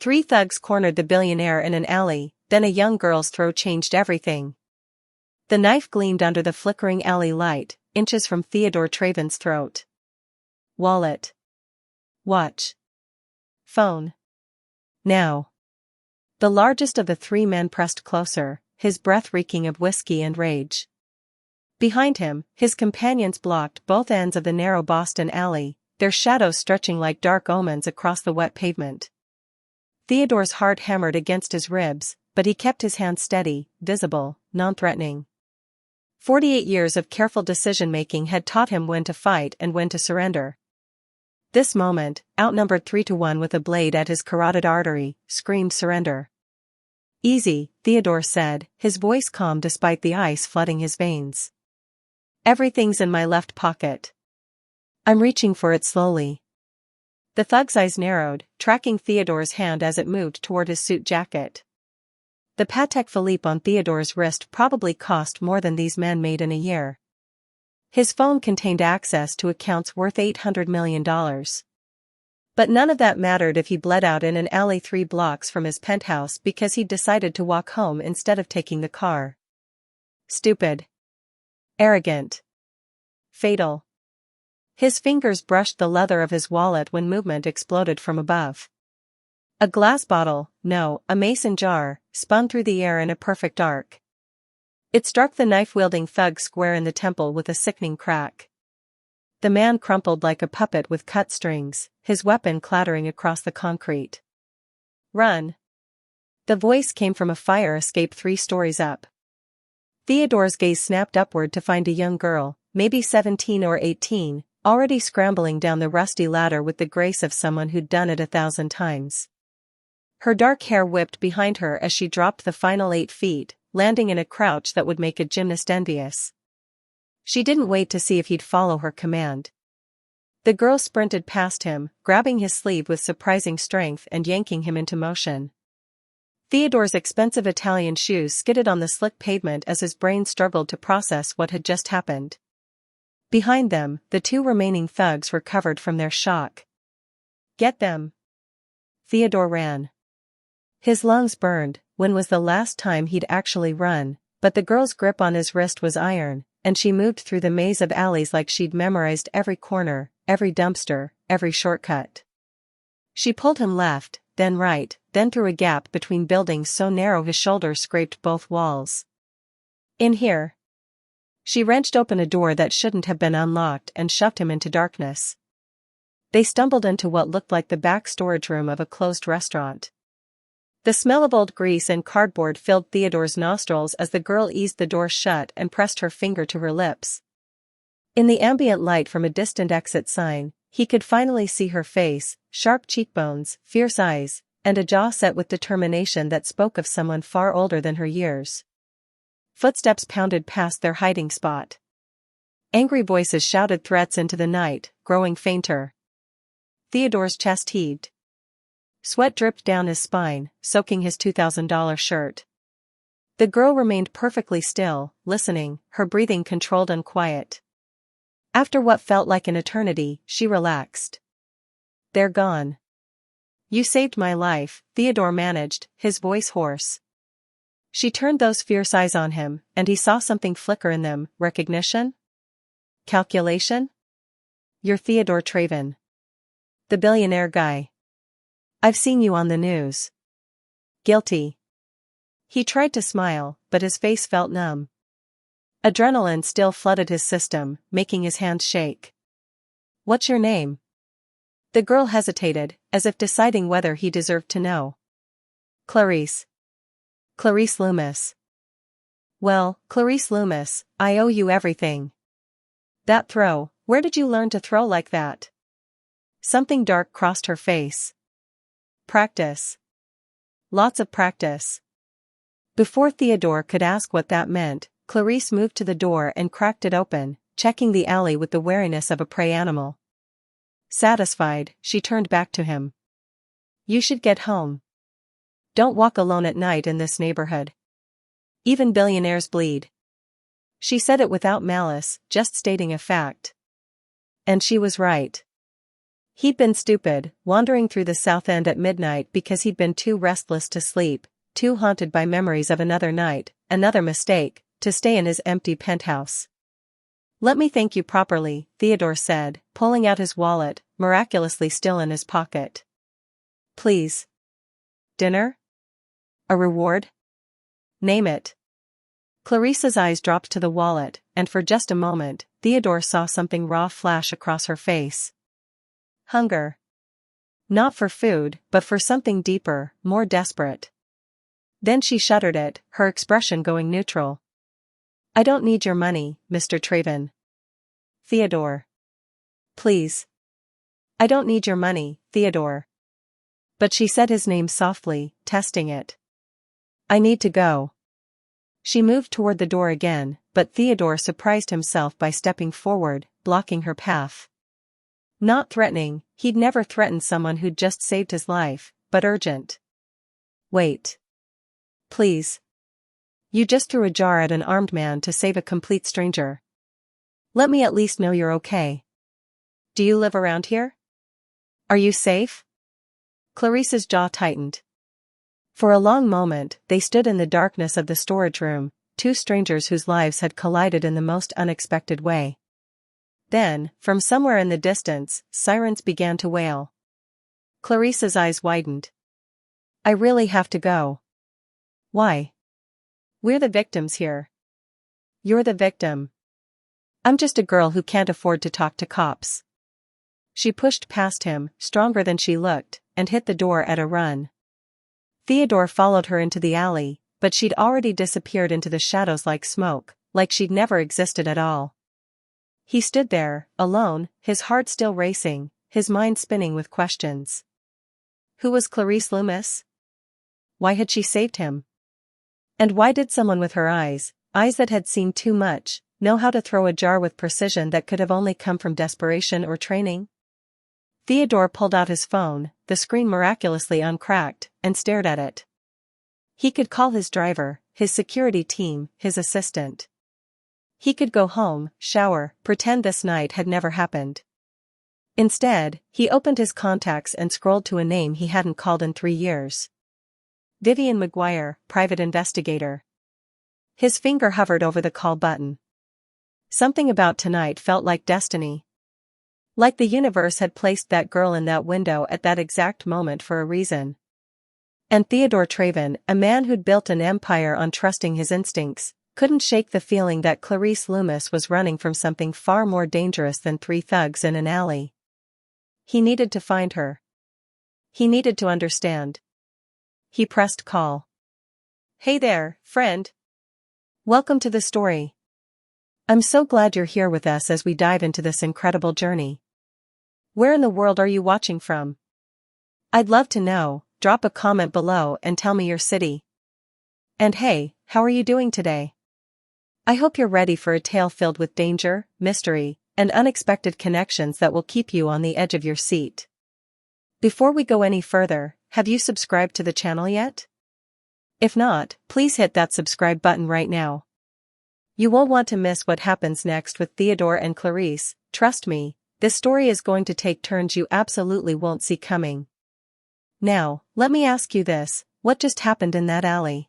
Three thugs cornered the billionaire in an alley, then a young girl's throw changed everything. The knife gleamed under the flickering alley light, inches from Theodore Traven's throat. Wallet. Watch. Phone. Now. The largest of the three men pressed closer, his breath reeking of whiskey and rage. Behind him, his companions blocked both ends of the narrow Boston alley, their shadows stretching like dark omens across the wet pavement. Theodore's heart hammered against his ribs, but he kept his hand steady, visible, non-threatening. 48 years of careful decision-making had taught him when to fight and when to surrender. This moment, outnumbered 3-1 with a blade at his carotid artery, screamed surrender. "Easy," Theodore said, his voice calm despite the ice flooding his veins. "Everything's in my left pocket. I'm reaching for it slowly." The thug's eyes narrowed, tracking Theodore's hand as it moved toward his suit jacket. The Patek Philippe on Theodore's wrist probably cost more than these men made in a year. His phone contained access to accounts worth $800 million. But none of that mattered if he bled out in an alley 3 blocks from his penthouse because he'd decided to walk home instead of taking the car. Stupid. Arrogant. Fatal. His fingers brushed the leather of his wallet when movement exploded from above. A glass bottle, no, a mason jar, spun through the air in a perfect arc. It struck the knife-wielding thug square in the temple with a sickening crack. The man crumpled like a puppet with cut strings, his weapon clattering across the concrete. "Run!" The voice came from a fire escape 3 stories up. Theodore's gaze snapped upward to find a young girl, maybe 17 or 18, already scrambling down the rusty ladder with the grace of someone who'd done it 1,000 times. Her dark hair whipped behind her as she dropped the final 8 feet, landing in a crouch that would make a gymnast envious. She didn't wait to see if he'd follow her command. The girl sprinted past him, grabbing his sleeve with surprising strength and yanking him into motion. Theodore's expensive Italian shoes skidded on the slick pavement as his brain struggled to process what had just happened. Behind them, the 2 remaining thugs recovered from their shock. "Get them!" Theodore ran. His lungs burned. When was the last time he'd actually run? But the girl's grip on his wrist was iron, and she moved through the maze of alleys like she'd memorized every corner, every dumpster, every shortcut. She pulled him left, then right, then through a gap between buildings so narrow his shoulders scraped both walls. "In here." She wrenched open a door that shouldn't have been unlocked and shoved him into darkness. They stumbled into what looked like the back storage room of a closed restaurant. The smell of old grease and cardboard filled Theodore's nostrils as the girl eased the door shut and pressed her finger to her lips. In the ambient light from a distant exit sign, he could finally see her face, sharp cheekbones, fierce eyes, and a jaw set with determination that spoke of someone far older than her years. Footsteps pounded past their hiding spot. Angry voices shouted threats into the night, growing fainter. Theodore's chest heaved. Sweat dripped down his spine, soaking his $2,000 shirt. The girl remained perfectly still, listening, her breathing controlled and quiet. After what felt like an eternity, she relaxed. "They're gone." "You saved my life," Theodore managed, his voice hoarse. She turned those fierce eyes on him, and he saw something flicker in them. Recognition? Calculation? "You're Theodore Traven. The billionaire guy. I've seen you on the news." "Guilty." He tried to smile, but his face felt numb. Adrenaline still flooded his system, making his hands shake. "What's your name?" The girl hesitated, as if deciding whether he deserved to know. "Clarice. Clarice Loomis." "Well, Clarice Loomis, I owe you everything." "That throw, where did you learn to throw like that?" Something dark crossed her face. "Practice. Lots of practice." Before Theodore could ask what that meant, Clarice moved to the door and cracked it open, checking the alley with the wariness of a prey animal. Satisfied, she turned back to him. "You should get home. Don't walk alone at night in this neighborhood. Even billionaires bleed." She said it without malice, just stating a fact. And she was right. He'd been stupid, wandering through the South End at midnight because he'd been too restless to sleep, too haunted by memories of another night, another mistake, to stay in his empty penthouse. "Let me thank you properly," Theodore said, pulling out his wallet, miraculously still in his pocket. "Please. Dinner? A reward? Name it." Clarice's eyes dropped to the wallet, and for just a moment, Theodore saw something raw flash across her face. Hunger. Not for food, but for something deeper, more desperate. Then she shuddered it, her expression going neutral. "I don't need your money, Mr. Traven." "Theodore. Please." "I don't need your money, Theodore." But she said his name softly, testing it. "I need to go." She moved toward the door again, but Theodore surprised himself by stepping forward, blocking her path. Not threatening, he'd never threatened someone who'd just saved his life, but urgent. "Wait. Please. You just threw a jar at an armed man to save a complete stranger. Let me at least know you're okay. Do you live around here? Are you safe?" Clarice's jaw tightened. For a long moment, they stood in the darkness of the storage room, two strangers whose lives had collided in the most unexpected way. Then, from somewhere in the distance, sirens began to wail. Clarice's eyes widened. "I really have to go." "Why?" "We're the victims here." "You're the victim." "I'm just a girl who can't afford to talk to cops." She pushed past him, stronger than she looked, and hit the door at a run. Theodore followed her into the alley, but she'd already disappeared into the shadows like smoke, like she'd never existed at all. He stood there, alone, his heart still racing, his mind spinning with questions. Who was Clarice Loomis? Why had she saved him? And why did someone with her eyes that had seen too much, know how to throw a jar with precision that could have only come from desperation or training? Theodore pulled out his phone, the screen miraculously uncracked, and stared at it. He could call his driver, his security team, his assistant. He could go home, shower, pretend this night had never happened. Instead, he opened his contacts and scrolled to a name he hadn't called in 3 years. Vivian McGuire, private investigator. His finger hovered over the call button. Something about tonight felt like destiny. Like the universe had placed that girl in that window at that exact moment for a reason. And Theodore Traven, a man who'd built an empire on trusting his instincts, couldn't shake the feeling that Clarice Loomis was running from something far more dangerous than 3 thugs in an alley. He needed to find her. He needed to understand. He pressed call. "Hey there, friend. Welcome to the story. I'm so glad you're here with us as we dive into this incredible journey. Where in the world are you watching from? I'd love to know. Drop a comment below and tell me your city. And hey, how are you doing today? I hope you're ready for a tale filled with danger, mystery, and unexpected connections that will keep you on the edge of your seat. Before we go any further, have you subscribed to the channel yet? If not, please hit that subscribe button right now. You won't want to miss what happens next with Theodore and Clarice. Trust me, this story is going to take turns you absolutely won't see coming. Now, let me ask you this, what just happened in that alley?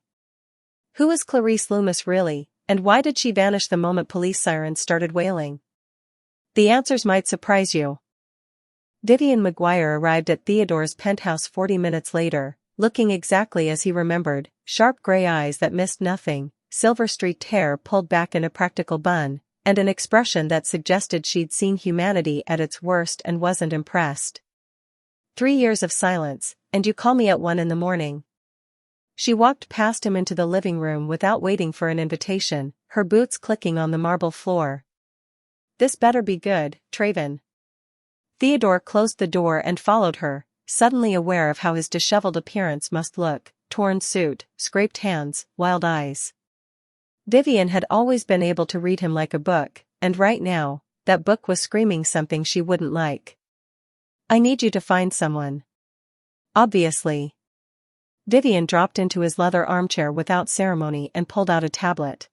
Who is Clarice Loomis really, and why did she vanish the moment police sirens started wailing? The answers might surprise you. Vivian McGuire arrived at Theodore's penthouse 40 minutes later, looking exactly as he remembered, sharp gray eyes that missed nothing, silver-streaked hair pulled back in a practical bun, and an expression that suggested she'd seen humanity at its worst and wasn't impressed. 3 years of silence, and you call me at 1 in the morning. She walked past him into the living room without waiting for an invitation, her boots clicking on the marble floor. This better be good, Traven. Theodore closed the door and followed her, suddenly aware of how his disheveled appearance must look, torn suit, scraped hands, wild eyes. Vivian had always been able to read him like a book, and right now, that book was screaming something she wouldn't like. I need you to find someone. Obviously. Vivian dropped into his leather armchair without ceremony and pulled out a tablet.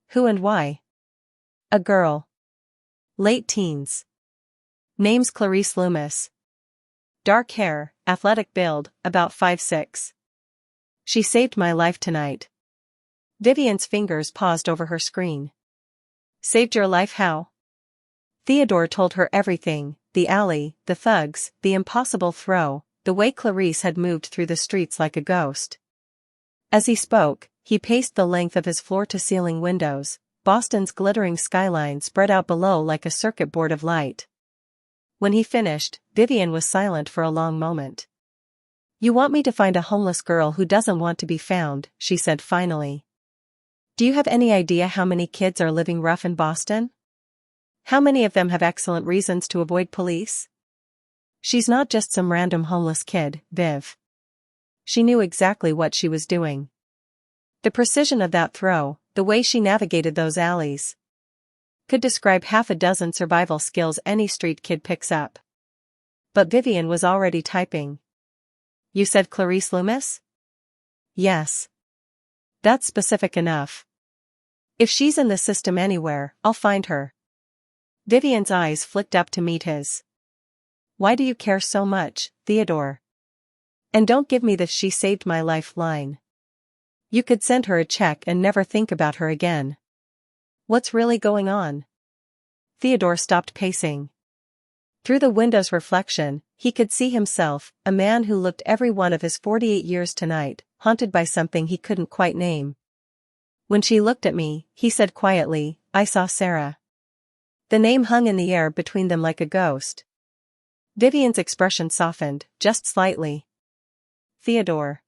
Who and why? A girl. Late teens. Name's Clarice Loomis. Dark hair, athletic build, about 5'6". She saved my life tonight. Vivian's fingers paused over her screen. Saved your life how? Theodore told her everything, the alley, the thugs, the impossible throw, the way Clarice had moved through the streets like a ghost. As he spoke, he paced the length of his floor-to-ceiling windows, Boston's glittering skyline spread out below like a circuit board of light. When he finished, Vivian was silent for a long moment. You want me to find a homeless girl who doesn't want to be found, she said finally. Do you have any idea how many kids are living rough in Boston? How many of them have excellent reasons to avoid police? She's not just some random homeless kid, Viv. She knew exactly what she was doing. The precision of that throw, the way she navigated those alleys, could describe half a dozen survival skills any street kid picks up. But Vivian was already typing. You said Clarice Loomis? Yes. That's specific enough. If she's in the system anywhere, I'll find her. Vivian's eyes flicked up to meet his. Why do you care so much, Theodore? And don't give me the "she saved my life" line. You could send her a check and never think about her again. What's really going on? Theodore stopped pacing. Through the window's reflection, he could see himself, a man who looked every one of his 48 years tonight, haunted by something he couldn't quite name. When she looked at me, he said quietly, I saw Sarah. The name hung in the air between them like a ghost. Vivian's expression softened, just slightly. Theodore.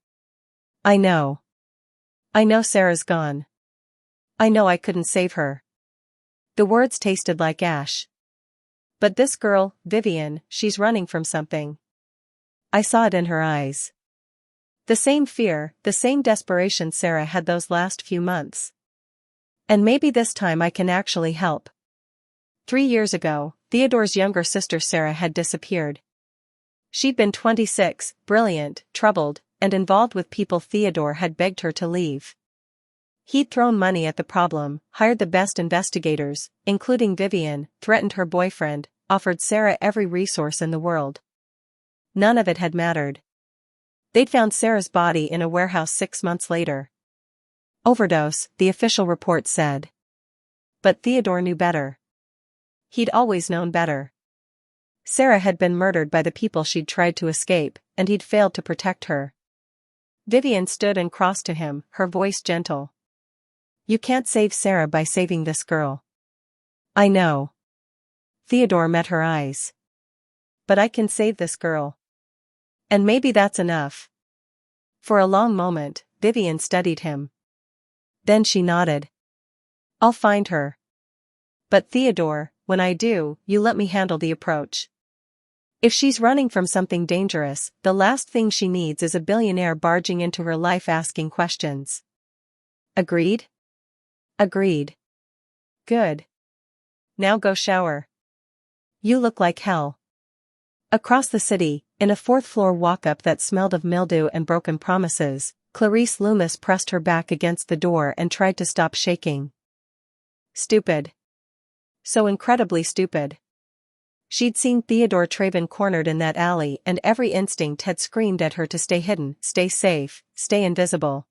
I know. I know Sarah's gone. I know I couldn't save her. The words tasted like ash. But this girl, Vivian, she's running from something. I saw it in her eyes. The same fear, the same desperation Sarah had those last few months. And maybe this time I can actually help. 3 years ago, Theodore's younger sister Sarah had disappeared. She'd been 26, brilliant, troubled, and involved with people Theodore had begged her to leave. He'd thrown money at the problem, hired the best investigators, including Vivian, threatened her boyfriend, offered Sarah every resource in the world. None of it had mattered. They'd found Sarah's body in a warehouse 6 months later. Overdose, the official report said. But Theodore knew better. He'd always known better. Sarah had been murdered by the people she'd tried to escape, and he'd failed to protect her. Vivian stood and crossed to him, her voice gentle. You can't save Sarah by saving this girl. I know. Theodore met her eyes. But I can save this girl. And maybe that's enough. For a long moment, Vivian studied him. Then she nodded. I'll find her. But Theodore, when I do, you let me handle the approach. If she's running from something dangerous, the last thing she needs is a billionaire barging into her life asking questions. Agreed? Agreed. Good. Now go shower. You look like hell. Across the city, in a fourth-floor walk-up that smelled of mildew and broken promises, Clarice Loomis pressed her back against the door and tried to stop shaking. Stupid. So incredibly stupid. She'd seen Theodore Traven cornered in that alley and every instinct had screamed at her to stay hidden, stay safe, stay invisible.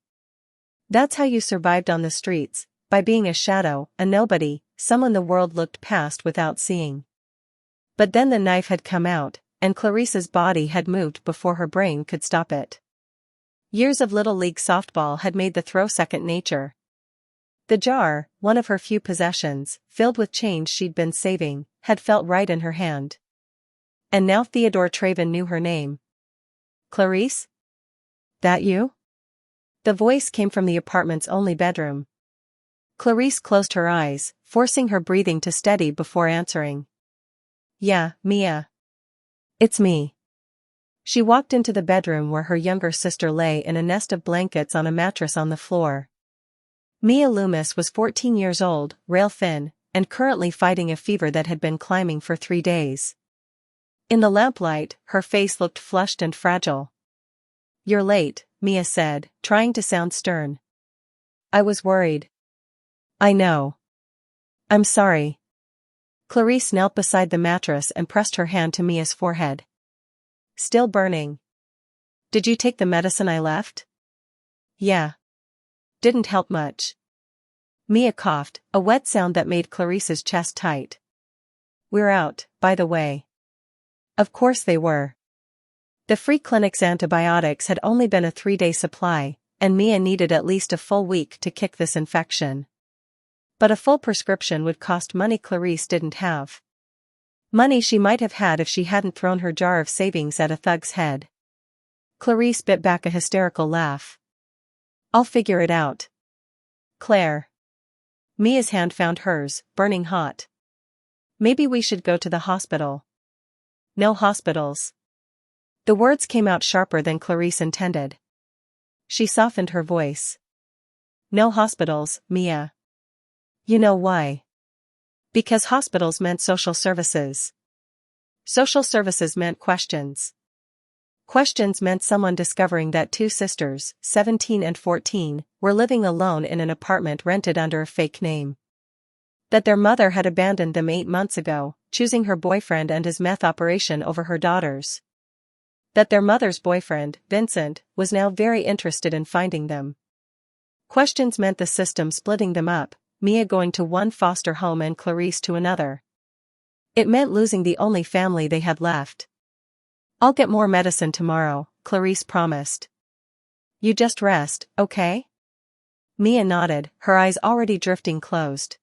That's how you survived on the streets, by being a shadow, a nobody, someone the world looked past without seeing. But then the knife had come out, and Clarice's body had moved before her brain could stop it. Years of Little League softball had made the throw second nature. The jar, one of her few possessions, filled with change she'd been saving, had felt right in her hand. And now Theodore Traven knew her name. Clarice? That you? The voice came from the apartment's only bedroom. Clarice closed her eyes, forcing her breathing to steady before answering. Yeah, Mia. It's me. She walked into the bedroom where her younger sister lay in a nest of blankets on a mattress on the floor. Mia Loomis was 14 years old, rail-thin, and currently fighting a fever that had been climbing for 3 days. In the lamplight, her face looked flushed and fragile. You're late, Mia said, trying to sound stern. I was worried. I know. I'm sorry. Clarice knelt beside the mattress and pressed her hand to Mia's forehead. Still burning. Did you take the medicine I left? Yeah. Didn't help much. Mia coughed, a wet sound that made Clarice's chest tight. We're out, by the way. Of course they were. The free clinic's antibiotics had only been a 3-day supply, and Mia needed at least a full week to kick this infection. But a full prescription would cost money Clarice didn't have. Money she might have had if she hadn't thrown her jar of savings at a thug's head. Clarice bit back a hysterical laugh. I'll figure it out. Claire. Mia's hand found hers, burning hot. Maybe we should go to the hospital. No hospitals. The words came out sharper than Clarice intended. She softened her voice. No hospitals, Mia. You know why? Because hospitals meant social services. Social services meant questions. Questions meant someone discovering that two sisters, 17 and 14, were living alone in an apartment rented under a fake name. That their mother had abandoned them 8 months ago, choosing her boyfriend and his meth operation over her daughters. That their mother's boyfriend, Vincent, was now very interested in finding them. Questions meant the system splitting them up, Mia going to one foster home and Clarice to another. It meant losing the only family they had left. I'll get more medicine tomorrow, Clarice promised. You just rest, okay? Mia nodded, her eyes already drifting closed.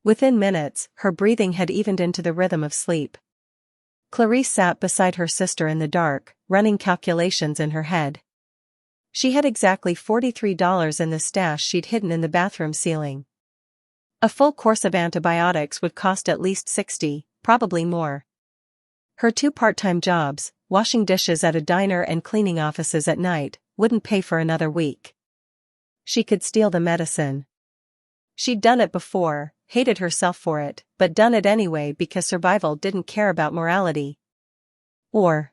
Within minutes, her breathing had evened into the rhythm of sleep. Clarice sat beside her sister in the dark, running calculations in her head. She had exactly $43 in the stash she'd hidden in the bathroom ceiling. A full course of antibiotics would cost at least $60, probably more. Her 2 part-time jobs, washing dishes at a diner and cleaning offices at night, wouldn't pay for another week. She could steal the medicine. She'd done it before, hated herself for it, but done it anyway because survival didn't care about morality. Or.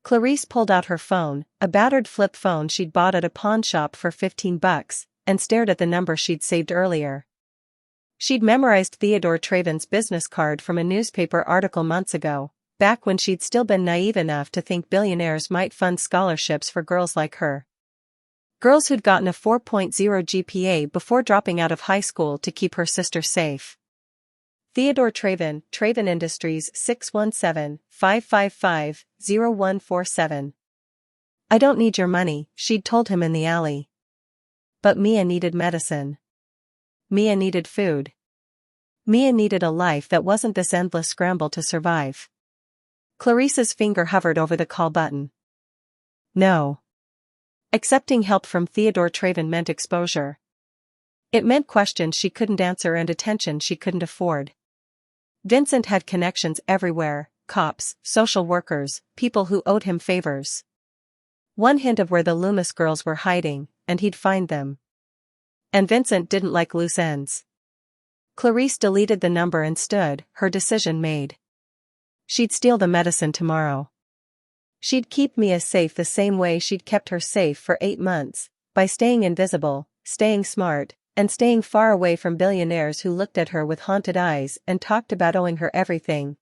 Clarice pulled out her phone, a battered flip phone she'd bought at a pawn shop for $15, and stared at the number she'd saved earlier. She'd memorized Theodore Traven's business card from a newspaper article months ago, back when she'd still been naive enough to think billionaires might fund scholarships for girls like her. Girls who'd gotten a 4.0 GPA before dropping out of high school to keep her sister safe. Theodore Traven, Traven Industries 617-555-0147. I don't need your money, she'd told him in the alley. But Mia needed medicine. Mia needed food. Mia needed a life that wasn't this endless scramble to survive. Clarice's finger hovered over the call button. No. Accepting help from Theodore Traven meant exposure. It meant questions she couldn't answer and attention she couldn't afford. Vincent had connections everywhere, cops, social workers, people who owed him favors. One hint of where the Loomis girls were hiding, and he'd find them. And Vincent didn't like loose ends. Clarice deleted the number and stood, her decision made. She'd steal the medicine tomorrow. She'd keep Mia safe the same way she'd kept her safe for 8 months, by staying invisible, staying smart, and staying far away from billionaires who looked at her with haunted eyes and talked about owing her everything.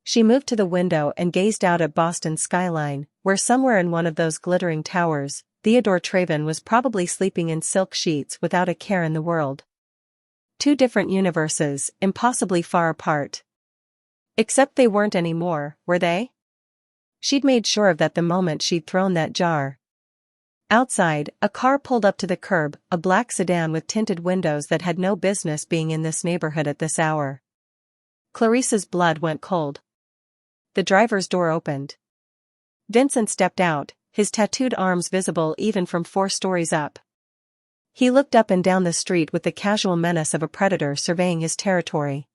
She moved to the window and gazed out at Boston's skyline, where somewhere in one of those glittering towers, Theodore Traven was probably sleeping in silk sheets without a care in the world. 2 different universes, impossibly far apart. Except they weren't anymore, were they? She'd made sure of that the moment she'd thrown that jar. Outside, a car pulled up to the curb, a black sedan with tinted windows that had no business being in this neighborhood at this hour. Clarice's blood went cold. The driver's door opened. Vincent stepped out, his tattooed arms visible even from 4 stories up. He looked up and down the street with the casual menace of a predator surveying his territory.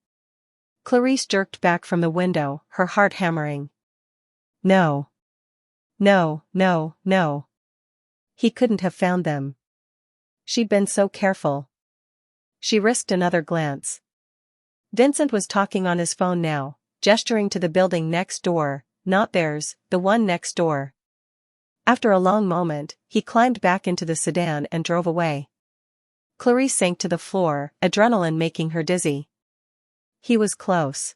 Clarice jerked back from the window, her heart hammering. No. No, no, no. He couldn't have found them. She'd been so careful. She risked another glance. Vincent was talking on his phone now, gesturing to the building next door, not theirs, the one next door. After a long moment, he climbed back into the sedan and drove away. Clarice sank to the floor, adrenaline making her dizzy. He was close.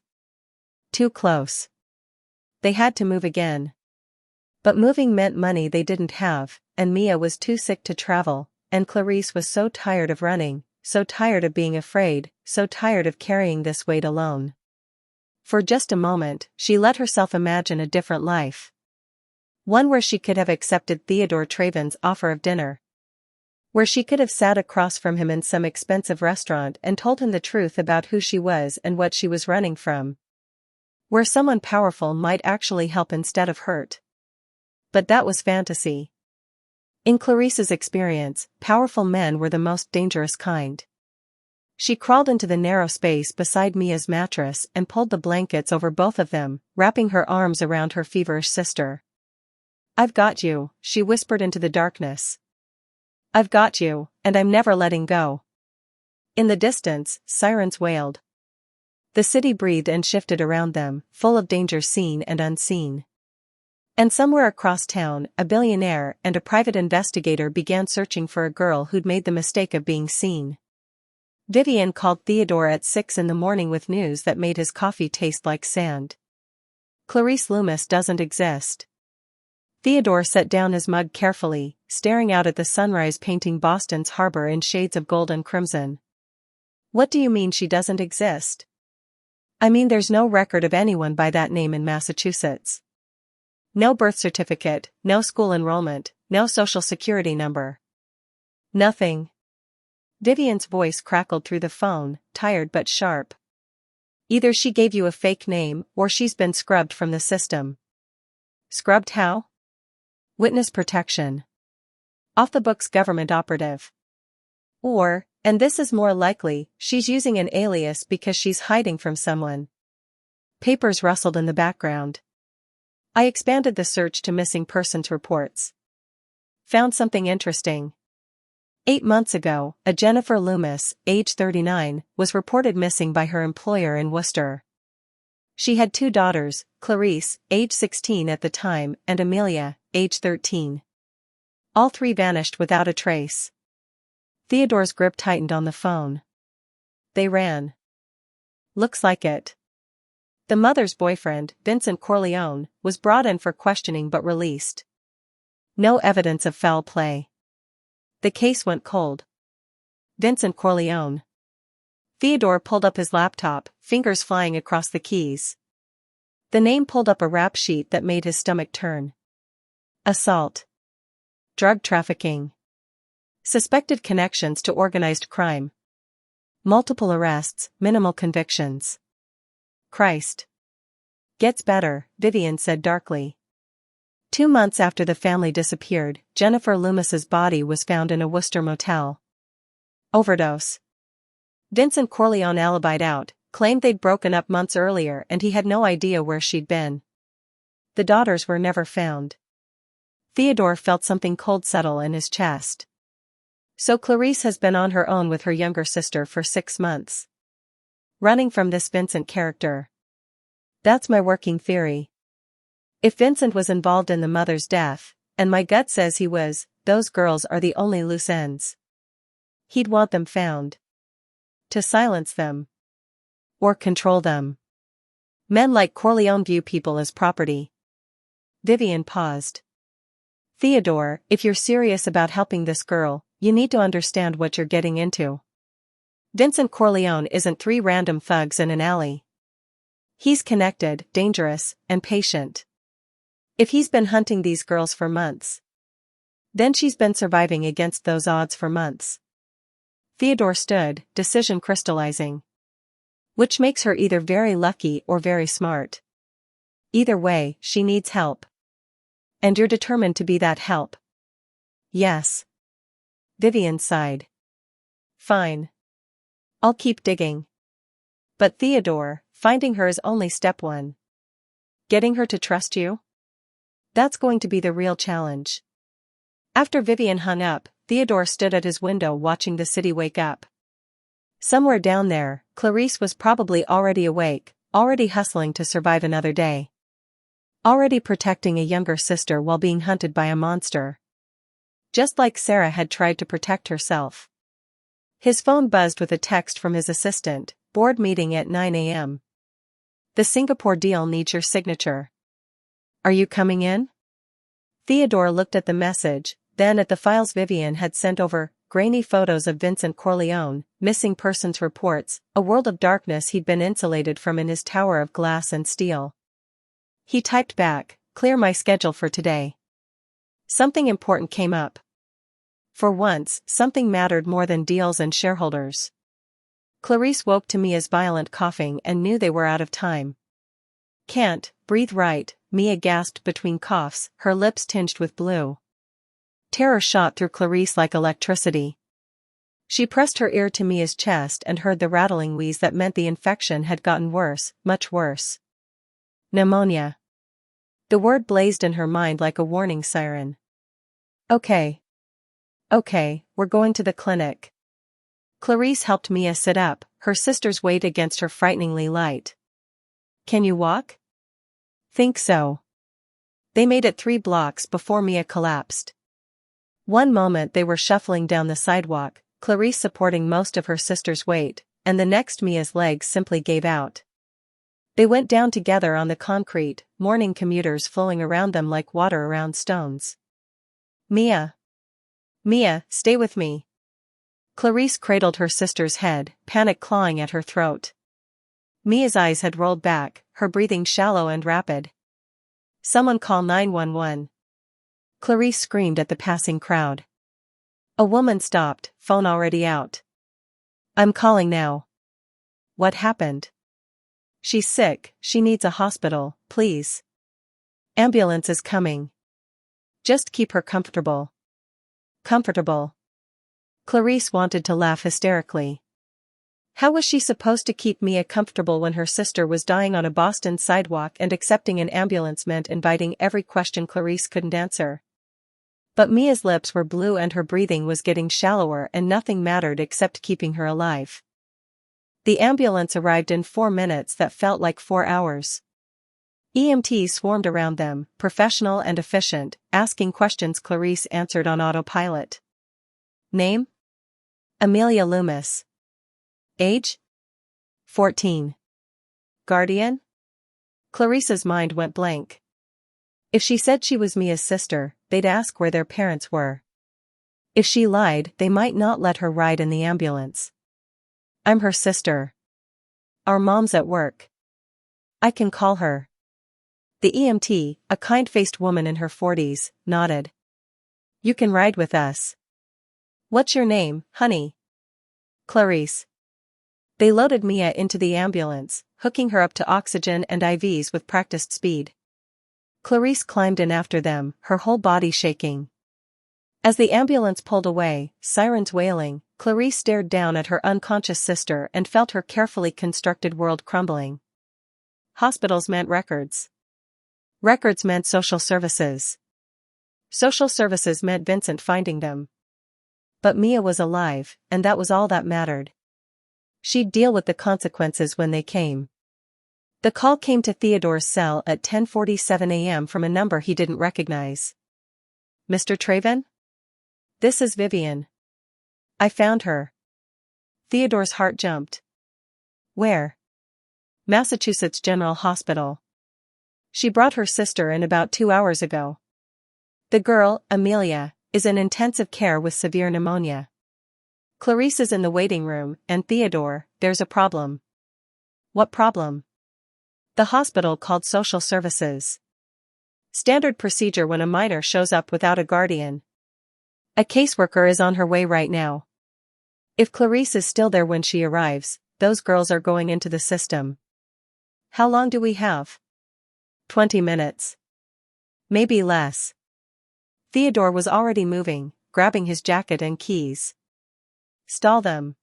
Too close. They had to move again. But moving meant money they didn't have, and Mia was too sick to travel, and Clarice was so tired of running, so tired of being afraid, so tired of carrying this weight alone. For just a moment, she let herself imagine a different life. One where she could have accepted Theodore Traven's offer of dinner. Where she could have sat across from him in some expensive restaurant and told him the truth about who she was and what she was running from. Where someone powerful might actually help instead of hurt. But that was fantasy. In Clarice's experience, powerful men were the most dangerous kind. She crawled into the narrow space beside Mia's mattress and pulled the blankets over both of them, wrapping her arms around her feverish sister. "I've got you," she whispered into the darkness. "I've got you, and I'm never letting go." In the distance, sirens wailed. The city breathed and shifted around them, full of danger seen and unseen. And somewhere across town, a billionaire and a private investigator began searching for a girl who'd made the mistake of being seen. Vivian called Theodore at 6 in the morning with news that made his coffee taste like sand. Clarice Loomis doesn't exist. Theodore set down his mug carefully, staring out at the sunrise painting Boston's harbor in shades of gold and crimson. "What do you mean she doesn't exist?" "I mean there's no record of anyone by that name in Massachusetts. No birth certificate, no school enrollment, no social security number. Nothing." Vivian's voice crackled through the phone, tired but sharp. "Either she gave you a fake name or she's been scrubbed from the system." "Scrubbed how?" "Witness protection. Off the books government operative. Or, and this is more likely, she's using an alias because she's hiding from someone." Papers rustled in the background. I expanded the search to missing persons reports. Found something interesting. 8 months ago, a Jennifer Loomis, age 39, was reported missing by her employer in Worcester. She had 2 daughters, Clarice, age 16 at the time, and Amelia, age 13. All 3 vanished without a trace. Theodore's grip tightened on the phone. They ran. Looks like it. The mother's boyfriend, Vincent Corleone, was brought in for questioning but released. No evidence of foul play. The case went cold. Vincent Corleone. Theodore pulled up his laptop, fingers flying across the keys. The name pulled up a rap sheet that made his stomach turn. Assault. Drug trafficking. Suspected connections to organized crime. Multiple arrests, minimal convictions. Christ. Gets better, Vivian said darkly. 2 months after the family disappeared, Jennifer Loomis's body was found in a Worcester motel. Overdose. Vincent Corleone alibied out, claimed they'd broken up months earlier and he had no idea where she'd been. The daughters were never found. Theodore felt something cold settle in his chest. So Clarice has been on her own with her younger sister for 6 months. Running from this Vincent character. That's my working theory. If Vincent was involved in the mother's death, and my gut says he was, those girls are the only loose ends. He'd want them found. To silence them. Or control them. Men like Corleone view people as property. Vivian paused. Theodore, if you're serious about helping this girl, you need to understand what you're getting into. Vincent Corleone isn't 3 random thugs in an alley. He's connected, dangerous, and patient. If he's been hunting these girls for months, then she's been surviving against those odds for months. Theodore stood, decision crystallizing. Which makes her either very lucky or very smart. Either way, she needs help. And you're determined to be that help. Yes. Vivian sighed. Fine. I'll keep digging. But Theodore, finding her is only step 1. Getting her to trust you? That's going to be the real challenge. After Vivian hung up, Theodore stood at his window watching the city wake up. Somewhere down there, Clarice was probably already awake, already hustling to survive another day. Already protecting a younger sister while being hunted by a monster. Just like Sarah had tried to protect herself. His phone buzzed with a text from his assistant, Board meeting at 9 a.m. The Singapore deal needs your signature. Are you coming in? Theodore looked at the message, then at the files Vivian had sent over, grainy photos of Vincent Corleone, missing persons reports, a world of darkness he'd been insulated from in his tower of glass and steel. He typed back, "Clear my schedule for today." Something important came up. For once, something mattered more than deals and shareholders. Clarice woke to Mia's violent coughing and knew they were out of time. "Can't breathe right," Mia gasped between coughs, her lips tinged with blue. Terror shot through Clarice like electricity. She pressed her ear to Mia's chest and heard the rattling wheeze that meant the infection had gotten worse, much worse. Pneumonia. The word blazed in her mind like a warning siren. Okay, we're going to the clinic." Clarice helped Mia sit up, her sister's weight against her frighteningly light. "Can you walk?" "Think so." They made it 3 blocks before Mia collapsed. One moment they were shuffling down the sidewalk, Clarice supporting most of her sister's weight, and the next Mia's legs simply gave out. They went down together on the concrete, morning commuters flowing around them like water around stones. Mia, stay with me." Clarice cradled her sister's head, panic clawing at her throat. Mia's eyes had rolled back, her breathing shallow and rapid. "Someone call 911. Clarice screamed at the passing crowd. A woman stopped, phone already out. "I'm calling now." "What happened?" "She's sick, she needs a hospital, please." "Ambulance is coming. Just keep her comfortable." Comfortable. Clarice wanted to laugh hysterically. How was she supposed to keep Mia comfortable when her sister was dying on a Boston sidewalk and accepting an ambulance meant inviting every question Clarice couldn't answer? But Mia's lips were blue and her breathing was getting shallower and nothing mattered except keeping her alive. The ambulance arrived in 4 minutes that felt like 4 hours. EMTs swarmed around them, professional and efficient, asking questions Clarice answered on autopilot. Name? Amelia Loomis. Age? 14. Guardian? Clarice's mind went blank. If she said she was Mia's sister, they'd ask where their parents were. If she lied, they might not let her ride in the ambulance. "I'm her sister. Our mom's at work. I can call her." The EMT, a kind-faced woman in her 40s, nodded. "You can ride with us." "What's your name, honey?" "Clarice." They loaded Mia into the ambulance, hooking her up to oxygen and IVs with practiced speed. Clarice climbed in after them, her whole body shaking. As the ambulance pulled away, sirens wailing, Clarice stared down at her unconscious sister and felt her carefully constructed world crumbling. Hospitals meant records. Records meant social services. Social services meant Vincent finding them. But Mia was alive, and that was all that mattered. She'd deal with the consequences when they came. The call came to Theodore's cell at 10:47 a.m. from a number he didn't recognize. "Mr. Traven? This is Vivian. I found her." Theodore's heart jumped. "Where?" "Massachusetts General Hospital. She brought her sister in about 2 hours ago. The girl, Amelia, is in intensive care with severe pneumonia. Clarice is in the waiting room, and Theodore, there's a problem." "What problem?" "The hospital called social services. Standard procedure when a minor shows up without a guardian. A caseworker is on her way right now. If Clarice is still there when she arrives, those girls are going into the system." "How long do we have?" 20 minutes. Maybe less." Theodore was already moving, grabbing his jacket and keys. "Stall them."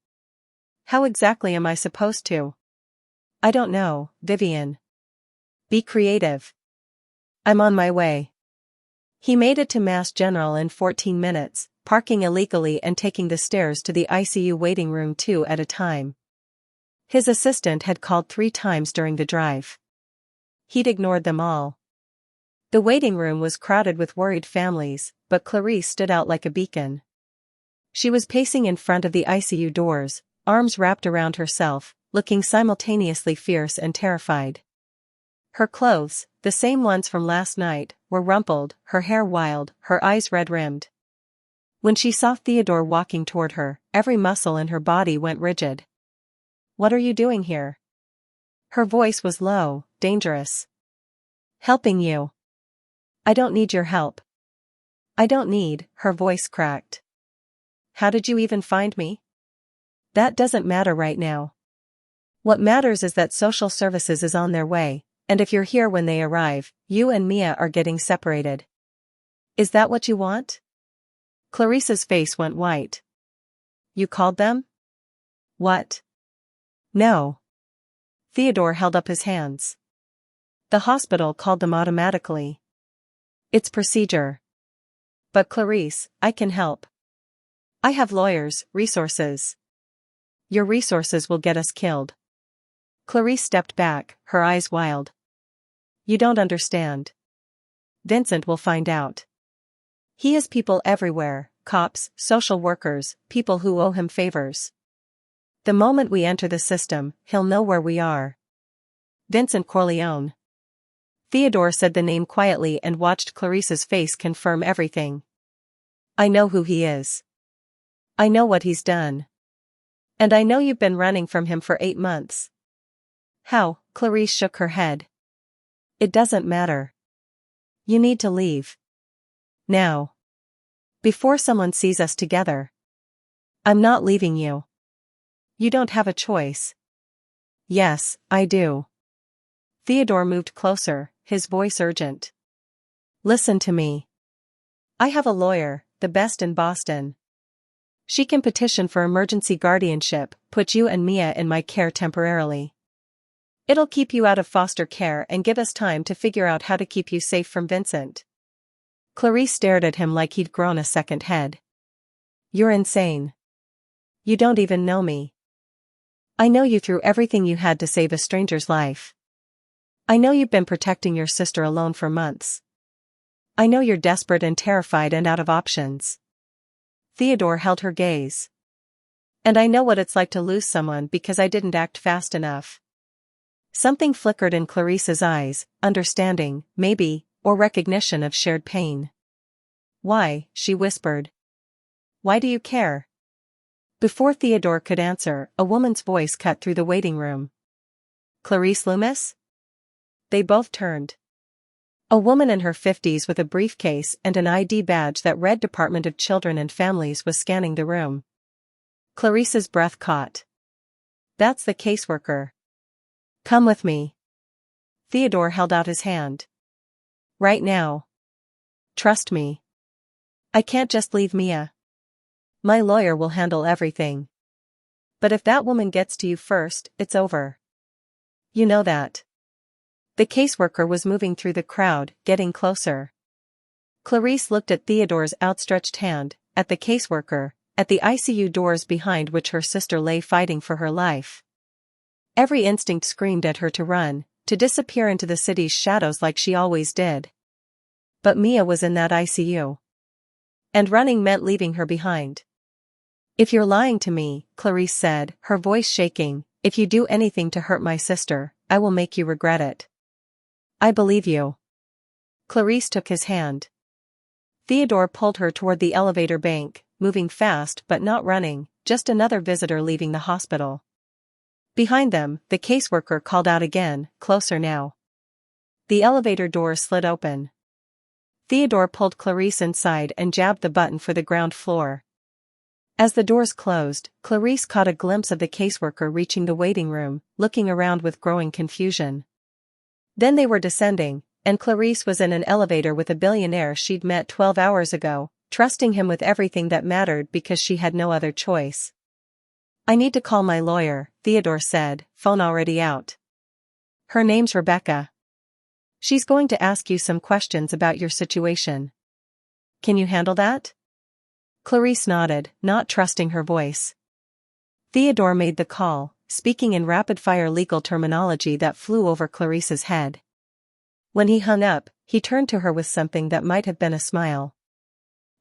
"How exactly am I supposed to?" "I don't know, Vivian. Be creative." "I'm on my way." He made it to Mass General in 14 minutes, parking illegally and taking the stairs to the ICU waiting room 2 at a time. His assistant had called 3 times during the drive. He'd ignored them all. The waiting room was crowded with worried families, but Clarice stood out like a beacon. She was pacing in front of the ICU doors, arms wrapped around herself, looking simultaneously fierce and terrified. Her clothes, the same ones from last night, were rumpled, her hair wild, her eyes red-rimmed. When she saw Theodore walking toward her, every muscle in her body went rigid. "What are you doing here?" Her voice was low, dangerous. "Helping you." "I don't need your help." "I don't need," her voice cracked. "How did you even find me?" "That doesn't matter right now. What matters is that social services is on their way, and if you're here when they arrive, you and Mia are getting separated." "Is that what you want?" Clarice's face went white. "You called them?" "What?" "No." Theodore held up his hands. "The hospital called them automatically. It's procedure." "But Clarice, I can help. I have lawyers, resources." "Your resources will get us killed." Clarice stepped back, her eyes wild. "You don't understand. Vincent will find out. He has people everywhere, cops, social workers, people who owe him favors. The moment we enter the system, he'll know where we are." "Vincent Corleone." Theodore said the name quietly and watched Clarice's face confirm everything. "I know who he is. I know what he's done. And I know you've been running from him for 8 months. How?" Clarice shook her head. "It doesn't matter. You need to leave. Now. Before someone sees us together." "I'm not leaving you." "You don't have a choice." "Yes, I do." Theodore moved closer, his voice urgent. "Listen to me. I have a lawyer, the best in Boston. She can petition for emergency guardianship, put you and Mia in my care temporarily. It'll keep you out of foster care and give us time to figure out how to keep you safe from Vincent." Clarice stared at him like he'd grown a second head. "You're insane. You don't even know me. I know you threw everything you had to save a stranger's life. I know you've been protecting your sister alone for months. I know you're desperate and terrified and out of options." Theodore held her gaze. "And I know what it's like to lose someone because I didn't act fast enough." Something flickered in Clarice's eyes, understanding, maybe, or recognition of shared pain. "Why?" she whispered. "Why do you care?" Before Theodore could answer, a woman's voice cut through the waiting room. "Clarice Loomis?" They both turned. A woman in her 50s with a briefcase and an ID badge that read Department of Children and Families was scanning the room. Clarice's breath caught. "That's the caseworker. Come with me." Theodore held out his hand. "Right now. Trust me. I can't just leave Mia. My lawyer will handle everything. But if that woman gets to you first, it's over. You know that." The caseworker was moving through the crowd, getting closer. Clarice looked at Theodore's outstretched hand, at the caseworker, at the ICU doors behind which her sister lay fighting for her life. Every instinct screamed at her to run, to disappear into the city's shadows like she always did. But Mia was in that ICU. And running meant leaving her behind. "If you're lying to me," Clarice said, her voice shaking, "if you do anything to hurt my sister, I will make you regret it." "I believe you." Clarice took his hand. Theodore pulled her toward the elevator bank, moving fast but not running, just another visitor leaving the hospital. Behind them, the caseworker called out again, closer now. The elevator doors slid open. Theodore pulled Clarice inside and jabbed the button for the ground floor. As the doors closed, Clarice caught a glimpse of the caseworker reaching the waiting room, looking around with growing confusion. Then they were descending, and Clarice was in an elevator with a billionaire she'd met 12 hours ago, trusting him with everything that mattered because she had no other choice. "I need to call my lawyer," Theodore said, phone already out. "Her name's Rebecca. She's going to ask you some questions about your situation. Can you handle that?" Clarice nodded, not trusting her voice. Theodore made the call, speaking in rapid-fire legal terminology that flew over Clarice's head. When he hung up, he turned to her with something that might have been a smile.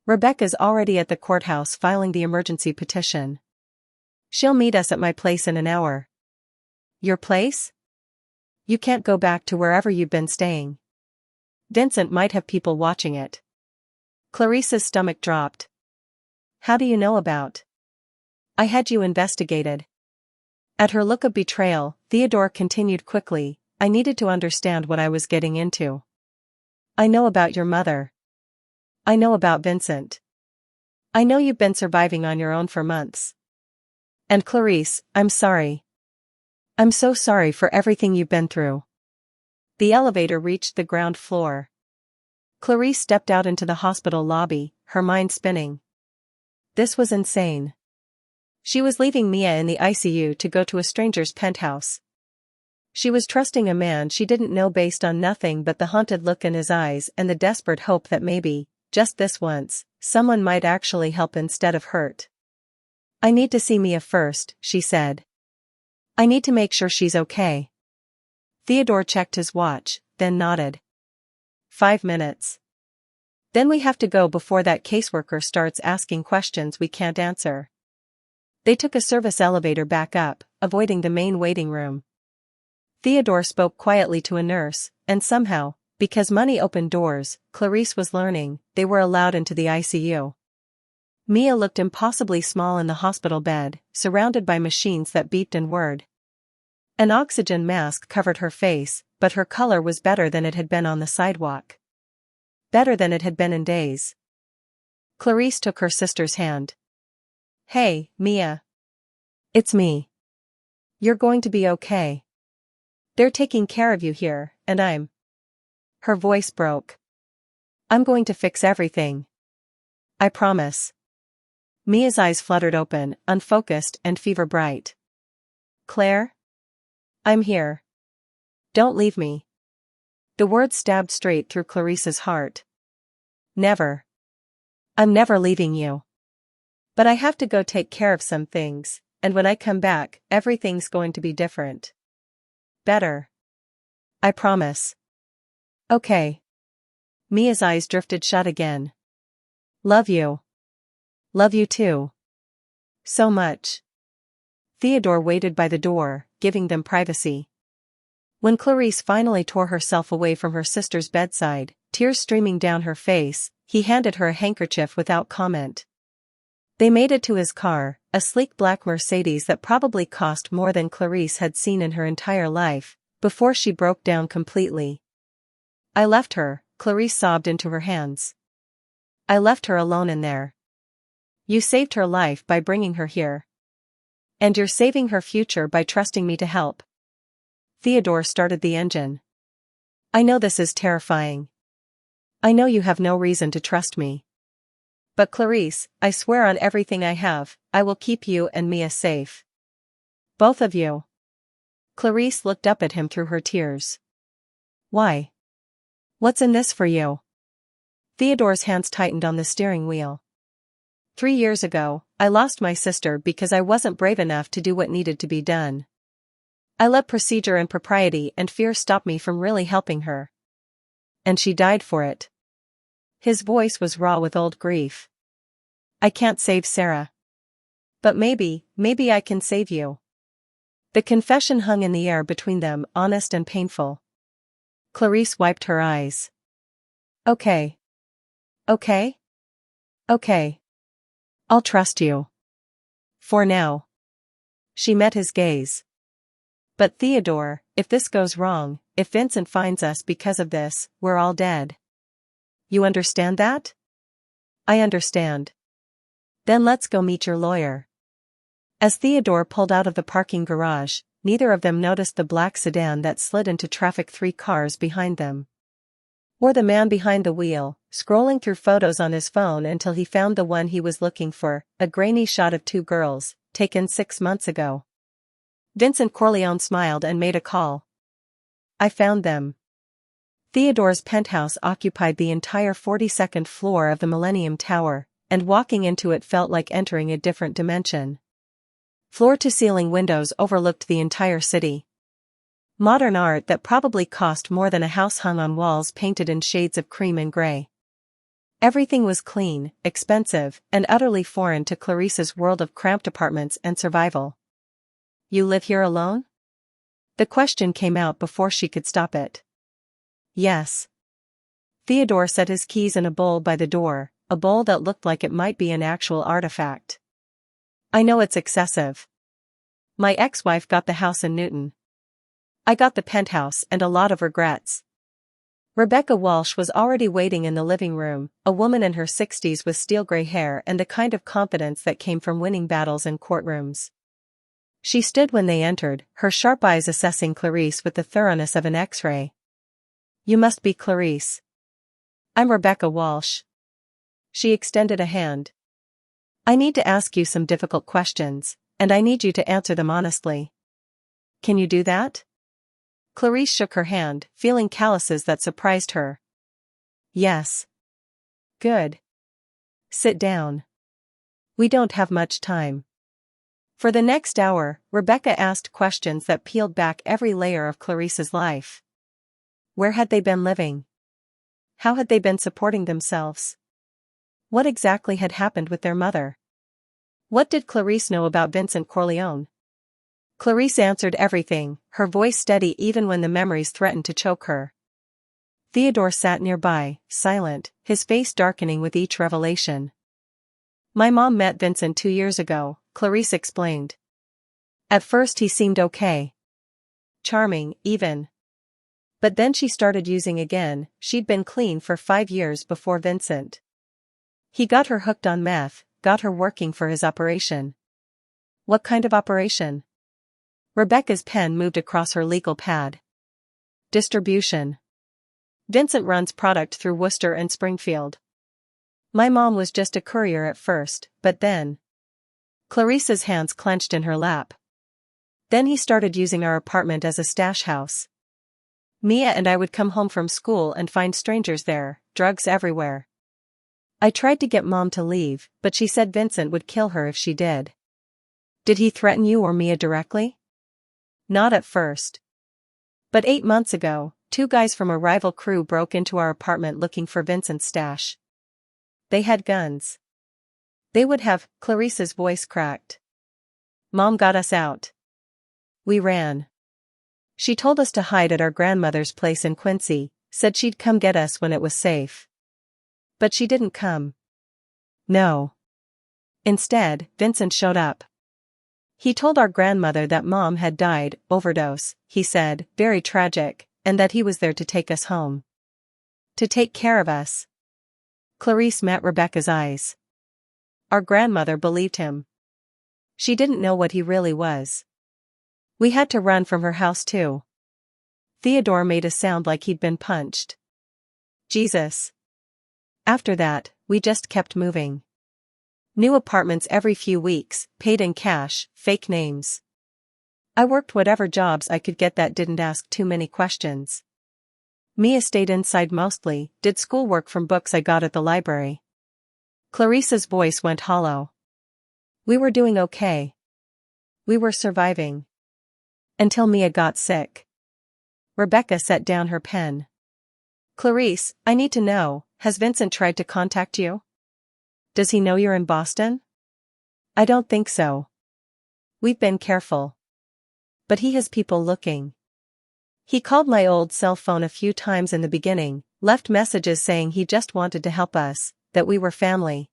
"Rebecca's already at the courthouse filing the emergency petition. She'll meet us at my place in an hour." Your place? You can't go back to wherever you've been staying. Vincent might have people watching it. Clarice's stomach dropped. How do you know about? I had you investigated. At her look of betrayal, Theodore continued quickly, I needed to understand what I was getting into. I know about your mother. I know about Vincent. I know you've been surviving on your own for months. And Clarice, I'm sorry. I'm so sorry for everything you've been through. The elevator reached the ground floor. Clarice stepped out into the hospital lobby, her mind spinning. This was insane. She was leaving Mia in the ICU to go to a stranger's penthouse. She was trusting a man she didn't know based on nothing but the haunted look in his eyes and the desperate hope that maybe, just this once, someone might actually help instead of hurt. I need to see Mia first, she said. I need to make sure she's okay. Theodore checked his watch, then nodded. 5 minutes. Then we have to go before that caseworker starts asking questions we can't answer. They took a service elevator back up, avoiding the main waiting room. Theodore spoke quietly to a nurse, and somehow, because money opened doors, Clarice was learning, they were allowed into the ICU. Mia looked impossibly small in the hospital bed, surrounded by machines that beeped and whirred. An oxygen mask covered her face, but her color was better than it had been on the sidewalk. Better than it had been in days. Clarice took her sister's hand. Hey, Mia. It's me. You're going to be okay. They're taking care of you here, and I'm. Her voice broke. I'm going to fix everything. I promise. Mia's eyes fluttered open, unfocused and fever-bright. Claire? I'm here. Don't leave me. The words stabbed straight through Clarice's heart. Never. I'm never leaving you. But I have to go take care of some things, and when I come back, everything's going to be different. Better. I promise. Okay. Mia's eyes drifted shut again. Love you. Love you too. So much. Theodore waited by the door, giving them privacy. When Clarice finally tore herself away from her sister's bedside, tears streaming down her face, he handed her a handkerchief without comment. They made it to his car, a sleek black Mercedes that probably cost more than Clarice had seen in her entire life, before she broke down completely. I left her, Clarice sobbed into her hands. I left her alone in there. You saved her life by bringing her here. And you're saving her future by trusting me to help. Theodore started the engine. I know this is terrifying. I know you have no reason to trust me. But Clarice, I swear on everything I have, I will keep you and Mia safe. Both of you. Clarice looked up at him through her tears. Why? What's in this for you? Theodore's hands tightened on the steering wheel. 3 years ago, I lost my sister because I wasn't brave enough to do what needed to be done. I let procedure and propriety and fear stop me from really helping her. And she died for it. His voice was raw with old grief. I can't save Sarah. But maybe I can save you. The confession hung in the air between them, honest and painful. Clarice wiped her eyes. Okay. Okay? Okay. I'll trust you. For now. She met his gaze. But Theodore, if this goes wrong, if Vincent finds us because of this, we're all dead. You understand that? I understand. Then let's go meet your lawyer. As Theodore pulled out of the parking garage, neither of them noticed the black sedan that slid into traffic 3 cars behind them. Or the man behind the wheel, scrolling through photos on his phone until he found the one he was looking for, a grainy shot of 2 girls, taken 6 months ago. Vincent Corleone smiled and made a call. I found them. Theodore's penthouse occupied the entire 42nd floor of the Millennium Tower, and walking into it felt like entering a different dimension. Floor-to-ceiling windows overlooked the entire city. Modern art that probably cost more than a house hung on walls painted in shades of cream and gray. Everything was clean, expensive, and utterly foreign to Clarice's world of cramped apartments and survival. You live here alone? The question came out before she could stop it. Yes. Theodore set his keys in a bowl by the door, a bowl that looked like it might be an actual artifact. I know it's excessive. My ex-wife got the house in Newton. I got the penthouse and a lot of regrets. Rebecca Walsh was already waiting in the living room, a woman in her 60s with steel gray hair and the kind of confidence that came from winning battles in courtrooms. She stood when they entered, her sharp eyes assessing Clarice with the thoroughness of an X-ray. You must be Clarice. I'm Rebecca Walsh. She extended a hand. I need to ask you some difficult questions, and I need you to answer them honestly. Can you do that? Clarice shook her hand, feeling calluses that surprised her. Yes. Good. Sit down. We don't have much time. For the next hour, Rebecca asked questions that peeled back every layer of Clarice's life. Where had they been living? How had they been supporting themselves? What exactly had happened with their mother? What did Clarice know about Vincent Corleone? Clarice answered everything, her voice steady even when the memories threatened to choke her. Theodore sat nearby, silent, his face darkening with each revelation. My mom met Vincent 2 years ago, Clarice explained. At first he seemed okay. Charming, even. But then she started using again. She'd been clean for 5 years before Vincent. He got her hooked on meth, got her working for his operation. What kind of operation? Rebecca's pen moved across her legal pad. Distribution. Vincent runs product through Worcester and Springfield. My mom was just a courier at first, but then... Clarice's hands clenched in her lap. Then he started using our apartment as a stash house. Mia and I would come home from school and find strangers there, drugs everywhere. I tried to get Mom to leave, but she said Vincent would kill her if she did. Did he threaten you or Mia directly? Not at first. But 8 months ago, 2 guys from a rival crew broke into our apartment looking for Vincent's stash. They had guns. They would have, Clarice's voice cracked. Mom got us out. We ran. She told us to hide at our grandmother's place in Quincy, said she'd come get us when it was safe. But she didn't come. No. Instead, Vincent showed up. He told our grandmother that Mom had died, overdose, he said, very tragic, and that he was there to take us home. To take care of us. Clarice met Rebecca's eyes. Our grandmother believed him. She didn't know what he really was. We had to run from her house too. Theodore made a sound like he'd been punched. Jesus. After that, we just kept moving. New apartments every few weeks, paid in cash, fake names. I worked whatever jobs I could get that didn't ask too many questions. Mia stayed inside mostly, did schoolwork from books I got at the library. Clarice's voice went hollow. We were doing okay. We were surviving. Until Mia got sick. Rebecca set down her pen. Clarice, I need to know, has Vincent tried to contact you? Does he know you're in Boston? I don't think so. We've been careful. But he has people looking. He called my old cell phone a few times in the beginning, left messages saying he just wanted to help us, that we were family.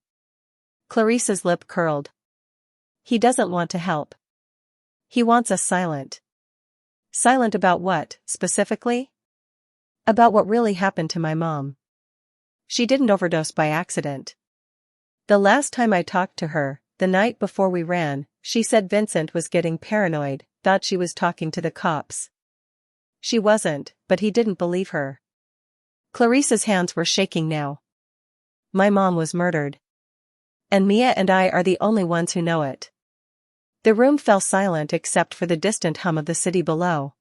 Clarice's lip curled. He doesn't want to help. He wants us silent. Silent about what, specifically? About what really happened to my mom. She didn't overdose by accident. The last time I talked to her, the night before we ran, she said Vincent was getting paranoid, thought she was talking to the cops. She wasn't, but he didn't believe her. Clarice's hands were shaking now. My mom was murdered. And Mia and I are the only ones who know it. The room fell silent except for the distant hum of the city below.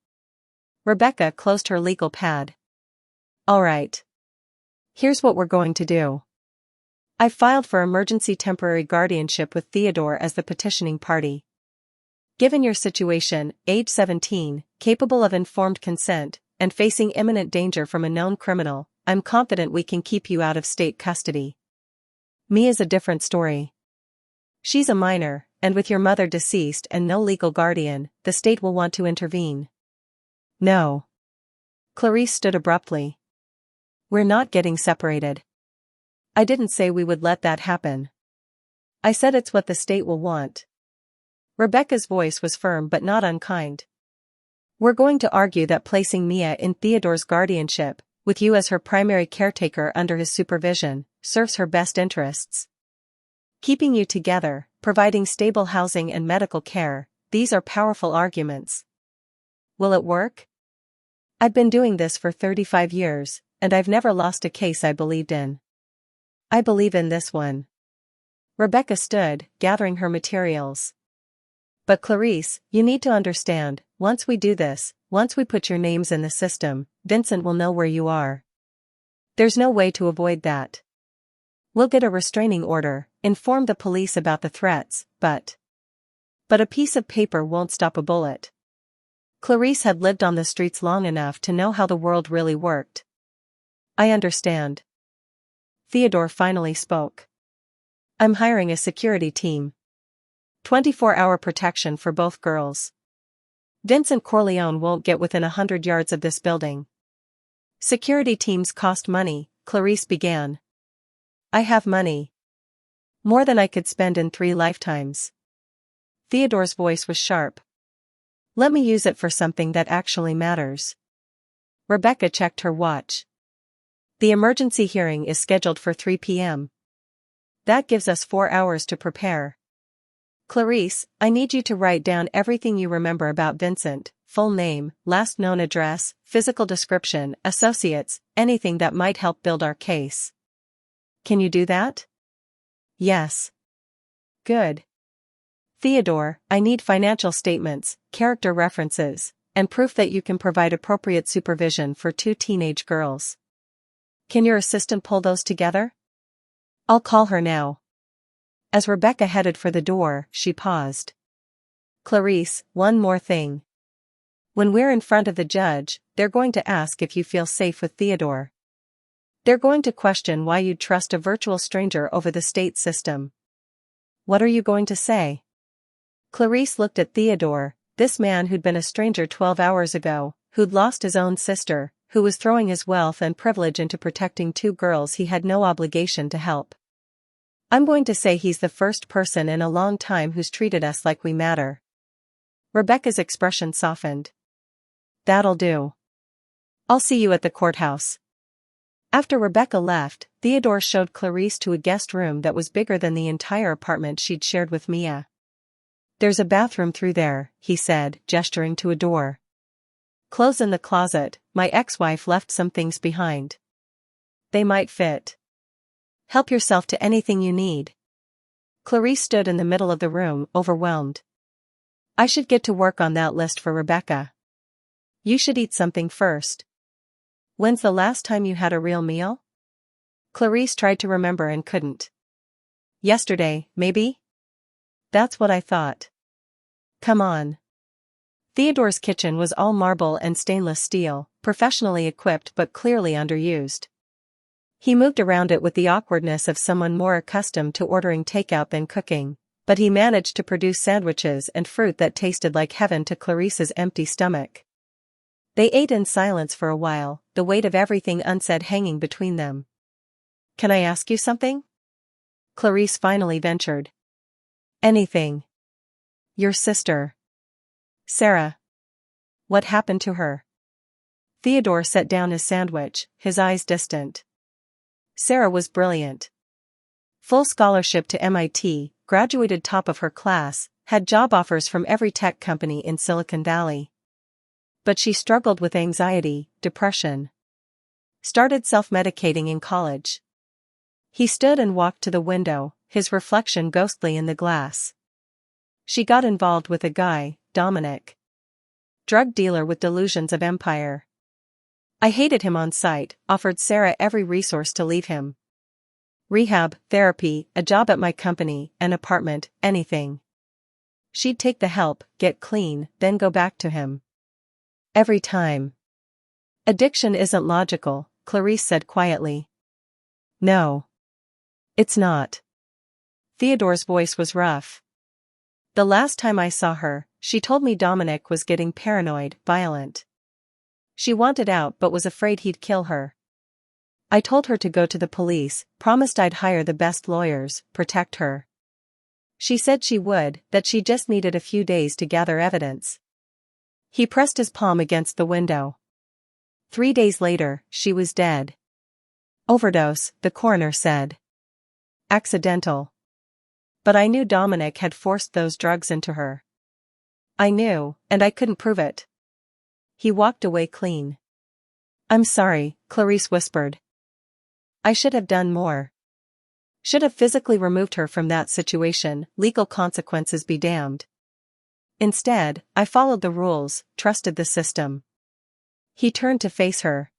Rebecca closed her legal pad. All right. Here's what we're going to do. I filed for emergency temporary guardianship with Theodore as the petitioning party. Given your situation, age 17, capable of informed consent, and facing imminent danger from a known criminal, I'm confident we can keep you out of state custody. Mia's a different story. She's a minor, and with your mother deceased and no legal guardian, the state will want to intervene. No. Clarice stood abruptly. We're not getting separated. I didn't say we would let that happen. I said it's what the state will want. Rebecca's voice was firm but not unkind. We're going to argue that placing Mia in Theodore's guardianship, with you as her primary caretaker under his supervision, serves her best interests. Keeping you together, providing stable housing and medical care, these are powerful arguments. Will it work? I've been doing this for 35 years, and I've never lost a case I believed in. I believe in this one. Rebecca stood, gathering her materials. But Clarice, you need to understand, once we do this, once we put your names in the system, Vincent will know where you are. There's no way to avoid that. We'll get a restraining order, inform the police about the threats, but a piece of paper won't stop a bullet. Clarice had lived on the streets long enough to know how the world really worked. I understand. Theodore finally spoke. I'm hiring a security team. 24-hour protection for both girls. Vincent Corleone won't get within 100 yards of this building. Security teams cost money, Clarice began. I have money. More than I could spend in 3 lifetimes. Theodore's voice was sharp. Let me use it for something that actually matters. Rebecca checked her watch. The emergency hearing is scheduled for 3 p.m. That gives us 4 hours to prepare. Clarice, I need you to write down everything you remember about Vincent, full name, last known address, physical description, associates, anything that might help build our case. Can you do that? Yes. Good. Theodore, I need financial statements, character references, and proof that you can provide appropriate supervision for 2 teenage girls. Can your assistant pull those together? I'll call her now. As Rebecca headed for the door, she paused. Clarice, one more thing. When we're in front of the judge, they're going to ask if you feel safe with Theodore. They're going to question why you'd trust a virtual stranger over the state system. What are you going to say? Clarice looked at Theodore, this man who'd been a stranger 12 hours ago, who'd lost his own sister, who was throwing his wealth and privilege into protecting 2 girls he had no obligation to help. I'm going to say he's the first person in a long time who's treated us like we matter. Rebecca's expression softened. That'll do. I'll see you at the courthouse. After Rebecca left, Theodore showed Clarice to a guest room that was bigger than the entire apartment she'd shared with Mia. There's a bathroom through there, he said, gesturing to a door. Clothes in the closet, my ex-wife left some things behind. They might fit. Help yourself to anything you need. Clarice stood in the middle of the room, overwhelmed. I should get to work on that list for Rebecca. You should eat something first. When's the last time you had a real meal? Clarice tried to remember and couldn't. Yesterday, maybe? That's what I thought. Come on. Theodore's kitchen was all marble and stainless steel, professionally equipped but clearly underused. He moved around it with the awkwardness of someone more accustomed to ordering takeout than cooking, but he managed to produce sandwiches and fruit that tasted like heaven to Clarice's empty stomach. They ate in silence for a while, the weight of everything unsaid hanging between them. Can I ask you something? Clarice finally ventured. Anything. Your sister. Sarah. What happened to her? Theodore set down his sandwich, his eyes distant. Sarah was brilliant. Full scholarship to MIT, graduated top of her class, had job offers from every tech company in Silicon Valley. But she struggled with anxiety, depression. Started self-medicating in college. He stood and walked to the window, his reflection ghostly in the glass. She got involved with a guy, Dominic. Drug dealer with delusions of empire. I hated him on sight, offered Sarah every resource to leave him. Rehab, therapy, a job at my company, an apartment, anything. She'd take the help, get clean, then go back to him. Every time. Addiction isn't logical, Clarice said quietly. No. It's not. Theodore's voice was rough. The last time I saw her, she told me Dominic was getting paranoid, violent. She wanted out but was afraid he'd kill her. I told her to go to the police, promised I'd hire the best lawyers, protect her. She said she would, that she just needed a few days to gather evidence. He pressed his palm against the window. 3 days later, she was dead. Overdose, the coroner said. Accidental. But I knew Dominic had forced those drugs into her. I knew, and I couldn't prove it. He walked away clean. I'm sorry, Clarice whispered. I should have done more. Should have physically removed her from that situation, legal consequences be damned. Instead, I followed the rules, trusted the system. He turned to face her.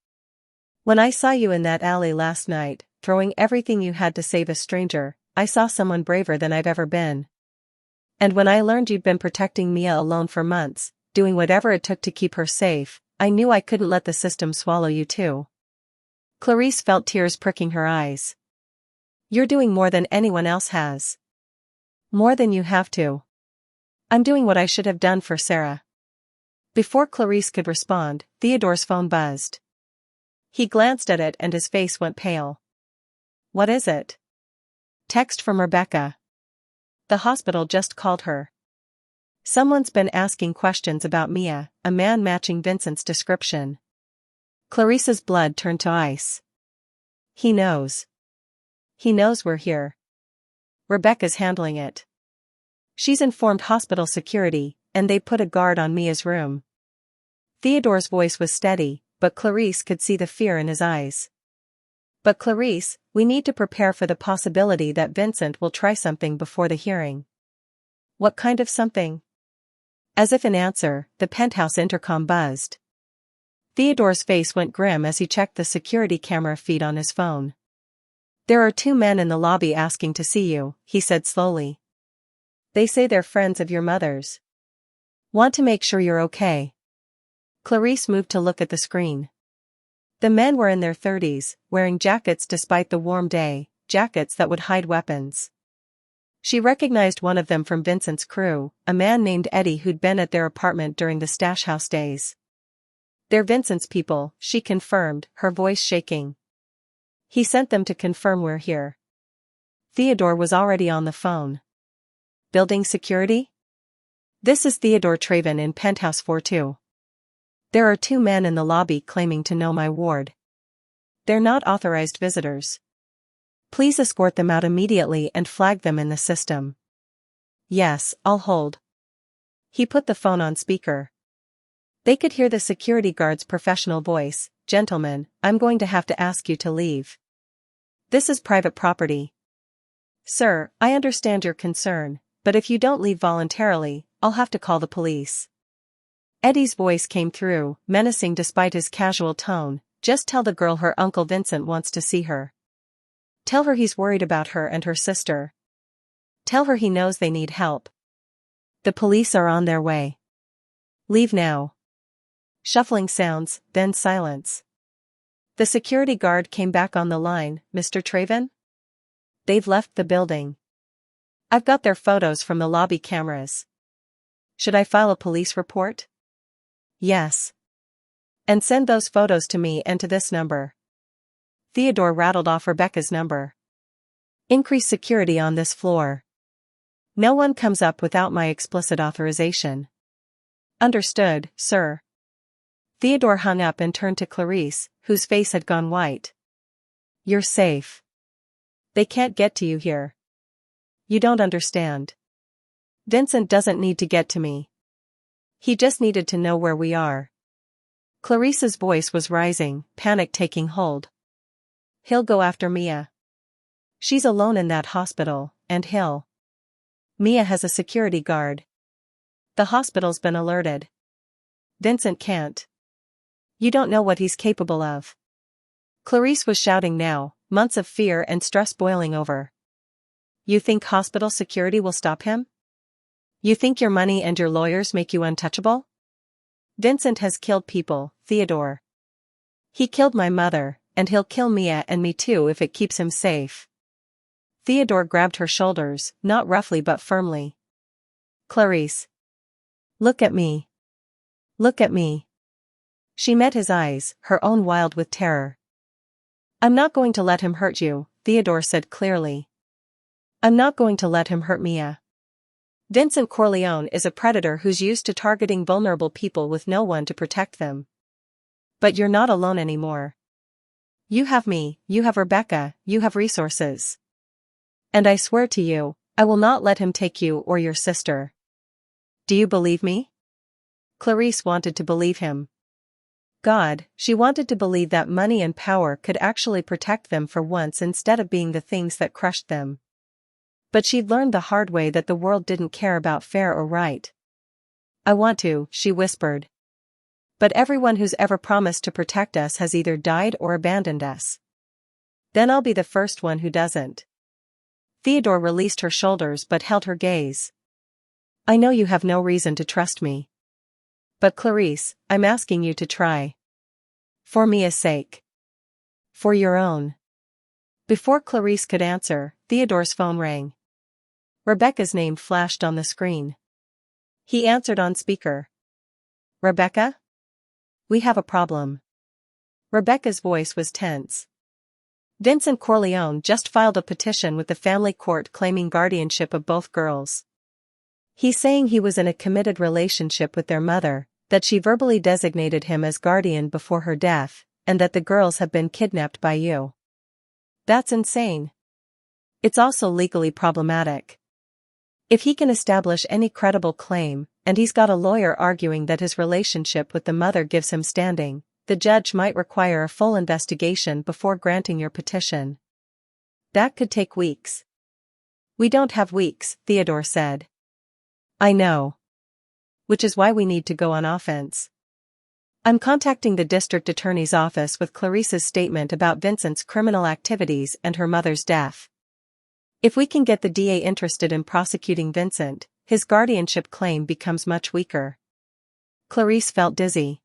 When I saw you in that alley last night, throwing everything you had to save a stranger, I saw someone braver than I've ever been. And when I learned you'd been protecting Mia alone for months, doing whatever it took to keep her safe, I knew I couldn't let the system swallow you too. Clarice felt tears pricking her eyes. You're doing more than anyone else has. More than you have to. I'm doing what I should have done for Sarah. Before Clarice could respond, Theodore's phone buzzed. He glanced at it and his face went pale. What is it? Text from Rebecca. The hospital just called her. Someone's been asking questions about Mia, a man matching Vincent's description. Clarice's blood turned to ice. He knows. He knows we're here. Rebecca's handling it. She's informed hospital security, and they put a guard on Mia's room. Theodore's voice was steady, but Clarice could see the fear in his eyes. But Clarice, we need to prepare for the possibility that Vincent will try something before the hearing. What kind of something? As if in answer, the penthouse intercom buzzed. Theodore's face went grim as he checked the security camera feed on his phone. There are 2 men in the lobby asking to see you, he said slowly. They say they're friends of your mother's. Want to make sure you're okay. Clarice moved to look at the screen. The men were in their 30s, wearing jackets despite the warm day, jackets that would hide weapons. She recognized one of them from Vincent's crew, a man named Eddie who'd been at their apartment during the Stash House days. They're Vincent's people, she confirmed, her voice shaking. He sent them to confirm we're here. Theodore was already on the phone. Building security? This is Theodore Traven in Penthouse 42. There are 2 men in the lobby claiming to know my ward. They're not authorized visitors. Please escort them out immediately and flag them in the system. Yes, I'll hold. He put the phone on speaker. They could hear the security guard's professional voice. Gentlemen, I'm going to have to ask you to leave. This is private property. Sir, I understand your concern, but if you don't leave voluntarily, I'll have to call the police. Eddie's voice came through, menacing despite his casual tone. Just tell the girl her Uncle Vincent wants to see her. Tell her he's worried about her and her sister. Tell her he knows they need help. The police are on their way. Leave now. Shuffling sounds, then silence. The security guard came back on the line. Mr. Traven? They've left the building. I've got their photos from the lobby cameras. Should I file a police report? Yes. And send those photos to me and to this number. Theodore rattled off Rebecca's number. Increase security on this floor. No one comes up without my explicit authorization. Understood, sir. Theodore hung up and turned to Clarice, whose face had gone white. You're safe. They can't get to you here. You don't understand. Vincent doesn't need to get to me. He just needed to know where we are. Clarice's voice was rising, panic taking hold. He'll go after Mia. She's alone in that hospital, and Mia has a security guard. The hospital's been alerted. Vincent can't. You don't know what he's capable of. Clarice was shouting now, months of fear and stress boiling over. You think hospital security will stop him? You think your money and your lawyers make you untouchable? Vincent has killed people, Theodore. He killed my mother, and he'll kill Mia and me too if it keeps him safe. Theodore grabbed her shoulders, not roughly but firmly. Clarice. Look at me. Look at me. She met his eyes, her own wild with terror. "I'm not going to let him hurt you," Theodore said clearly. "I'm not going to let him hurt Mia. Vincent Corleone is a predator who's used to targeting vulnerable people with no one to protect them. But you're not alone anymore. You have me, you have Rebecca, you have resources. And I swear to you, I will not let him take you or your sister. Do you believe me?" Clarice wanted to believe him. God, she wanted to believe that money and power could actually protect them for once instead of being the things that crushed them. But she'd learned the hard way that the world didn't care about fair or right. "I want to," she whispered. "But everyone who's ever promised to protect us has either died or abandoned us. Then I'll be the first one who doesn't." Theodore released her shoulders but held her gaze. "I know you have no reason to trust me. But Clarice, I'm asking you to try. For Mia's sake. For your own." Before Clarice could answer, Theodore's phone rang. Rebecca's name flashed on the screen. He answered on speaker. "Rebecca? We have a problem." Rebecca's voice was tense. "Vincent Corleone just filed a petition with the family court claiming guardianship of both girls. He's saying he was in a committed relationship with their mother, that she verbally designated him as guardian before her death, and that the girls have been kidnapped by you. That's insane. It's also legally problematic. If he can establish any credible claim, and he's got a lawyer arguing that his relationship with the mother gives him standing, the judge might require a full investigation before granting your petition. That could take weeks." "We don't have weeks," Theodore said. "I know. Which is why we need to go on offense. I'm contacting the district attorney's office with Clarice's statement about Vincent's criminal activities and her mother's death. If we can get the DA interested in prosecuting Vincent, his guardianship claim becomes much weaker." Clarice felt dizzy.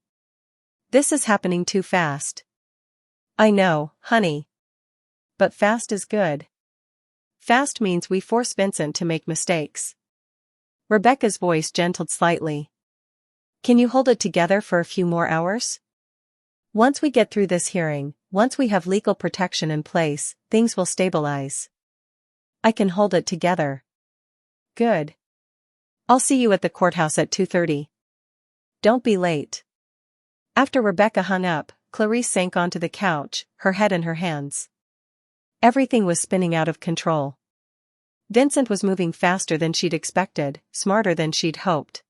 "This is happening too fast." "I know, honey. But fast is good. Fast means we force Vincent to make mistakes." Rebecca's voice gentled slightly. "Can you hold it together for a few more hours? Once we get through this hearing, once we have legal protection in place, things will stabilize." "I can hold it together." "Good. I'll see you at the courthouse at 2:30. Don't be late." After Rebecca hung up, Clarice sank onto the couch, her head in her hands. Everything was spinning out of control. Vincent was moving faster than she'd expected, smarter than she'd hoped.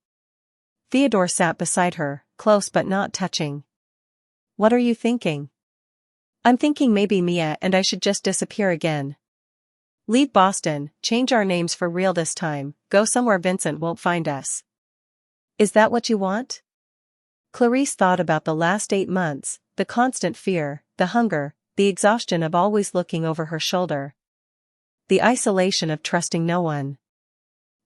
Theodore sat beside her, close but not touching. "What are you thinking?" "I'm thinking maybe Mia and I should just disappear again. Leave Boston, change our names for real this time, go somewhere Vincent won't find us." "Is that what you want?" Clarice thought about the last 8 months, the constant fear, the hunger, the exhaustion of always looking over her shoulder. The isolation of trusting no one.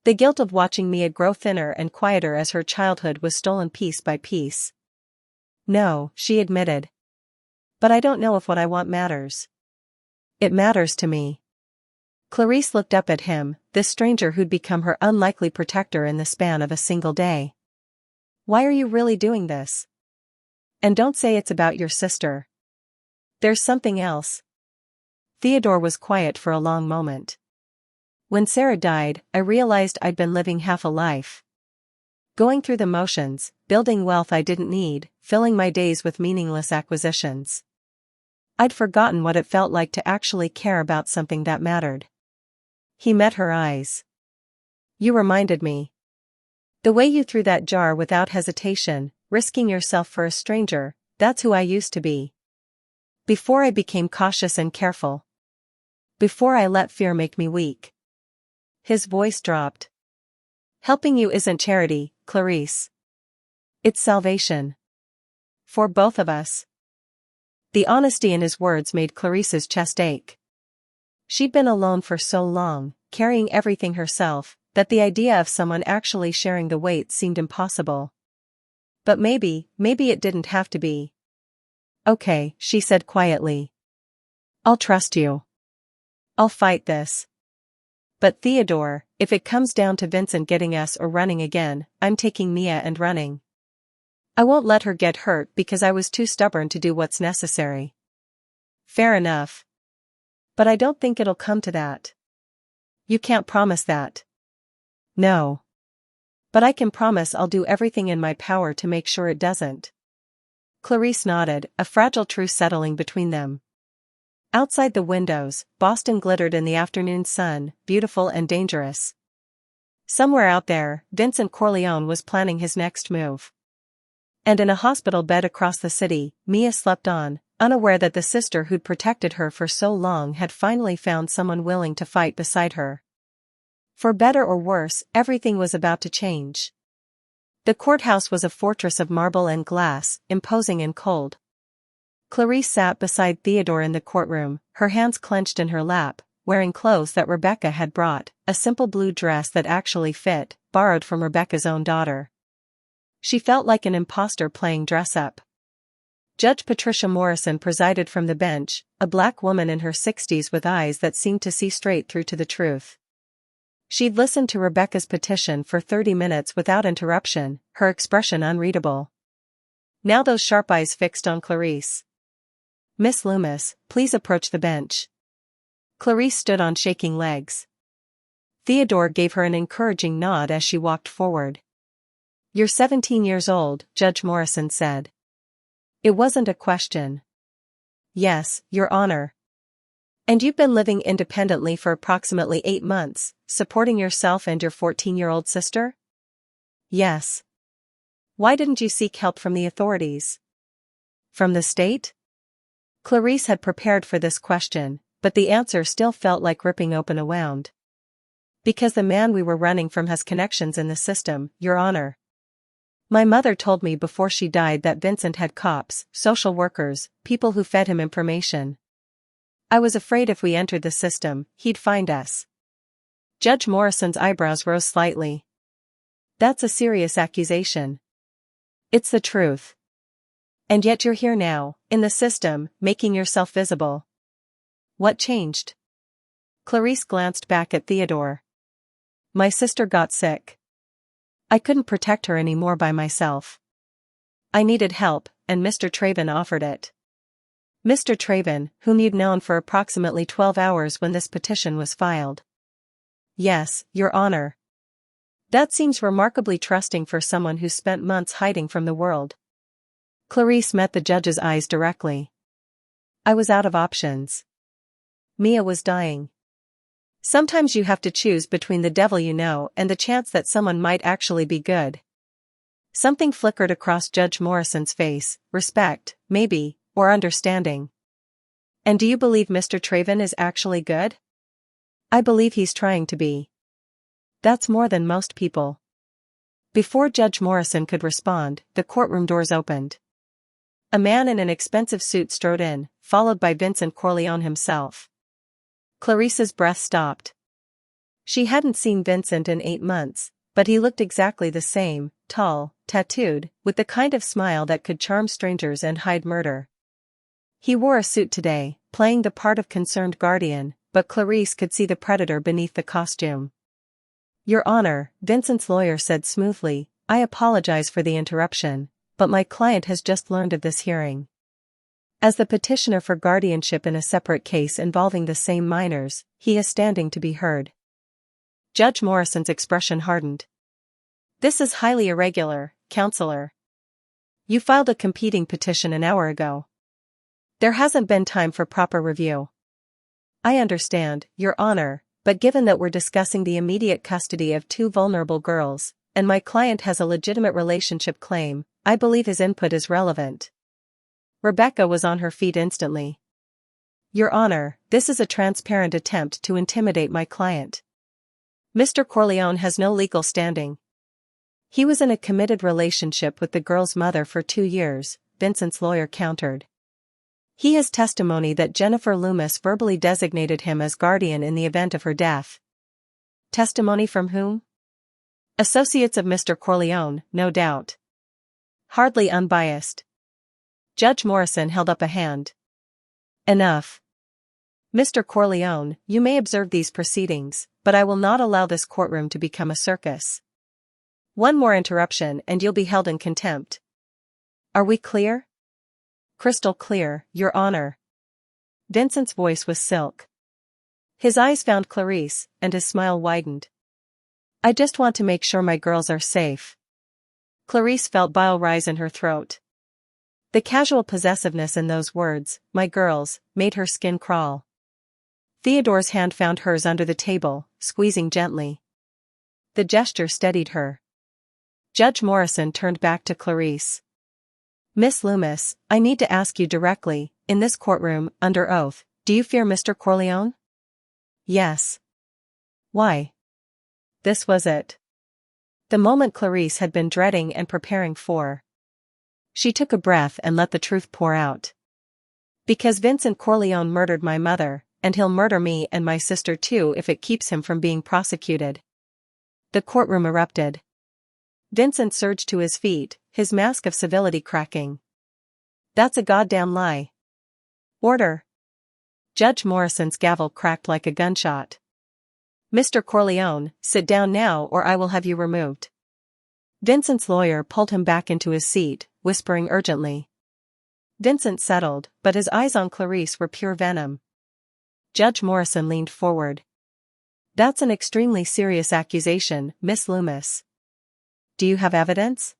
The guilt of watching Mia grow thinner and quieter as her childhood was stolen piece by piece. "No," she admitted. "But I don't know if what I want matters." "It matters to me." Clarice looked up at him, this stranger who'd become her unlikely protector in the span of a single day. "Why are you really doing this? And don't say it's about your sister. There's something else." Theodore was quiet for a long moment. "When Sarah died, I realized I'd been living half a life. Going through the motions, building wealth I didn't need, filling my days with meaningless acquisitions. I'd forgotten what it felt like to actually care about something that mattered." He met her eyes. "You reminded me. The way you threw that jar without hesitation, risking yourself for a stranger, that's who I used to be. Before I became cautious and careful. Before I let fear make me weak." His voice dropped. "Helping you isn't charity, Clarice. It's salvation. For both of us." The honesty in his words made Clarice's chest ache. She'd been alone for so long, carrying everything herself, that the idea of someone actually sharing the weight seemed impossible. But maybe it didn't have to be. "Okay," she said quietly. "I'll trust you. I'll fight this. But Theodore, if it comes down to Vincent getting us or running again, I'm taking Mia and running." I won't let her get hurt because I was too stubborn to do what's necessary. Fair enough. But I don't think it'll come to that. You can't promise that. No. But I can promise I'll do everything in my power to make sure it doesn't. Clarice nodded, a fragile truce settling between them. Outside the windows, Boston glittered in the afternoon sun, beautiful and dangerous. Somewhere out there, Vincent Corleone was planning his next move. And in a hospital bed across the city, Mia slept on, unaware that the sister who'd protected her for so long had finally found someone willing to fight beside her. For better or worse, everything was about to change. The courthouse was a fortress of marble and glass, imposing and cold. Clarice sat beside Theodore in the courtroom, her hands clenched in her lap, wearing clothes that Rebecca had brought, a simple blue dress that actually fit, borrowed from Rebecca's own daughter. She felt like an imposter playing dress-up. Judge Patricia Morrison presided from the bench, a black woman in her 60s with eyes that seemed to see straight through to the truth. She'd listened to Rebecca's petition for 30 minutes without interruption, her expression unreadable. Now those sharp eyes fixed on Clarice. "Miss Loomis, please approach the bench." Clarice stood on shaking legs. Theodore gave her an encouraging nod as she walked forward. "You're 17 years old," Judge Morrison said. It wasn't a question. "Yes, Your Honor." "And you've been living independently for approximately 8 months, supporting yourself and your 14-year-old sister?" "Yes." "Why didn't you seek help from the authorities?" "From the state?" Clarice had prepared for this question, but the answer still felt like ripping open a wound. "Because the man we were running from has connections in the system, Your Honor. My mother told me before she died that Vincent had cops, social workers, people who fed him information. I was afraid if we entered the system, he'd find us." Judge Morrison's eyebrows rose slightly. "That's a serious accusation." "It's the truth. And yet you're here now, in the system, making yourself visible. What changed?" Clarice glanced back at Theodore. "My sister got sick. I couldn't protect her anymore by myself. I needed help, and Mr. Traven offered it." "Mr. Traven, whom you'd known for approximately 12 hours when this petition was filed." "Yes, Your Honor." "That seems remarkably trusting for someone who spent months hiding from the world." Clarice met the judge's eyes directly. "I was out of options. Mia was dying. Sometimes you have to choose between the devil you know and the chance that someone might actually be good." Something flickered across Judge Morrison's face, respect, maybe, or understanding. "And do you believe Mr. Traven is actually good?" "I believe he's trying to be. That's more than most people." Before Judge Morrison could respond, the courtroom doors opened. A man in an expensive suit strode in, followed by Vincent Corleone himself. Clarice's breath stopped. She hadn't seen Vincent in 8 months, but he looked exactly the same, tall, tattooed, with the kind of smile that could charm strangers and hide murder. He wore a suit today, playing the part of concerned guardian, but Clarice could see the predator beneath the costume. "Your Honor," Vincent's lawyer said smoothly, "I apologize for the interruption, but my client has just learned of this hearing. As the petitioner for guardianship in a separate case involving the same minors, he is standing to be heard." Judge Morrison's expression hardened. "This is highly irregular, Counselor. You filed a competing petition an hour ago. There hasn't been time for proper review." "I understand, Your Honor, but given that we're discussing the immediate custody of 2 vulnerable girls, and my client has a legitimate relationship claim, I believe his input is relevant." Rebecca was on her feet instantly. "Your Honor, this is a transparent attempt to intimidate my client. Mr. Corleone has no legal standing. He was in a committed relationship with the girl's mother for 2 years, Vincent's lawyer countered. He has testimony that Jennifer Loomis verbally designated him as guardian in the event of her death." "Testimony from whom?" "Associates of Mr. Corleone, no doubt. Hardly unbiased." Judge Morrison held up a hand. "Enough. Mr. Corleone, you may observe these proceedings, but I will not allow this courtroom to become a circus. One more interruption and you'll be held in contempt." Are we clear? Crystal clear, Your Honor. Vincent's voice was silk. His eyes found Clarice, and his smile widened. I just want to make sure my girls are safe. Clarice felt bile rise in her throat. The casual possessiveness in those words, my girls, made her skin crawl. Theodore's hand found hers under the table, squeezing gently. The gesture steadied her. Judge Morrison turned back to Clarice. Miss Loomis, I need to ask you directly, in this courtroom, under oath, do you fear Mr. Corleone? Yes. Why? This was it. The moment Clarice had been dreading and preparing for. She took a breath and let the truth pour out. Because Vincent Corleone murdered my mother, and he'll murder me and my sister too if it keeps him from being prosecuted. The courtroom erupted. Vincent surged to his feet, his mask of civility cracking. That's a goddamn lie. Order. Judge Morrison's gavel cracked like a gunshot. Mr. Corleone, sit down now or I will have you removed. Vincent's lawyer pulled him back into his seat, whispering urgently. Vincent settled, but his eyes on Clarice were pure venom. Judge Morrison leaned forward. That's an extremely serious accusation, Miss Loomis. Do you have evidence?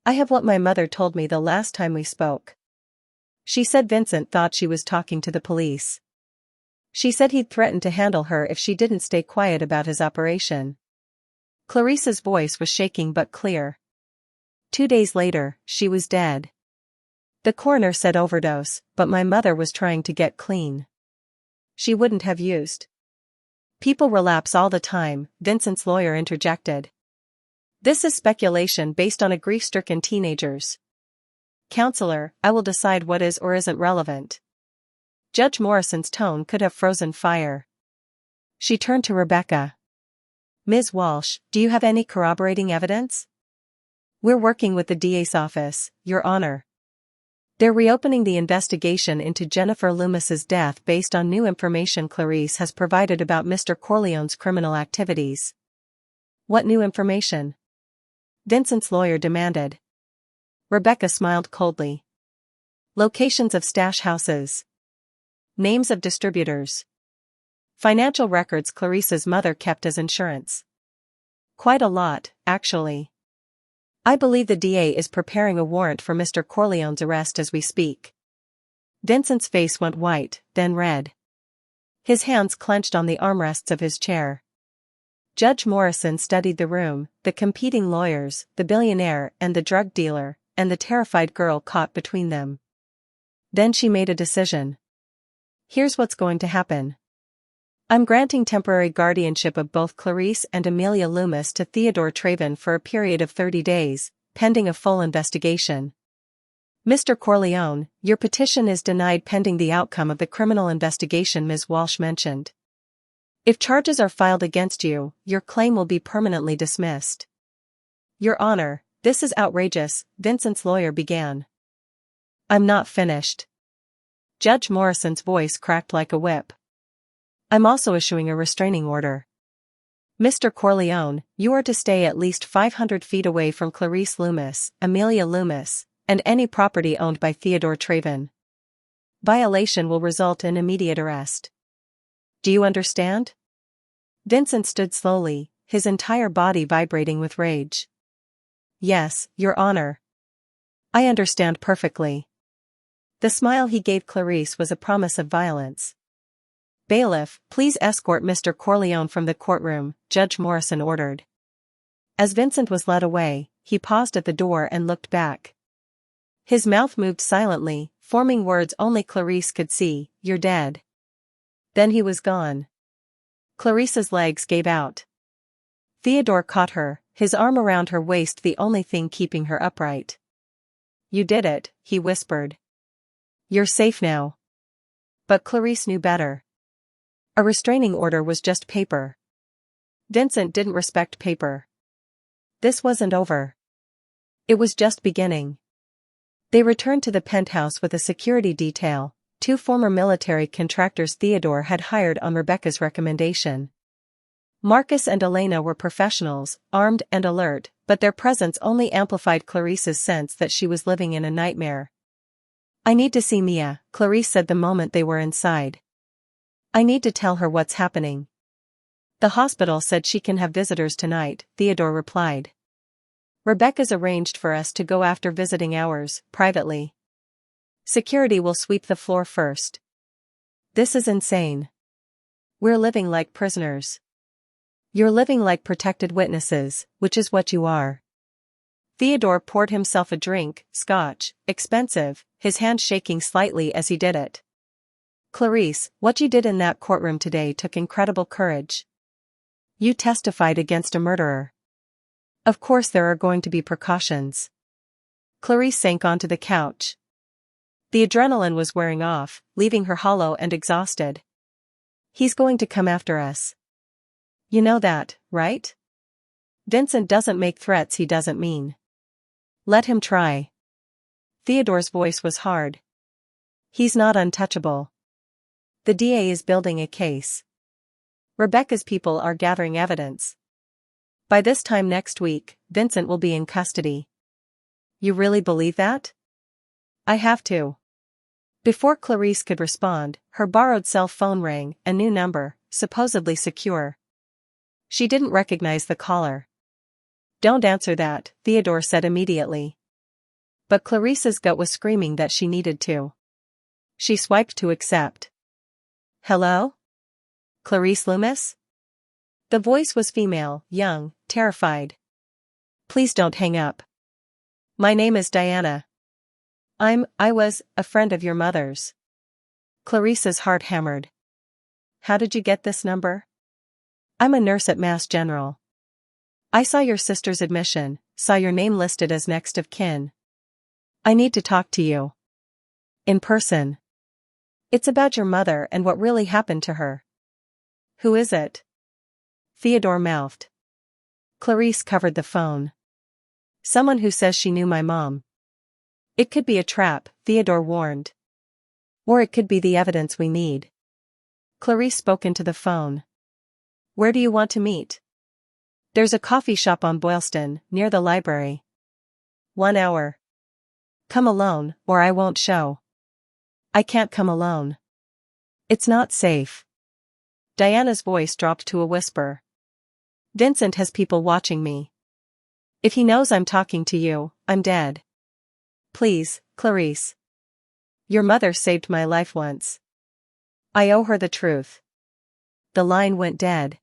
I have what my mother told me the last time we spoke. She said Vincent thought she was talking to the police. She said he'd threatened to handle her if she didn't stay quiet about his operation. Clarice's voice was shaking but clear. 2 days later, she was dead. The coroner said overdose, but my mother was trying to get clean. She wouldn't have used. People relapse all the time, Vincent's lawyer interjected. This is speculation based on a grief-stricken teenagers. Counselor, I will decide what is or isn't relevant. Judge Morrison's tone could have frozen fire. She turned to Rebecca. Ms. Walsh, do you have any corroborating evidence? We're working with the DA's office, Your Honor. They're reopening the investigation into Jennifer Loomis's death based on new information Clarice has provided about Mr. Corleone's criminal activities. What new information? Vincent's lawyer demanded. Rebecca smiled coldly. Locations of stash houses. Names of distributors. Financial records Clarice's mother kept as insurance. Quite a lot, actually. I believe the DA is preparing a warrant for Mr. Corleone's arrest as we speak. Vincent's face went white, then red. His hands clenched on the armrests of his chair. Judge Morrison studied the room, the competing lawyers, the billionaire and the drug dealer, and the terrified girl caught between them. Then she made a decision. Here's what's going to happen. I'm granting temporary guardianship of both Clarice and Amelia Loomis to Theodore Traven for a period of 30 days, pending a full investigation. Mr. Corleone, your petition is denied pending the outcome of the criminal investigation Ms. Walsh mentioned. If charges are filed against you, your claim will be permanently dismissed. Your Honor, this is outrageous, Vincent's lawyer began. I'm not finished. Judge Morrison's voice cracked like a whip. I'm also issuing a restraining order. Mr. Corleone, you are to stay at least 500 feet away from Clarice Loomis, Amelia Loomis, and any property owned by Theodore Traven. Violation will result in immediate arrest. Do you understand? Vincent stood slowly, his entire body vibrating with rage. Yes, Your Honor. I understand perfectly. The smile he gave Clarice was a promise of violence. Bailiff, please escort Mr. Corleone from the courtroom, Judge Morrison ordered. As Vincent was led away, he paused at the door and looked back. His mouth moved silently, forming words only Clarice could see, "You're dead." Then he was gone. Clarice's legs gave out. Theodore caught her, his arm around her waist the only thing keeping her upright. "You did it," he whispered. "You're safe now." But Clarice knew better. A restraining order was just paper. Vincent didn't respect paper. This wasn't over. It was just beginning. They returned to the penthouse with a security detail, 2 former military contractors Theodore had hired on Rebecca's recommendation. Marcus and Elena were professionals, armed and alert, but their presence only amplified Clarice's sense that she was living in a nightmare. "I need to see Mia," Clarice said the moment they were inside. "I need to tell her what's happening." "The hospital said she can have visitors tonight," Theodore replied. "Rebecca's arranged for us to go after visiting hours, privately. Security will sweep the floor first." "This is insane. We're living like prisoners." "You're living like protected witnesses, which is what you are." Theodore poured himself a drink, scotch, expensive, his hand shaking slightly as he did it. "Clarice, what you did in that courtroom today took incredible courage. You testified against a murderer. Of course there are going to be precautions." Clarice sank onto the couch. The adrenaline was wearing off, leaving her hollow and exhausted. "He's going to come after us. You know that, right? Vincent doesn't make threats he doesn't mean. Let him try." Theodore's voice was hard. "He's not untouchable. The DA is building a case. Rebecca's people are gathering evidence. By this time next week, Vincent will be in custody." "You really believe that?" "I have to." Before Clarice could respond, her borrowed cell phone rang, a new number, supposedly secure. She didn't recognize the caller. "Don't answer that," Theodore said immediately. But Clarice's gut was screaming that she needed to. She swiped to accept. "Hello? Clarice Loomis?" The voice was female, young, terrified. "Please don't hang up. My name is Diana. I was a friend of your mother's." Clarice's heart hammered. "How did you get this number?" "I'm a nurse at Mass General. I saw your sister's admission, saw your name listed as next of kin. I need to talk to you. In person. It's about your mother and what really happened to her." "Who is it?" Theodore mouthed. Clarice covered the phone. "Someone who says she knew my mom." "It could be a trap," Theodore warned. "Or it could be the evidence we need." Clarice spoke into the phone. "Where do you want to meet?" "There's a coffee shop on Boylston, near the library." 1 hour. "Come alone, or I won't show." "I can't come alone. It's not safe." Diana's voice dropped to a whisper. "Vincent has people watching me. If he knows I'm talking to you, I'm dead. Please, Clarice. Your mother saved my life once. I owe her the truth." The line went dead.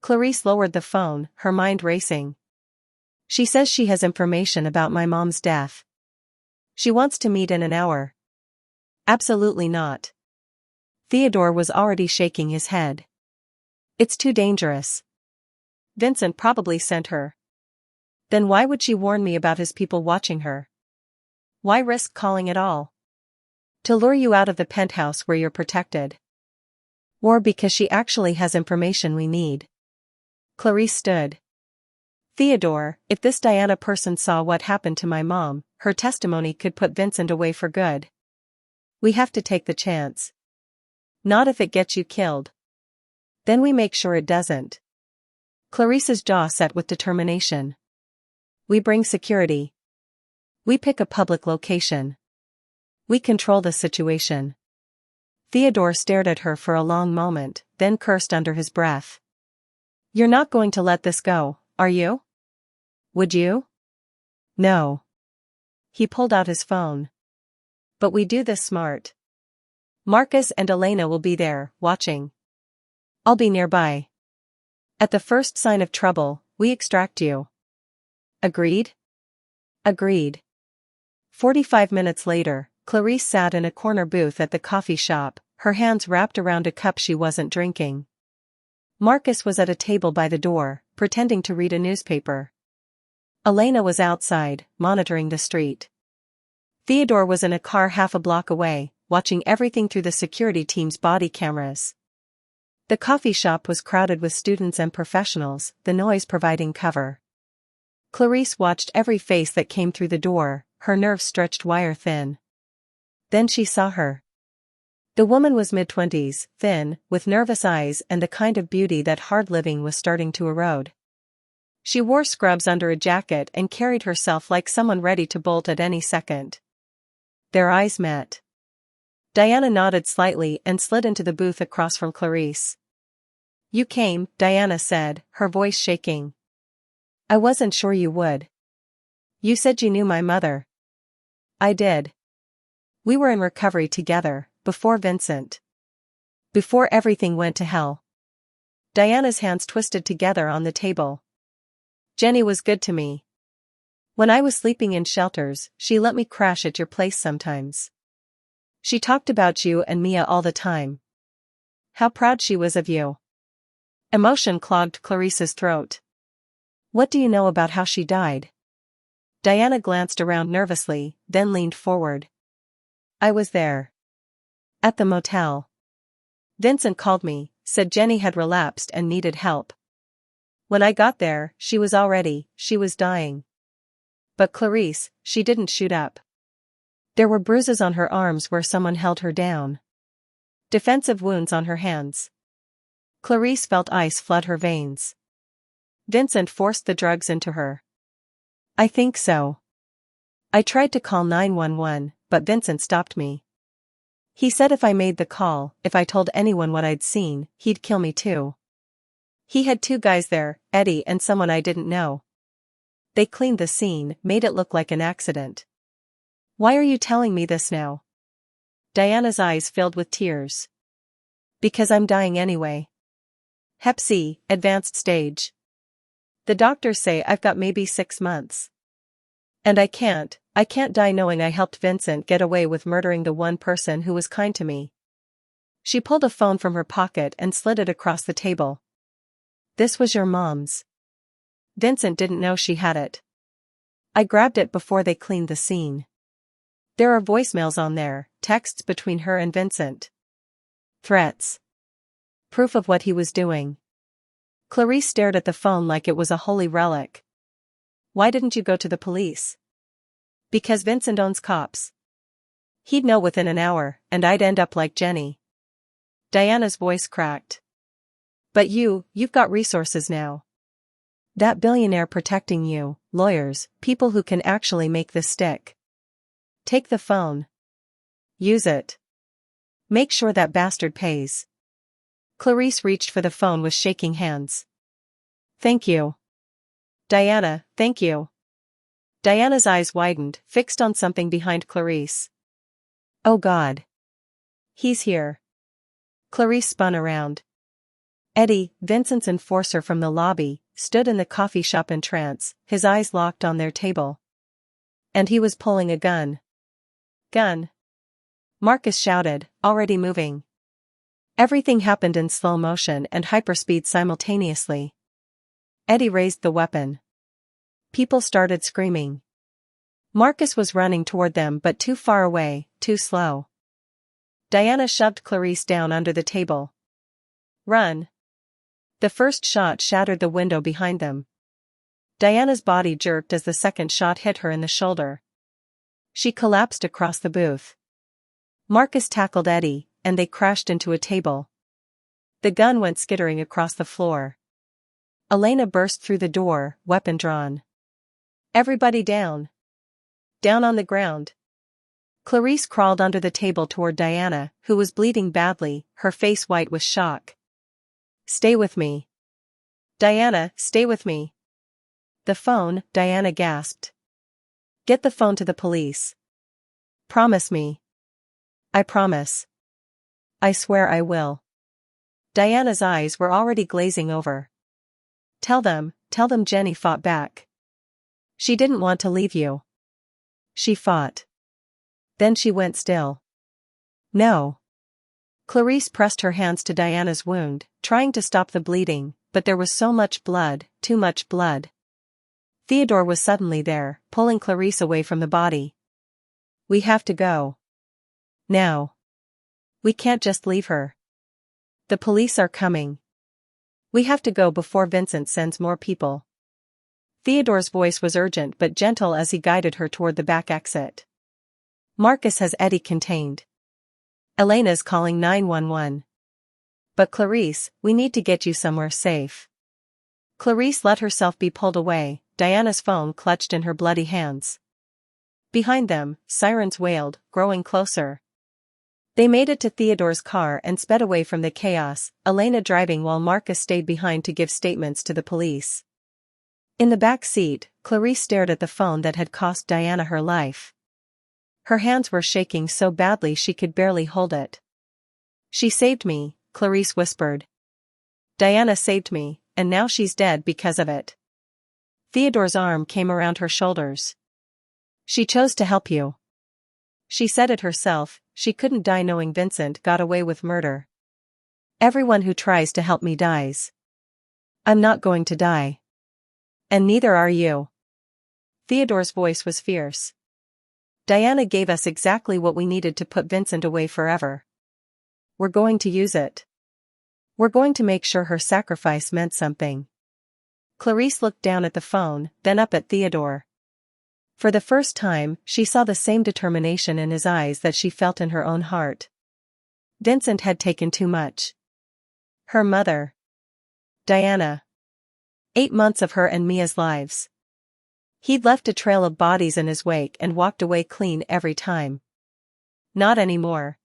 Clarice lowered the phone, her mind racing. "She says she has information about my mom's death. She wants to meet in an hour." "Absolutely not." Theodore was already shaking his head. "It's too dangerous. Vincent probably sent her. Then why would she warn me about his people watching her? Why risk calling at all? To lure you out of the penthouse where you're protected. Or because she actually has information we need." Clarice stood. "Theodore, if this Diana person saw what happened to my mom, her testimony could put Vincent away for good. We have to take the chance. Not if it gets you killed. Then we make sure it doesn't." Clarice's jaw set with determination. "We bring security. We pick a public location. We control the situation." Theodore stared at her for a long moment, then cursed under his breath. "You're not going to let this go, are you? Would you?" "No." He pulled out his phone. "But we do this smart. Marcus and Elena will be there, watching. I'll be nearby. At the first sign of trouble, we extract you. Agreed?" "Agreed." 45 minutes later, Clarice sat in a corner booth at the coffee shop, her hands wrapped around a cup she wasn't drinking. Marcus was at a table by the door, pretending to read a newspaper. Elena was outside, monitoring the street. Theodore was in a car half a block away, watching everything through the security team's body cameras. The coffee shop was crowded with students and professionals, the noise providing cover. Clarice watched every face that came through the door, her nerves stretched wire thin. Then she saw her. The woman was mid-twenties, thin, with nervous eyes and the kind of beauty that hard living was starting to erode. She wore scrubs under a jacket and carried herself like someone ready to bolt at any second. Their eyes met. Diana nodded slightly and slid into the booth across from Clarice. "You came," Diana said, her voice shaking. "I wasn't sure you would. You said you knew my mother." "I did. We were in recovery together, before Vincent. Before everything went to hell." Diana's hands twisted together on the table. "Jenny was good to me. When I was sleeping in shelters, she let me crash at your place sometimes. She talked about you and Mia all the time. How proud she was of you." Emotion clogged Clarice's throat. "What do you know about how she died?" Diana glanced around nervously, then leaned forward. "I was there. At the motel. Vincent called me, said Jenny had relapsed and needed help. When I got there, she was dying. But Clarice, she didn't shoot up. There were bruises on her arms where someone held her down. Defensive wounds on her hands. Clarice felt ice flood her veins. Vincent forced the drugs into her." "I think so. I tried to call 911, but Vincent stopped me. He said if I made the call, if I told anyone what I'd seen, he'd kill me too. He had 2 guys there, Eddie and someone I didn't know. They cleaned the scene, made it look like an accident." "Why are you telling me this now?" Diana's eyes filled with tears. "Because I'm dying anyway. Hep C, advanced stage. The doctors say I've got maybe 6 months. And I can't die knowing I helped Vincent get away with murdering the one person who was kind to me." She pulled a phone from her pocket and slid it across the table. "This was your mom's. Vincent didn't know she had it. I grabbed it before they cleaned the scene. There are voicemails on there, texts between her and Vincent. Threats. Proof of what he was doing." Clarice stared at the phone like it was a holy relic. "Why didn't you go to the police?" "Because Vincent owns cops. He'd know within an hour, and I'd end up like Jenny." Diana's voice cracked. "But you've got resources now. That billionaire protecting you, lawyers, people who can actually make this stick. Take the phone. Use it. Make sure that bastard pays." Clarice reached for the phone with shaking hands. "Thank you. Diana, thank you." Diana's eyes widened, fixed on something behind Clarice. "Oh God. He's here." Clarice spun around. Eddie, Vincent's enforcer from the lobby, stood in the coffee shop in trance, his eyes locked on their table. And he was pulling a gun. "Gun!" Marcus shouted, already moving. Everything happened in slow motion and hyperspeed simultaneously. Eddie raised the weapon. People started screaming. Marcus was running toward them but too far away, too slow. Diana shoved Clarice down under the table. "Run." The first shot shattered the window behind them. Diana's body jerked as the second shot hit her in the shoulder. She collapsed across the booth. Marcus tackled Eddie, and they crashed into a table. The gun went skittering across the floor. Elena burst through the door, weapon drawn. "Everybody down. Down on the ground." Clarice crawled under the table toward Diana, who was bleeding badly, her face white with shock. "Stay with me. Diana, stay with me." "The phone," Diana gasped. "Get the phone to the police. Promise me." "I promise. I swear I will." Diana's eyes were already glazing over. Tell them Jenny fought back. She didn't want to leave you. She fought. Then she went still." "No." Clarice pressed her hands to Diana's wound, trying to stop the bleeding, but there was so much blood, too much blood. Theodore was suddenly there, pulling Clarice away from the body. "We have to go. Now. We can't just leave her. The police are coming. We have to go before Vincent sends more people." Theodore's voice was urgent but gentle as he guided her toward the back exit. "Marcus has Eddie contained. Elena's calling 911. But Clarice, we need to get you somewhere safe. Clarice let herself be pulled away, Diana's phone clutched in her bloody hands. Behind them, sirens wailed, growing closer. They made it to Theodore's car and sped away from the chaos, Elena driving while Marcus stayed behind to give statements to the police. In the back seat, Clarice stared at the phone that had cost Diana her life. Her hands were shaking so badly she could barely hold it. She saved me, Clarice whispered. Diana saved me, and now she's dead because of it. Theodore's arm came around her shoulders. She chose to help you. She said it herself, she couldn't die knowing Vincent got away with murder. Everyone who tries to help me dies. I'm not going to die. And neither are you. Theodore's voice was fierce. Diana gave us exactly what we needed to put Vincent away forever. We're going to use it. We're going to make sure her sacrifice meant something. Clarice looked down at the phone, then up at Theodore. For the first time, she saw the same determination in his eyes that she felt in her own heart. Vincent had taken too much. Her mother. Diana. 8 months of her and Mia's lives. He'd left a trail of bodies in his wake and walked away clean every time. Not anymore.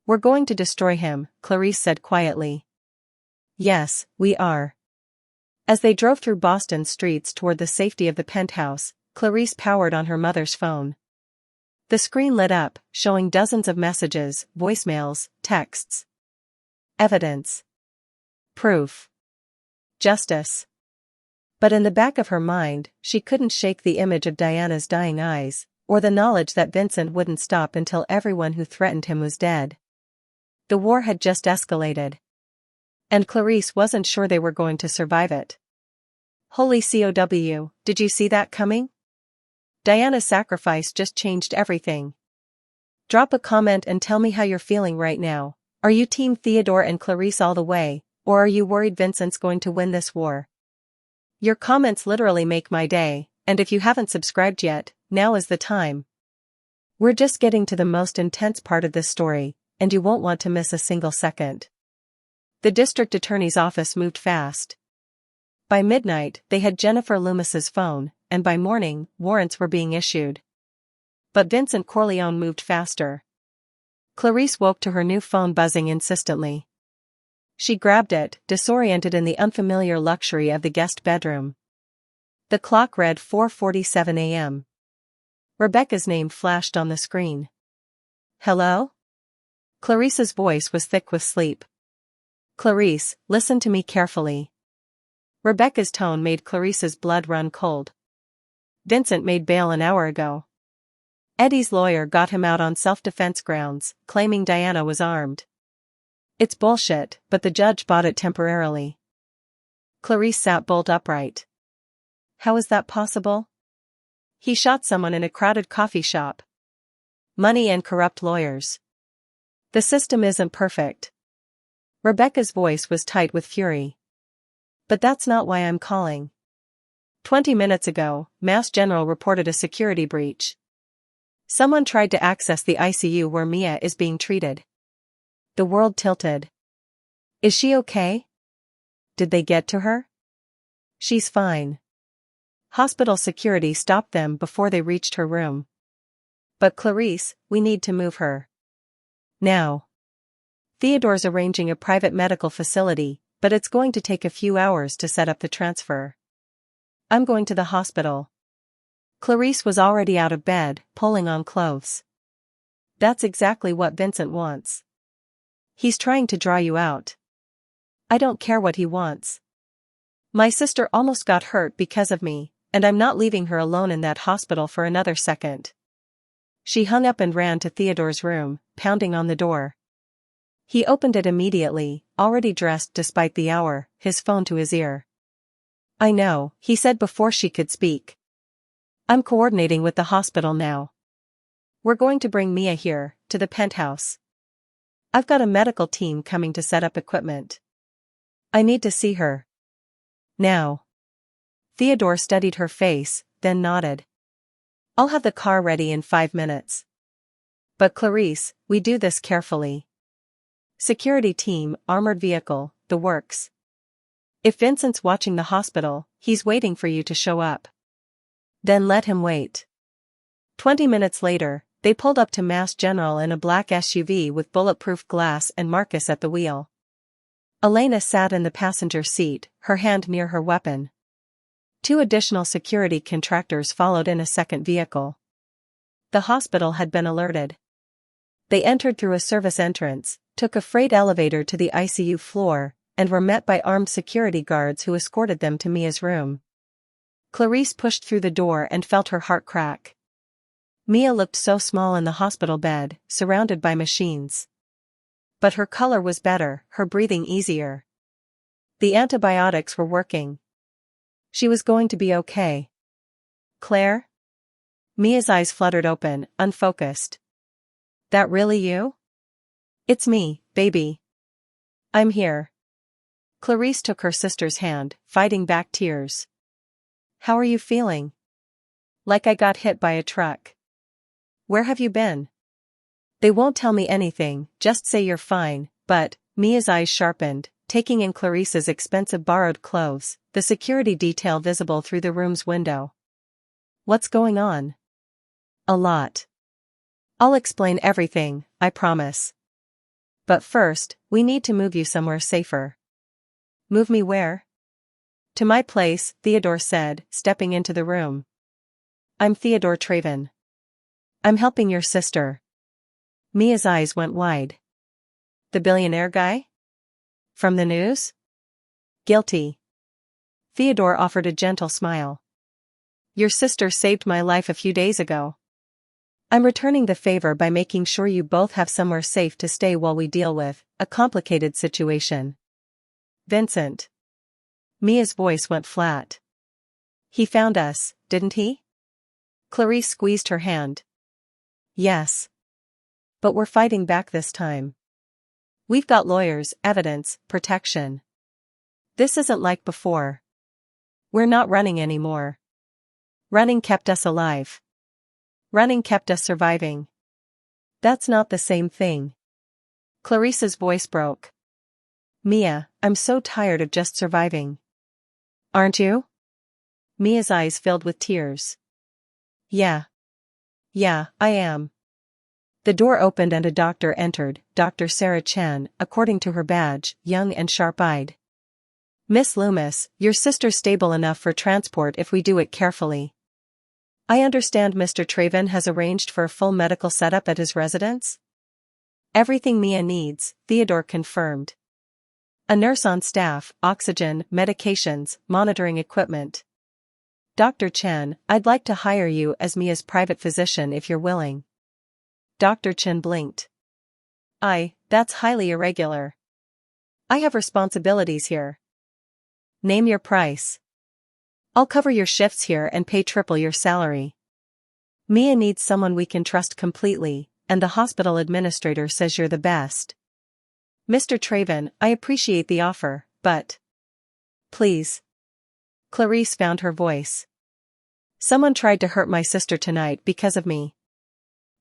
We're going to destroy him, Clarice said quietly. Yes, we are. As they drove through Boston's streets toward the safety of the penthouse, Clarice powered on her mother's phone. The screen lit up, showing dozens of messages, voicemails, texts. Evidence. Proof. Justice. But in the back of her mind, she couldn't shake the image of Diana's dying eyes, or the knowledge that Vincent wouldn't stop until everyone who threatened him was dead. The war had just escalated. And Clarice wasn't sure they were going to survive it. Holy COW, did you see that coming? Diana's sacrifice just changed everything. Drop a comment and tell me how you're feeling right now. Are you Team Theodore and Clarice all the way, or are you worried Vincent's going to win this war? Your comments literally make my day, and if you haven't subscribed yet, now is the time. We're just getting to the most intense part of this story, and you won't want to miss a single second. The district attorney's office moved fast. By midnight, they had Jennifer Loomis's phone, and by morning, warrants were being issued. But Vincent Corleone moved faster. Clarice woke to her new phone buzzing insistently. She grabbed it, disoriented in the unfamiliar luxury of the guest bedroom. The clock read 4:47 a.m. Rebecca's name flashed on the screen. Hello? Clarice's voice was thick with sleep. Clarice, listen to me carefully. Rebecca's tone made Clarice's blood run cold. Vincent made bail an hour ago. Eddie's lawyer got him out on self-defense grounds, claiming Diana was armed. It's bullshit, but the judge bought it temporarily. Clarice sat bolt upright. How is that possible? He shot someone in a crowded coffee shop. Money and corrupt lawyers. The system isn't perfect. Rebecca's voice was tight with fury. But that's not why I'm calling. 20 minutes ago, Mass General reported a security breach. Someone tried to access the ICU where Mia is being treated. The world tilted. Is she okay? Did they get to her? She's fine. Hospital security stopped them before they reached her room. But Clarice, we need to move her. Now. Theodore's arranging a private medical facility, but it's going to take a few hours to set up the transfer. I'm going to the hospital. Clarice was already out of bed, pulling on clothes. That's exactly what Vincent wants. He's trying to draw you out. I don't care what he wants. My sister almost got hurt because of me, and I'm not leaving her alone in that hospital for another second. She hung up and ran to Theodore's room, pounding on the door. He opened it immediately, already dressed despite the hour, his phone to his ear. I know, he said before she could speak. I'm coordinating with the hospital now. We're going to bring Mia here, to the penthouse. I've got a medical team coming to set up equipment. I need to see her. Now. Theodore studied her face, then nodded. I'll have the car ready in 5 minutes. But Clarice, we do this carefully. Security team, armored vehicle, the works. If Vincent's watching the hospital, he's waiting for you to show up. Then let him wait. 20 minutes later, they pulled up to Mass General in a black SUV with bulletproof glass and Marcus at the wheel. Elena sat in the passenger seat, her hand near her weapon. 2 additional security contractors followed in a second vehicle. The hospital had been alerted. They entered through a service entrance, took a freight elevator to the ICU floor, and were met by armed security guards who escorted them to Mia's room. Clarice pushed through the door and felt her heart crack. Mia looked so small in the hospital bed, surrounded by machines. But her color was better, her breathing easier. The antibiotics were working. She was going to be okay. Claire? Mia's eyes fluttered open, unfocused. That really you? It's me, baby. I'm here. Clarice took her sister's hand, fighting back tears. How are you feeling? Like I got hit by a truck. Where have you been? They won't tell me anything, just say you're fine, but, Mia's eyes sharpened, taking in Clarice's expensive borrowed clothes, the security detail visible through the room's window. What's going on? A lot. I'll explain everything, I promise. But first, we need to move you somewhere safer. Move me where? To my place, Theodore said, stepping into the room. I'm Theodore Traven. I'm helping your sister. Mia's eyes went wide. The billionaire guy? From the news? Guilty. Theodore offered a gentle smile. Your sister saved my life a few days ago. I'm returning the favor by making sure you both have somewhere safe to stay while we deal with a complicated situation. Vincent. Mia's voice went flat. He found us, didn't he? Clarice squeezed her hand. Yes. But we're fighting back this time. We've got lawyers, evidence, protection. This isn't like before. We're not running anymore. Running kept us alive. Running kept us surviving. That's not the same thing. Clarice's voice broke. Mia, I'm so tired of just surviving. Aren't you? Mia's eyes filled with tears. Yeah. Yeah, I am. The door opened and a doctor entered, Dr. Sarah Chen, according to her badge, young and sharp-eyed. Miss Loomis, your sister's stable enough for transport if we do it carefully. I understand Mr. Traven has arranged for a full medical setup at his residence? Everything Mia needs, Theodore confirmed. A nurse on staff, oxygen, medications, monitoring equipment. Dr. Chen, I'd like to hire you as Mia's private physician if you're willing. Dr. Chen blinked. That's highly irregular. I have responsibilities here. Name your price. I'll cover your shifts here and pay triple your salary. Mia needs someone we can trust completely, and the hospital administrator says you're the best. Mr. Traven, I appreciate the offer, but... Please. Clarice found her voice. Someone tried to hurt my sister tonight because of me.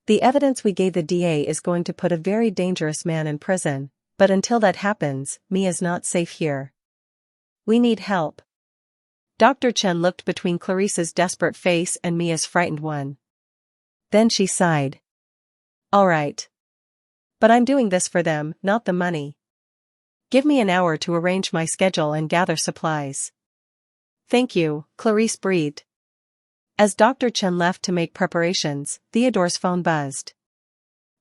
The evidence we gave the DA is going to put a very dangerous man in prison, but until that happens, Mia's not safe here. We need help. Dr. Chen looked between Clarice's desperate face and Mia's frightened one. Then she sighed. All right. But I'm doing this for them, not the money. Give me an hour to arrange my schedule and gather supplies. Thank you, Clarice breathed. As Dr. Chen left to make preparations, Theodore's phone buzzed.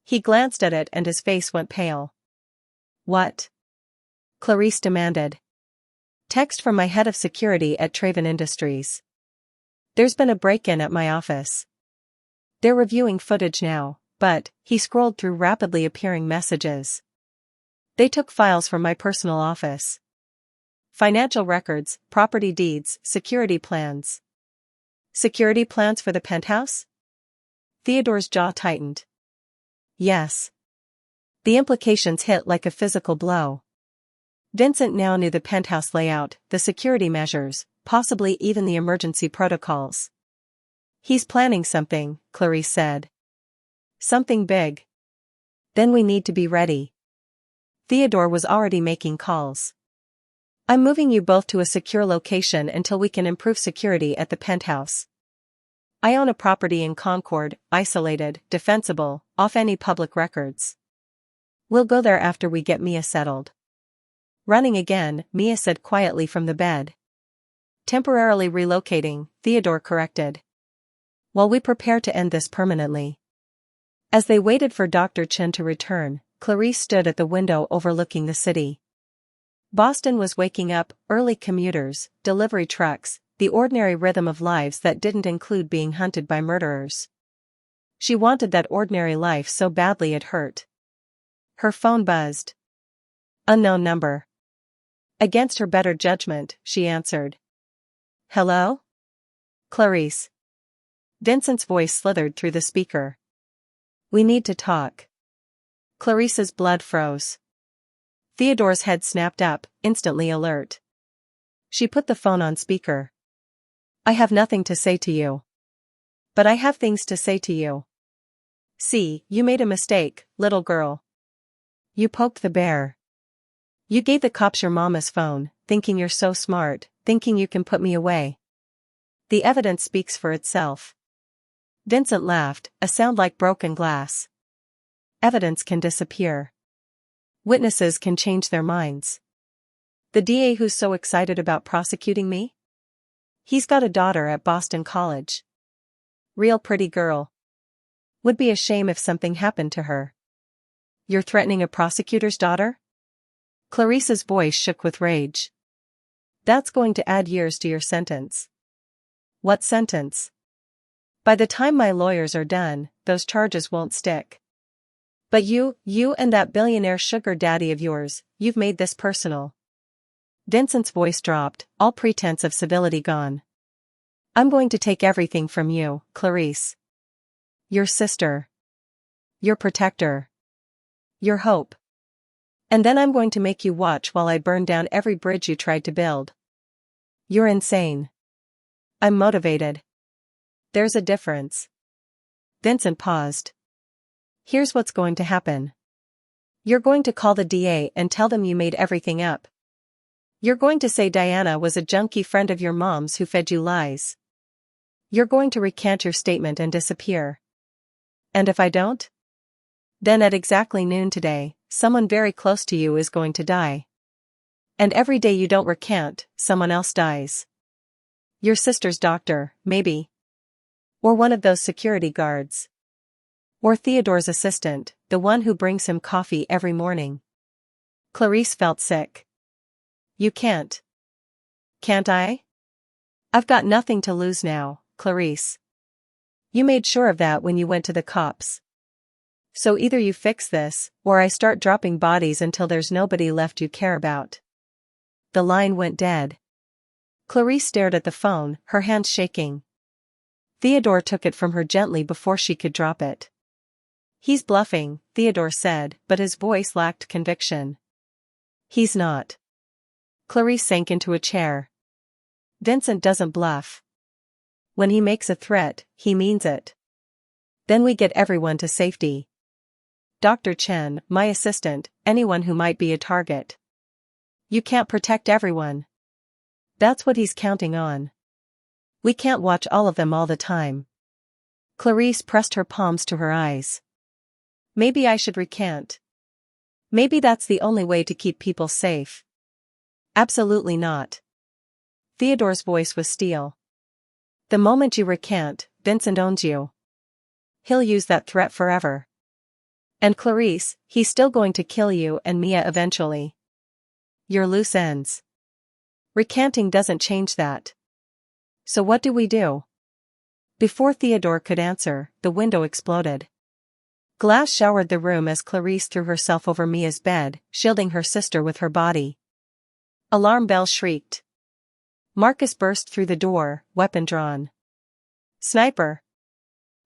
He glanced at it and his face went pale. What? Clarice demanded. Text from my head of security at Traven Industries. There's been a break-in at my office. They're reviewing footage now, but, he scrolled through rapidly appearing messages. They took files from my personal office. Financial records, property deeds, security plans. Security plans for the penthouse? Theodore's jaw tightened. Yes. The implications hit like a physical blow. Vincent now knew the penthouse layout, the security measures, possibly even the emergency protocols. He's planning something, Clarice said. Something big. Then we need to be ready. Theodore was already making calls. I'm moving you both to a secure location until we can improve security at the penthouse. I own a property in Concord, isolated, defensible, off any public records. We'll go there after we get Mia settled. Running again, Mia said quietly from the bed. Temporarily relocating, Theodore corrected. While we prepare to end this permanently. As they waited for Dr. Chen to return, Clarice stood at the window overlooking the city. Boston was waking up, early commuters, delivery trucks, the ordinary rhythm of lives that didn't include being hunted by murderers. She wanted that ordinary life so badly it hurt. Her phone buzzed. Unknown number. Against her better judgment, she answered. Hello? Clarice. Vincent's voice slithered through the speaker. We need to talk. Clarice's blood froze. Theodore's head snapped up, instantly alert. She put the phone on speaker. I have nothing to say to you. But I have things to say to you. See, you made a mistake, little girl. You poked the bear. You gave the cops your mama's phone, thinking you're so smart, thinking you can put me away. The evidence speaks for itself. Vincent laughed, a sound like broken glass. Evidence can disappear. Witnesses can change their minds. The DA who's so excited about prosecuting me? He's got a daughter at Boston College. Real pretty girl. Would be a shame if something happened to her. You're threatening a prosecutor's daughter? Clarice's voice shook with rage. That's going to add years to your sentence. What sentence? By the time my lawyers are done, those charges won't stick. But you and that billionaire sugar daddy of yours, you've made this personal. Vincent's voice dropped, all pretense of civility gone. I'm going to take everything from you, Clarice. Your sister. Your protector. Your hope. And then I'm going to make you watch while I burn down every bridge you tried to build. You're insane. I'm motivated. There's a difference. Vincent paused. Here's what's going to happen. You're going to call the DA and tell them you made everything up. You're going to say Diana was a junkie friend of your mom's who fed you lies. You're going to recant your statement and disappear. And if I don't? Then at exactly noon today, someone very close to you is going to die. And every day you don't recant, someone else dies. Your sister's doctor, maybe. Or one of those security guards. Or Theodore's assistant, the one who brings him coffee every morning. Clarice felt sick. You can't. Can't I? I've got nothing to lose now, Clarice. You made sure of that when you went to the cops. So either you fix this, or I start dropping bodies until there's nobody left you care about. The line went dead. Clarice stared at the phone, her hands shaking. Theodore took it from her gently before she could drop it. He's bluffing, Theodore said, but his voice lacked conviction. He's not. Clarice sank into a chair. Vincent doesn't bluff. When he makes a threat, he means it. Then we get everyone to safety. Dr. Chen, my assistant, anyone who might be a target. You can't protect everyone. That's what he's counting on. We can't watch all of them all the time. Clarice pressed her palms to her eyes. Maybe I should recant. Maybe that's the only way to keep people safe. Absolutely not. Theodore's voice was steel. The moment you recant, Vincent owns you. He'll use that threat forever. And Clarice, he's still going to kill you and Mia eventually. You're loose ends. Recanting doesn't change that. So what do we do? Before Theodore could answer, the window exploded. Glass showered the room as Clarice threw herself over Mia's bed, shielding her sister with her body. Alarm bells shrieked. Marcus burst through the door, weapon drawn. Sniper!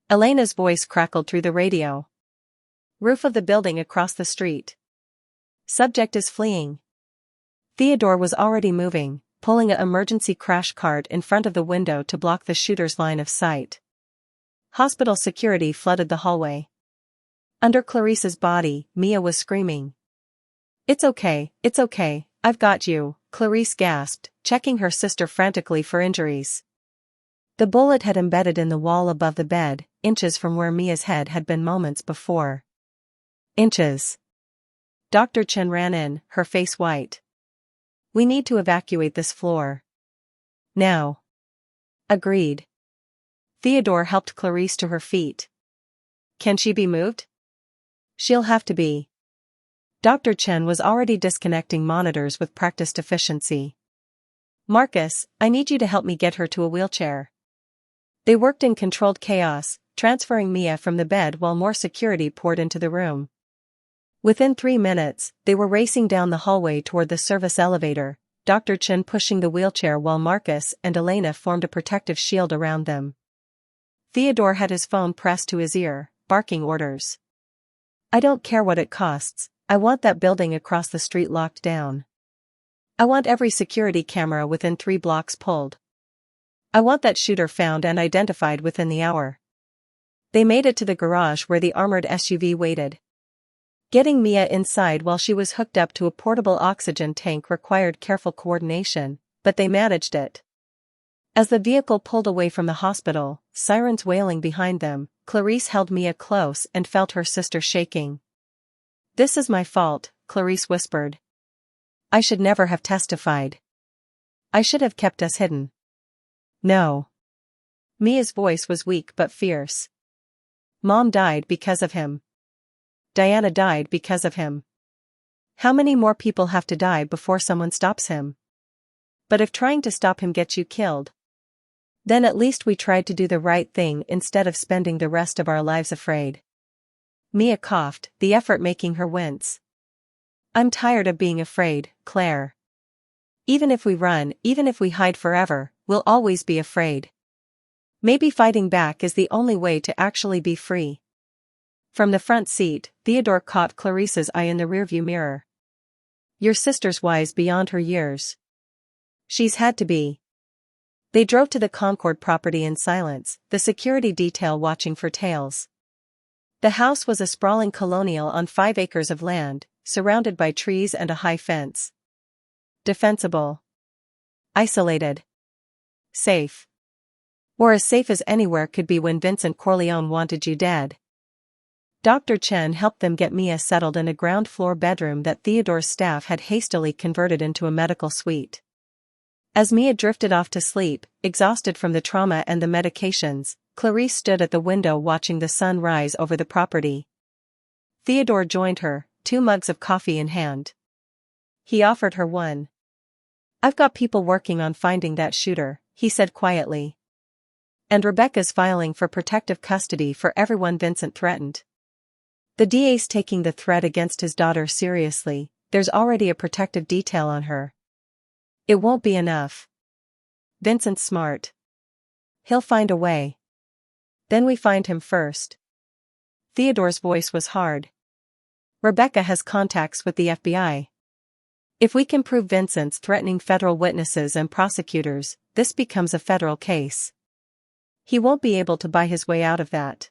Elena's voice crackled through the radio. Roof of the building across the street. Subject is fleeing. Theodore was already moving, pulling an emergency crash cart in front of the window to block the shooter's line of sight. Hospital security flooded the hallway. Under Clarice's body, Mia was screaming. It's okay, I've got you," Clarice gasped, checking her sister frantically for injuries. The bullet had embedded in the wall above the bed, inches from where Mia's head had been moments before. Inches. Dr. Chen ran in, her face white. "We need to evacuate this floor. Now." Agreed. Theodore helped Clarice to her feet. "Can she be moved?" "She'll have to be." Dr. Chen was already disconnecting monitors with practiced efficiency. "Marcus, I need you to help me get her to a wheelchair." They worked in controlled chaos, transferring Mia from the bed while more security poured into the room. Within 3 minutes, they were racing down the hallway toward the service elevator, Dr. Chen pushing the wheelchair while Marcus and Elena formed a protective shield around them. Theodore had his phone pressed to his ear, barking orders. "I don't care what it costs, I want that building across the street locked down. I want every security camera within 3 blocks pulled. I want that shooter found and identified within the hour." They made it to the garage where the armored SUV waited. Getting Mia inside while she was hooked up to a portable oxygen tank required careful coordination, but they managed it. As the vehicle pulled away from the hospital, sirens wailing behind them, Clarice held Mia close and felt her sister shaking. "This is my fault," Clarice whispered. "I should never have testified. I should have kept us hidden." "No." Mia's voice was weak but fierce. "Mom died because of him. Diana died because of him. How many more people have to die before someone stops him? But if trying to stop him gets you killed, then at least we tried to do the right thing instead of spending the rest of our lives afraid." Mia coughed, the effort making her wince. "I'm tired of being afraid, Claire. Even if we run, even if we hide forever, we'll always be afraid. Maybe fighting back is the only way to actually be free." From the front seat, Theodore caught Clarice's eye in the rearview mirror. "Your sister's wise beyond her years. She's had to be." They drove to the Concord property in silence, the security detail watching for tails. The house was a sprawling colonial on 5 acres of land, surrounded by trees and a high fence. Defensible. Isolated. Safe. Or as safe as anywhere could be when Vincent Corleone wanted you dead. Dr. Chen helped them get Mia settled in a ground-floor bedroom that Theodore's staff had hastily converted into a medical suite. As Mia drifted off to sleep, exhausted from the trauma and the medications, Clarice stood at the window watching the sun rise over the property. Theodore joined her, 2 mugs of coffee in hand. He offered her one. "I've got people working on finding that shooter," he said quietly. "And Rebecca's filing for protective custody for everyone Vincent threatened. The DA's taking the threat against his daughter seriously, there's already a protective detail on her. It won't be enough. Vincent's smart. He'll find a way. Then we find him first." Theodore's voice was hard. "Rebecca has contacts with the FBI. If we can prove Vincent's threatening federal witnesses and prosecutors, this becomes a federal case. He won't be able to buy his way out of that."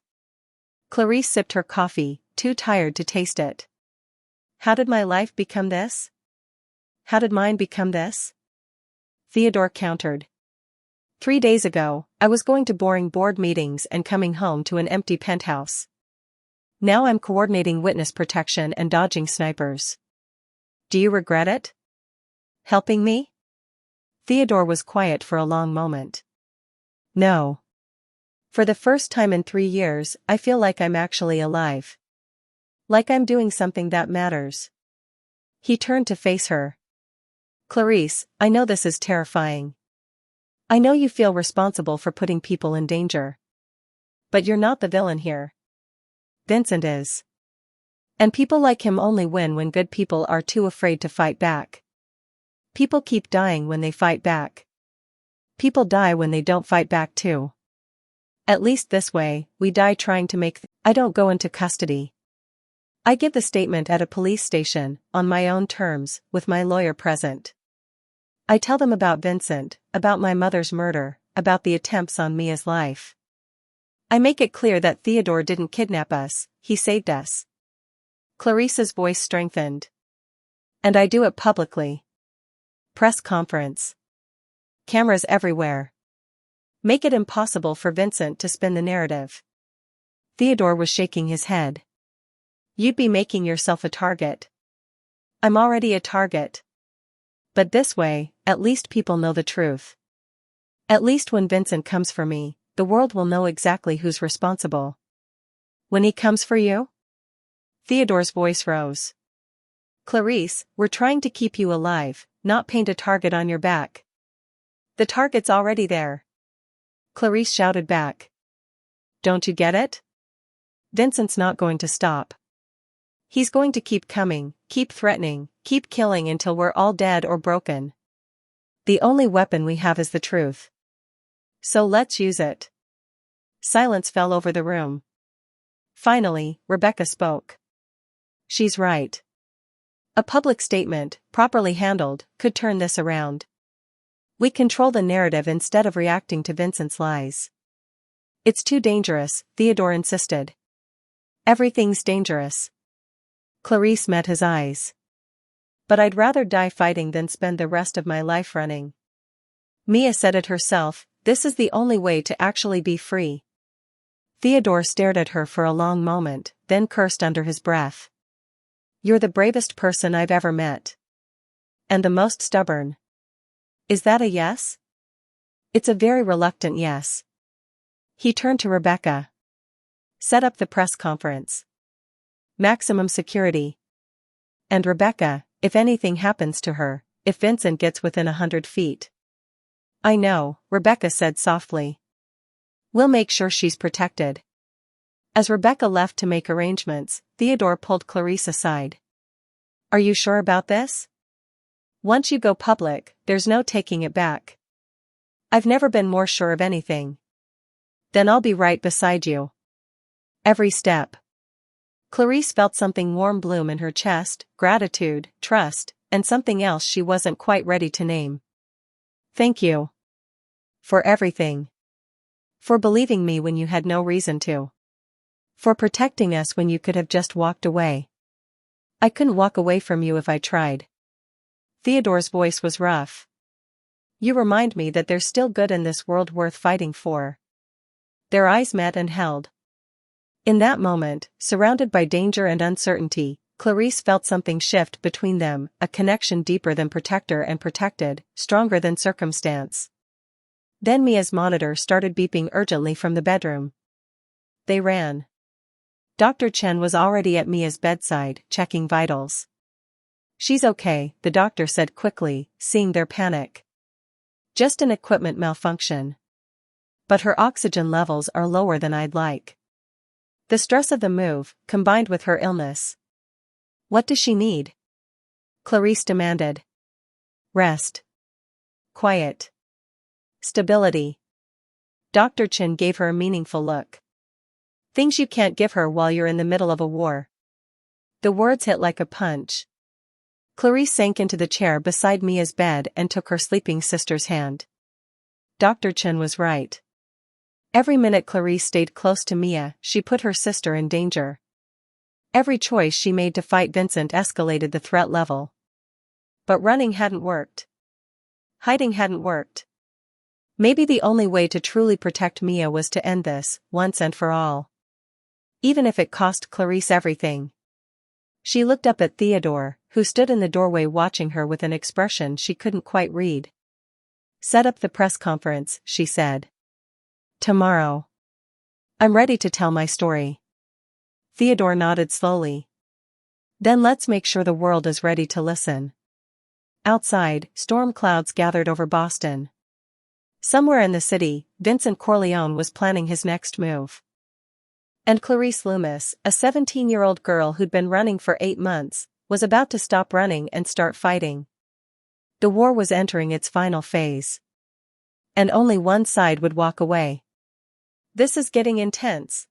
Clarice sipped her coffee, too tired to taste it. "How did my life become this? How did mine become this?" Theodore countered. 3 days ago, I was going to boring board meetings and coming home to an empty penthouse. Now I'm coordinating witness protection and dodging snipers. Do you regret it? Helping me?" Theodore was quiet for a long moment. "No. For the first time in 3 years, I feel like I'm actually alive. Like I'm doing something that matters." He turned to face her. "Clarice, I know this is terrifying. I know you feel responsible for putting people in danger. But you're not the villain here. Vincent is. And people like him only win when good people are too afraid to fight back. People keep dying when they fight back. People die when they don't fight back too. At least this way, we die trying to make I don't go into custody. I give the statement at a police station, on my own terms, with my lawyer present. I tell them about Vincent, about my mother's murder, about the attempts on Mia's life. I make it clear that Theodore didn't kidnap us, he saved us. Clarice's voice strengthened. And I do it publicly. Press conference. Cameras everywhere. Make it impossible for Vincent to spin the narrative. Theodore was shaking his head. You'd be making yourself a target. I'm already a target. But this way, at least people know the truth. At least when Vincent comes for me, the world will know exactly who's responsible. When he comes for you? Theodore's voice rose. Clarice, we're trying to keep you alive, not paint a target on your back. The target's already there. Clarice shouted back. Don't you get it? Vincent's not going to stop. He's going to keep coming, keep threatening, keep killing until we're all dead or broken. The only weapon we have is the truth. So let's use it. Silence fell over the room. Finally, Rebecca spoke. She's right. A public statement, properly handled, could turn this around. We control the narrative instead of reacting to Vincent's lies. It's too dangerous, Theodore insisted. Everything's dangerous. Clarice met his eyes. But I'd rather die fighting than spend the rest of my life running. Mia said it herself, this is the only way to actually be free. Theodore stared at her for a long moment, then cursed under his breath. You're the bravest person I've ever met. And the most stubborn. Is that a yes? It's a very reluctant yes. He turned to Rebecca. Set up the press conference. Maximum security. And Rebecca, if anything happens to her, if Vincent gets within 100 feet. I know, Rebecca said softly. We'll make sure she's protected. As Rebecca left to make arrangements, Theodore pulled Clarice aside. Are you sure about this? Once you go public, there's no taking it back. I've never been more sure of anything. Then I'll be right beside you. Every step. Clarice felt something warm bloom in her chest, gratitude, trust, and something else she wasn't quite ready to name. Thank you. For everything. For believing me when you had no reason to. For protecting us when you could have just walked away. I couldn't walk away from you if I tried. Theodore's voice was rough. You remind me that there's still good in this world worth fighting for. Their eyes met and held. In that moment, surrounded by danger and uncertainty, Clarice felt something shift between them, a connection deeper than protector and protected, stronger than circumstance. Then Mia's monitor started beeping urgently from the bedroom. They ran. Dr. Chen was already at Mia's bedside, checking vitals. She's okay, the doctor said quickly, seeing their panic. Just an equipment malfunction. But her oxygen levels are lower than I'd like. The stress of the move, combined with her illness. What does she need? Clarice demanded. Rest. Quiet. Stability. Dr. Chen gave her a meaningful look. Things you can't give her while you're in the middle of a war. The words hit like a punch. Clarice sank into the chair beside Mia's bed and took her sleeping sister's hand. Dr. Chen was right. Every minute Clarice stayed close to Mia, she put her sister in danger. Every choice she made to fight Vincent escalated the threat level. But running hadn't worked. Hiding hadn't worked. Maybe the only way to truly protect Mia was to end this, once and for all. Even if it cost Clarice everything. She looked up at Theodore, who stood in the doorway watching her with an expression she couldn't quite read. Set up the press conference, she said. Tomorrow. I'm ready to tell my story. Theodore nodded slowly. Then let's make sure the world is ready to listen. Outside, storm clouds gathered over Boston. Somewhere in the city, Vincent Corleone was planning his next move. And Clarice Loomis, a 17-year-old girl who'd been running for 8 months, was about to stop running and start fighting. The war was entering its final phase. And only one side would walk away. This is getting intense.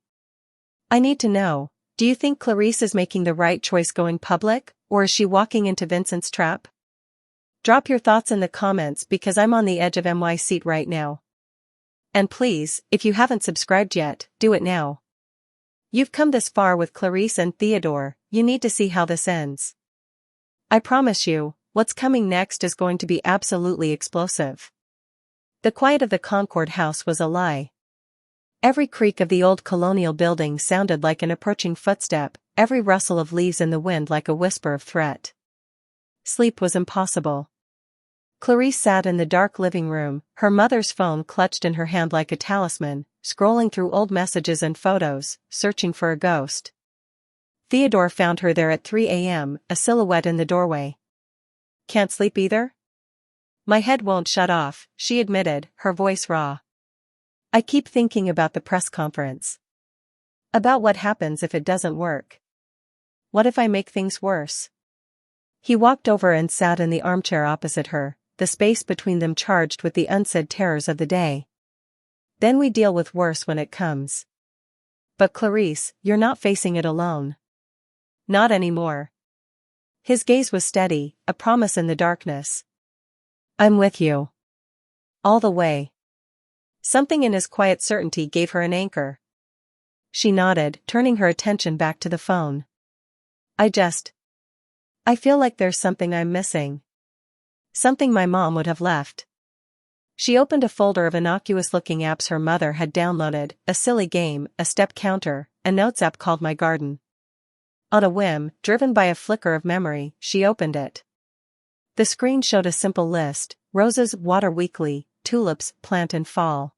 I need to know, do you think Clarice is making the right choice going public, or is she walking into Vincent's trap? Drop your thoughts in the comments because I'm on the edge of my seat right now. And please, if you haven't subscribed yet, do it now. You've come this far with Clarice and Theodore, you need to see how this ends. I promise you, what's coming next is going to be absolutely explosive. The quiet of the Concord house was a lie. Every creak of the old colonial building sounded like an approaching footstep, every rustle of leaves in the wind like a whisper of threat. Sleep was impossible. Clarice sat in the dark living room, her mother's phone clutched in her hand like a talisman, scrolling through old messages and photos, searching for a ghost. Theodore found her there at 3 a.m., a silhouette in the doorway. Can't sleep either? My head won't shut off, she admitted, her voice raw. I keep thinking about the press conference. About what happens if it doesn't work. What if I make things worse? He walked over and sat in the armchair opposite her, the space between them charged with the unsaid terrors of the day. Then we deal with worse when it comes. But Clarice, you're not facing it alone. Not anymore. His gaze was steady, a promise in the darkness. I'm with you. All the way. Something in his quiet certainty gave her an anchor. She nodded, turning her attention back to the phone. I feel like there's something I'm missing. Something my mom would have left. She opened a folder of innocuous-looking apps her mother had downloaded, a silly game, a step counter, a notes app called My Garden. On a whim, driven by a flicker of memory, she opened it. The screen showed a simple list: roses, water weekly, tulips, plant in fall.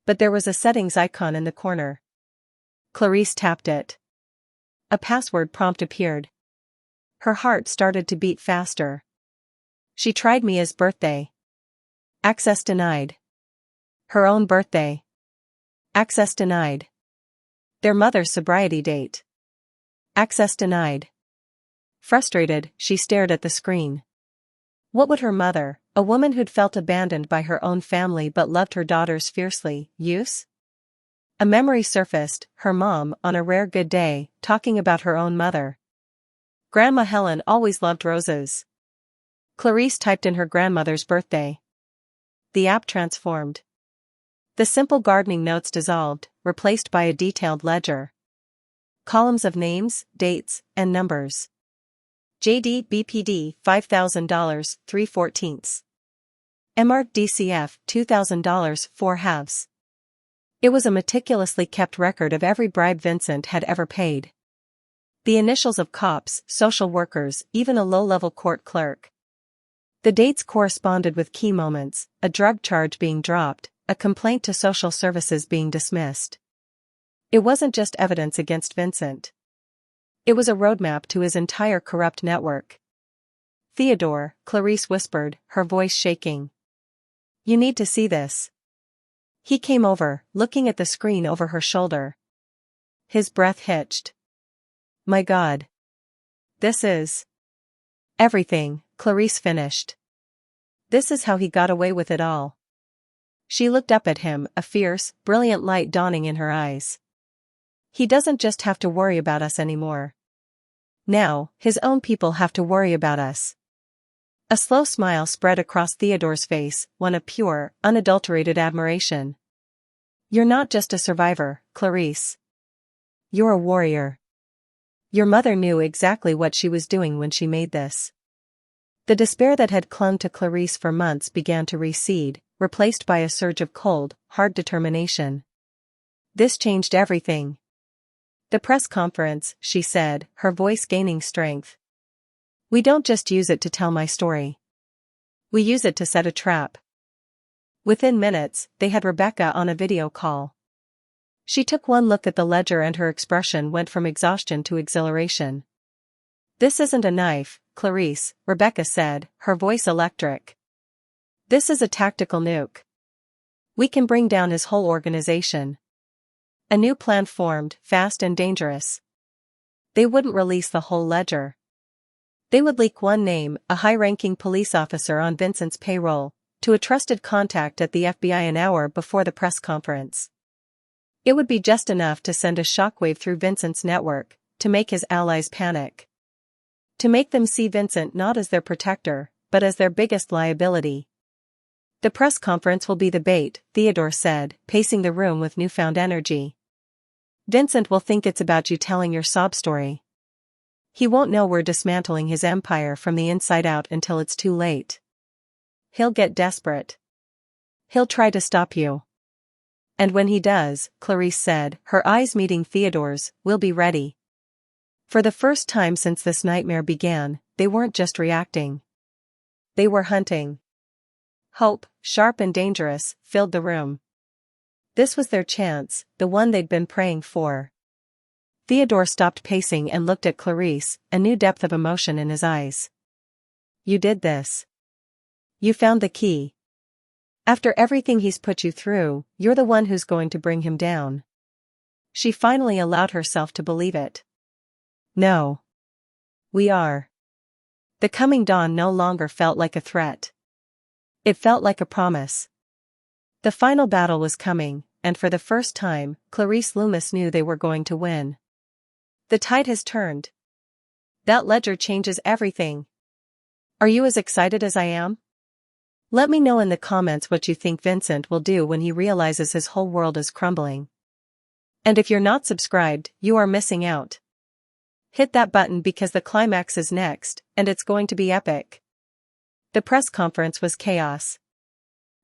But there was a settings icon in the corner. Clarice tapped it. A password prompt appeared. Her heart started to beat faster. She tried Mia's birthday. Access denied. Her own birthday. Access denied. Their mother's sobriety date. Access denied. Frustrated, she stared at the screen. What would her mother, a woman who'd felt abandoned by her own family but loved her daughters fiercely, use? A memory surfaced, her mom, on a rare good day, talking about her own mother. Grandma Helen always loved roses. Clarice typed in her grandmother's birthday. The app transformed. The simple gardening notes dissolved, replaced by a detailed ledger. Columns of names, dates, and numbers. JD BPD $5,000, 3/14. MR DCF $2,000, 4/2. It was a meticulously kept record of every bribe Vincent had ever paid. The initials of cops, social workers, even a low-level court clerk. The dates corresponded with key moments: a drug charge being dropped, a complaint to social services being dismissed. It wasn't just evidence against Vincent. It was a roadmap to his entire corrupt network. Theodore, Clarice whispered, her voice shaking. You need to see this. He came over, looking at the screen over her shoulder. His breath hitched. My God. This is everything, Clarice finished. This is how he got away with it all. She looked up at him, a fierce, brilliant light dawning in her eyes. He doesn't just have to worry about us anymore. Now, his own people have to worry about us. A slow smile spread across Theodore's face, one of pure, unadulterated admiration. You're not just a survivor, Clarice. You're a warrior. Your mother knew exactly what she was doing when she made this. The despair that had clung to Clarice for months began to recede, replaced by a surge of cold, hard determination. This changed everything. The press conference, she said, her voice gaining strength. We don't just use it to tell my story. We use it to set a trap. Within minutes, they had Rebecca on a video call. She took one look at the ledger and her expression went from exhaustion to exhilaration. This isn't a knife, Clarice, Rebecca said, her voice electric. This is a tactical nuke. We can bring down his whole organization. A new plan formed, fast and dangerous. They wouldn't release the whole ledger. They would leak one name, a high-ranking police officer on Vincent's payroll, to a trusted contact at the FBI an hour before the press conference. It would be just enough to send a shockwave through Vincent's network, to make his allies panic. To make them see Vincent not as their protector, but as their biggest liability. The press conference will be the bait, Theodore said, pacing the room with newfound energy. Vincent will think it's about you telling your sob story. He won't know we're dismantling his empire from the inside out until it's too late. He'll get desperate. He'll try to stop you. And when he does, Clarice said, her eyes meeting Theodore's, we'll be ready. For the first time since this nightmare began, they weren't just reacting. They were hunting. Hope, sharp and dangerous, filled the room. This was their chance, the one they'd been praying for. Theodore stopped pacing and looked at Clarice, a new depth of emotion in his eyes. You did this. You found the key. After everything he's put you through, you're the one who's going to bring him down. She finally allowed herself to believe it. No. We are. The coming dawn no longer felt like a threat. It felt like a promise. The final battle was coming, and for the first time, Clarice Loomis knew they were going to win. The tide has turned. That ledger changes everything. Are you as excited as I am? Let me know in the comments what you think Vincent will do when he realizes his whole world is crumbling. And if you're not subscribed, you are missing out. Hit that button because the climax is next, and it's going to be epic. The press conference was chaos.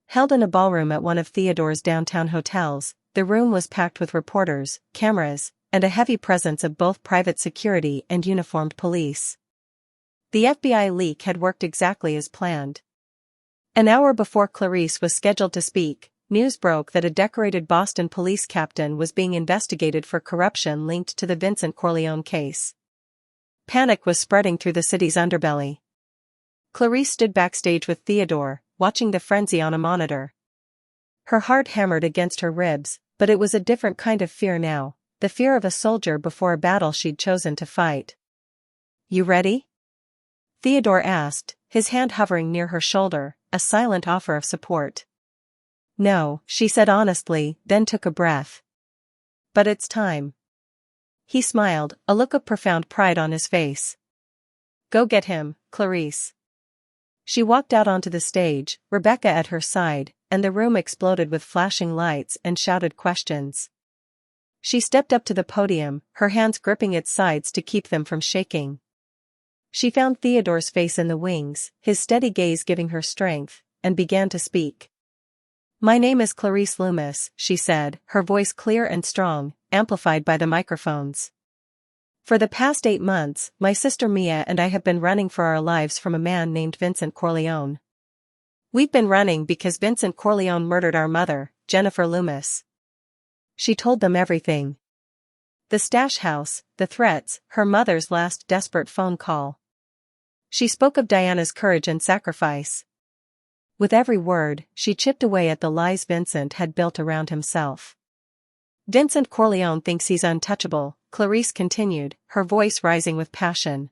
Held in a ballroom at one of Theodore's downtown hotels, the room was packed with reporters, cameras, and a heavy presence of both private security and uniformed police. The FBI leak had worked exactly as planned. An hour before Clarice was scheduled to speak, news broke that a decorated Boston police captain was being investigated for corruption linked to the Vincent Corleone case. Panic was spreading through the city's underbelly. Clarice stood backstage with Theodore, watching the frenzy on a monitor. Her heart hammered against her ribs, but it was a different kind of fear now, the fear of a soldier before a battle she'd chosen to fight. You ready? Theodore asked, his hand hovering near her shoulder, a silent offer of support. No, she said honestly, then took a breath. But it's time. He smiled, a look of profound pride on his face. Go get him, Clarice. She walked out onto the stage, Rebecca at her side, and the room exploded with flashing lights and shouted questions. She stepped up to the podium, her hands gripping its sides to keep them from shaking. She found Theodore's face in the wings, his steady gaze giving her strength, and began to speak. My name is Clarice Loomis, she said, her voice clear and strong, amplified by the microphones. For the past 8 months, my sister Mia and I have been running for our lives from a man named Vincent Corleone. We've been running because Vincent Corleone murdered our mother, Jennifer Loomis. She told them everything. The stash house, the threats, her mother's last desperate phone call. She spoke of Diana's courage and sacrifice. With every word, she chipped away at the lies Vincent had built around himself. Vincent Corleone thinks he's untouchable, Clarice continued, her voice rising with passion.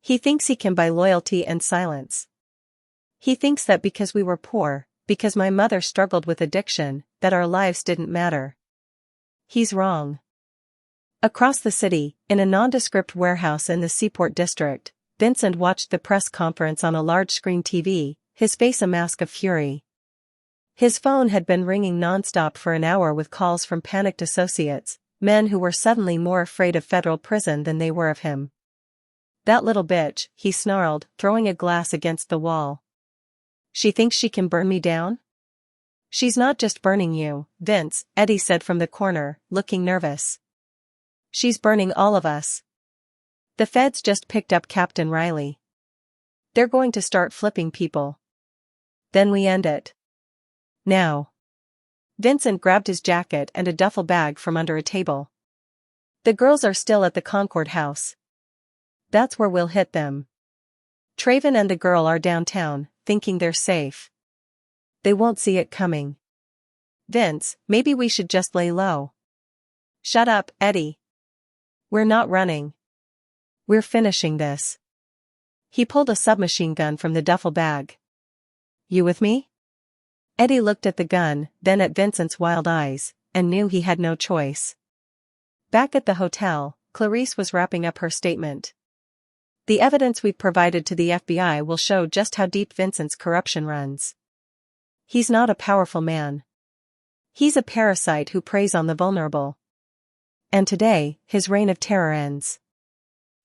He thinks he can buy loyalty and silence. He thinks that because we were poor, because my mother struggled with addiction, that our lives didn't matter. He's wrong. Across the city, in a nondescript warehouse in the Seaport district, Vincent watched the press conference on a large-screen TV, his face a mask of fury. His phone had been ringing non-stop for an hour with calls from panicked associates, men who were suddenly more afraid of federal prison than they were of him. That little bitch, he snarled, throwing a glass against the wall. She thinks she can burn me down? She's not just burning you, Vince, Eddie said from the corner, looking nervous. She's burning all of us. The feds just picked up Captain Riley. They're going to start flipping people. Then we end it. Now. Vincent grabbed his jacket and a duffel bag from under a table. The girls are still at the Concord house. That's where we'll hit them. Traven and the girl are downtown, thinking they're safe. They won't see it coming. Vince, maybe we should just lay low. Shut up, Eddie. We're not running. We're finishing this. He pulled a submachine gun from the duffel bag. You with me? Eddie looked at the gun, then at Vincent's wild eyes, and knew he had no choice. Back at the hotel, Clarice was wrapping up her statement. The evidence we've provided to the FBI will show just how deep Vincent's corruption runs. He's not a powerful man. He's a parasite who preys on the vulnerable. And today, his reign of terror ends.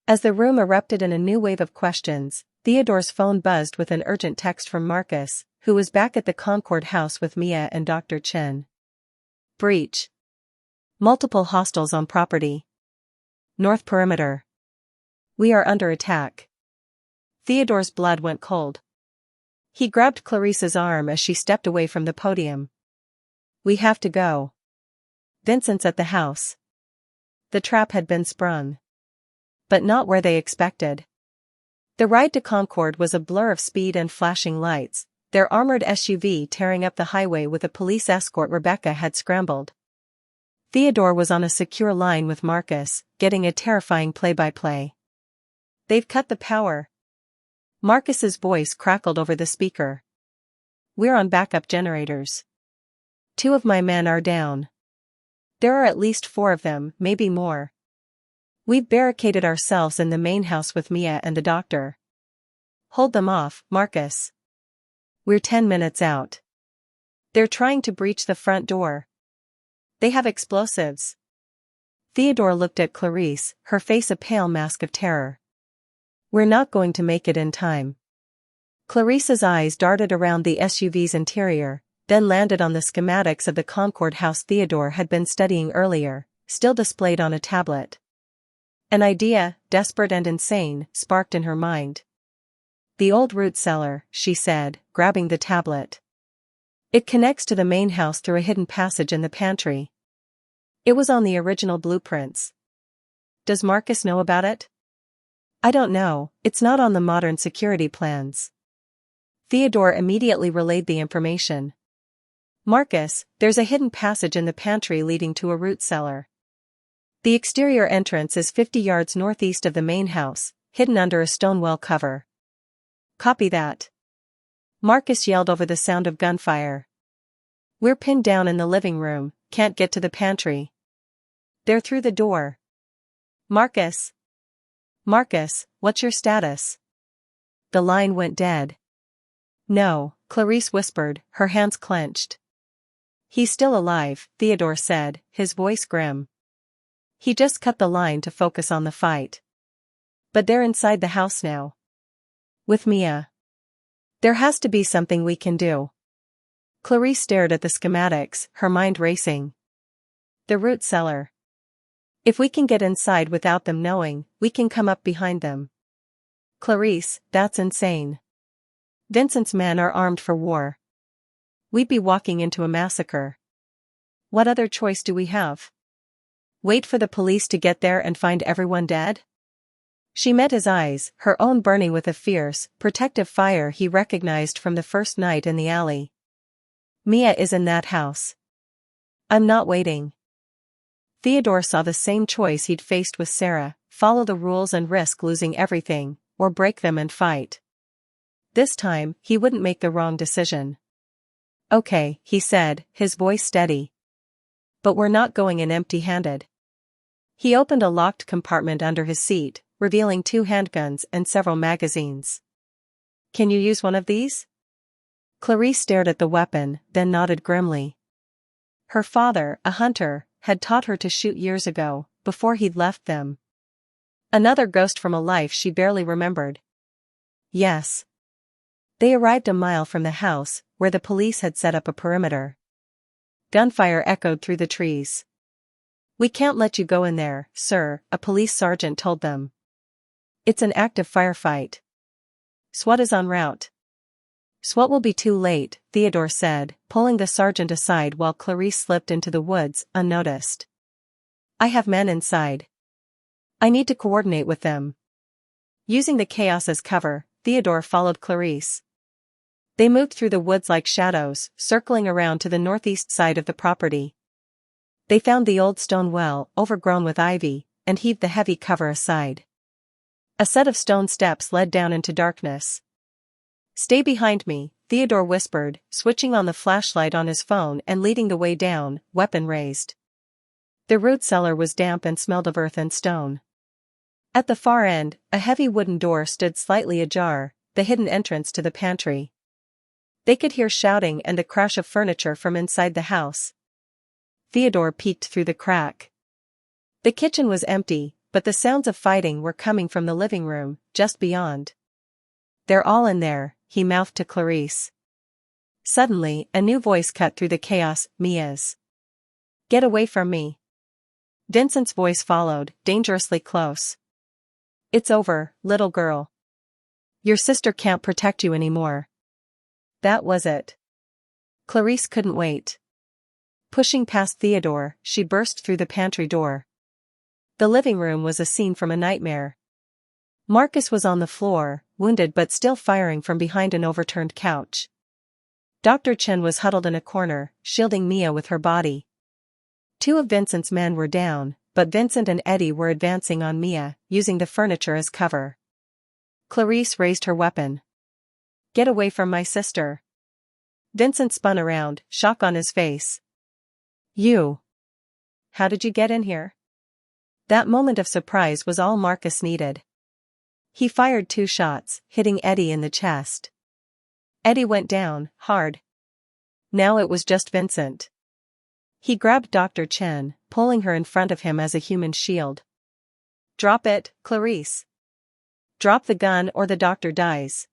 As the room erupted in a new wave of questions, Theodore's phone buzzed with an urgent text from Marcus, who was back at the Concord house with Mia and Dr. Chen. Breach. Multiple hostiles on property. North perimeter. We are under attack. Theodore's blood went cold. He grabbed Clarice's arm as she stepped away from the podium. We have to go. Vincent's at the house. The trap had been sprung. But not where they expected. The ride to Concord was a blur of speed and flashing lights, their armored SUV tearing up the highway with a police escort. Rebecca had scrambled. Theodore was on a secure line with Marcus, getting a terrifying play-by-play. They've cut the power. Marcus's voice crackled over the speaker. We're on backup generators. 2 of my men are down. There are at least 4 of them, maybe more. We've barricaded ourselves in the main house with Mia and the doctor. Hold them off, Marcus. We're 10 minutes out. They're trying to breach the front door. They have explosives. Theodore looked at Clarice, her face a pale mask of terror. We're not going to make it in time. Clarice's eyes darted around the SUV's interior, then landed on the schematics of the Concord house Theodore had been studying earlier, still displayed on a tablet. An idea, desperate and insane, sparked in her mind. The old root cellar, she said, grabbing the tablet. It connects to the main house through a hidden passage in the pantry. It was on the original blueprints. Does Marcus know about it? I don't know, it's not on the modern security plans. Theodore immediately relayed the information. Marcus, there's a hidden passage in the pantry leading to a root cellar. The exterior entrance is 50 yards northeast of the main house, hidden under a stone well cover. Copy that. Marcus yelled over the sound of gunfire. We're pinned down in the living room, can't get to the pantry. They're through the door. Marcus. Marcus, what's your status? The line went dead. No, Clarice whispered, her hands clenched. He's still alive, Theodore said, his voice grim. He just cut the line to focus on the fight. But they're inside the house now. With Mia. There has to be something we can do. Clarice stared at the schematics, her mind racing. The root cellar. If we can get inside without them knowing, we can come up behind them. Clarice, that's insane. Vincent's men are armed for war. We'd be walking into a massacre. What other choice do we have? Wait for the police to get there and find everyone dead? She met his eyes, her own burning with a fierce, protective fire he recognized from the first night in the alley. Mia is in that house. I'm not waiting. Theodore saw the same choice he'd faced with Sarah, follow the rules and risk losing everything, or break them and fight. This time, he wouldn't make the wrong decision. Okay, he said, his voice steady. But we're not going in empty-handed. He opened a locked compartment under his seat, revealing 2 handguns and several magazines. Can you use one of these? Clarice stared at the weapon, then nodded grimly. Her father, a hunter, had taught her to shoot years ago, before he'd left them. Another ghost from a life she barely remembered. Yes. They arrived a mile from the house, where the police had set up a perimeter. Gunfire echoed through the trees. We can't let you go in there, sir, a police sergeant told them. It's an active firefight. SWAT is en route. SWAT will be too late, Theodore said, pulling the sergeant aside while Clarice slipped into the woods, unnoticed. I have men inside. I need to coordinate with them. Using the chaos as cover, Theodore followed Clarice. They moved through the woods like shadows, circling around to the northeast side of the property. They found the old stone well, overgrown with ivy, and heaved the heavy cover aside. A set of stone steps led down into darkness. Stay behind me, Theodore whispered, switching on the flashlight on his phone and leading the way down, weapon raised. The root cellar was damp and smelled of earth and stone. At the far end, a heavy wooden door stood slightly ajar, the hidden entrance to the pantry. They could hear shouting and a crash of furniture from inside the house. Theodore peeked through the crack. The kitchen was empty, but the sounds of fighting were coming from the living room, just beyond. "They're all in there," he mouthed to Clarice. Suddenly, a new voice cut through the chaos, "Mia's. Get away from me." Vincent's voice followed, dangerously close. "It's over, little girl. Your sister can't protect you anymore." That was it. Clarice couldn't wait. Pushing past Theodore, she burst through the pantry door. The living room was a scene from a nightmare. Marcus was on the floor, wounded but still firing from behind an overturned couch. Dr. Chen was huddled in a corner, shielding Mia with her body. Two of Vincent's men were down, but Vincent and Eddie were advancing on Mia, using the furniture as cover. Clarice raised her weapon. "Get away from my sister." Vincent spun around, shock on his face. "You? How did you get in here?" That moment of surprise was all Marcus needed. He fired 2 shots, hitting Eddie in the chest. Eddie went down, hard. Now it was just Vincent. He grabbed Dr. Chen, pulling her in front of him as a human shield. "Drop it, Clarice. Drop the gun or the doctor dies."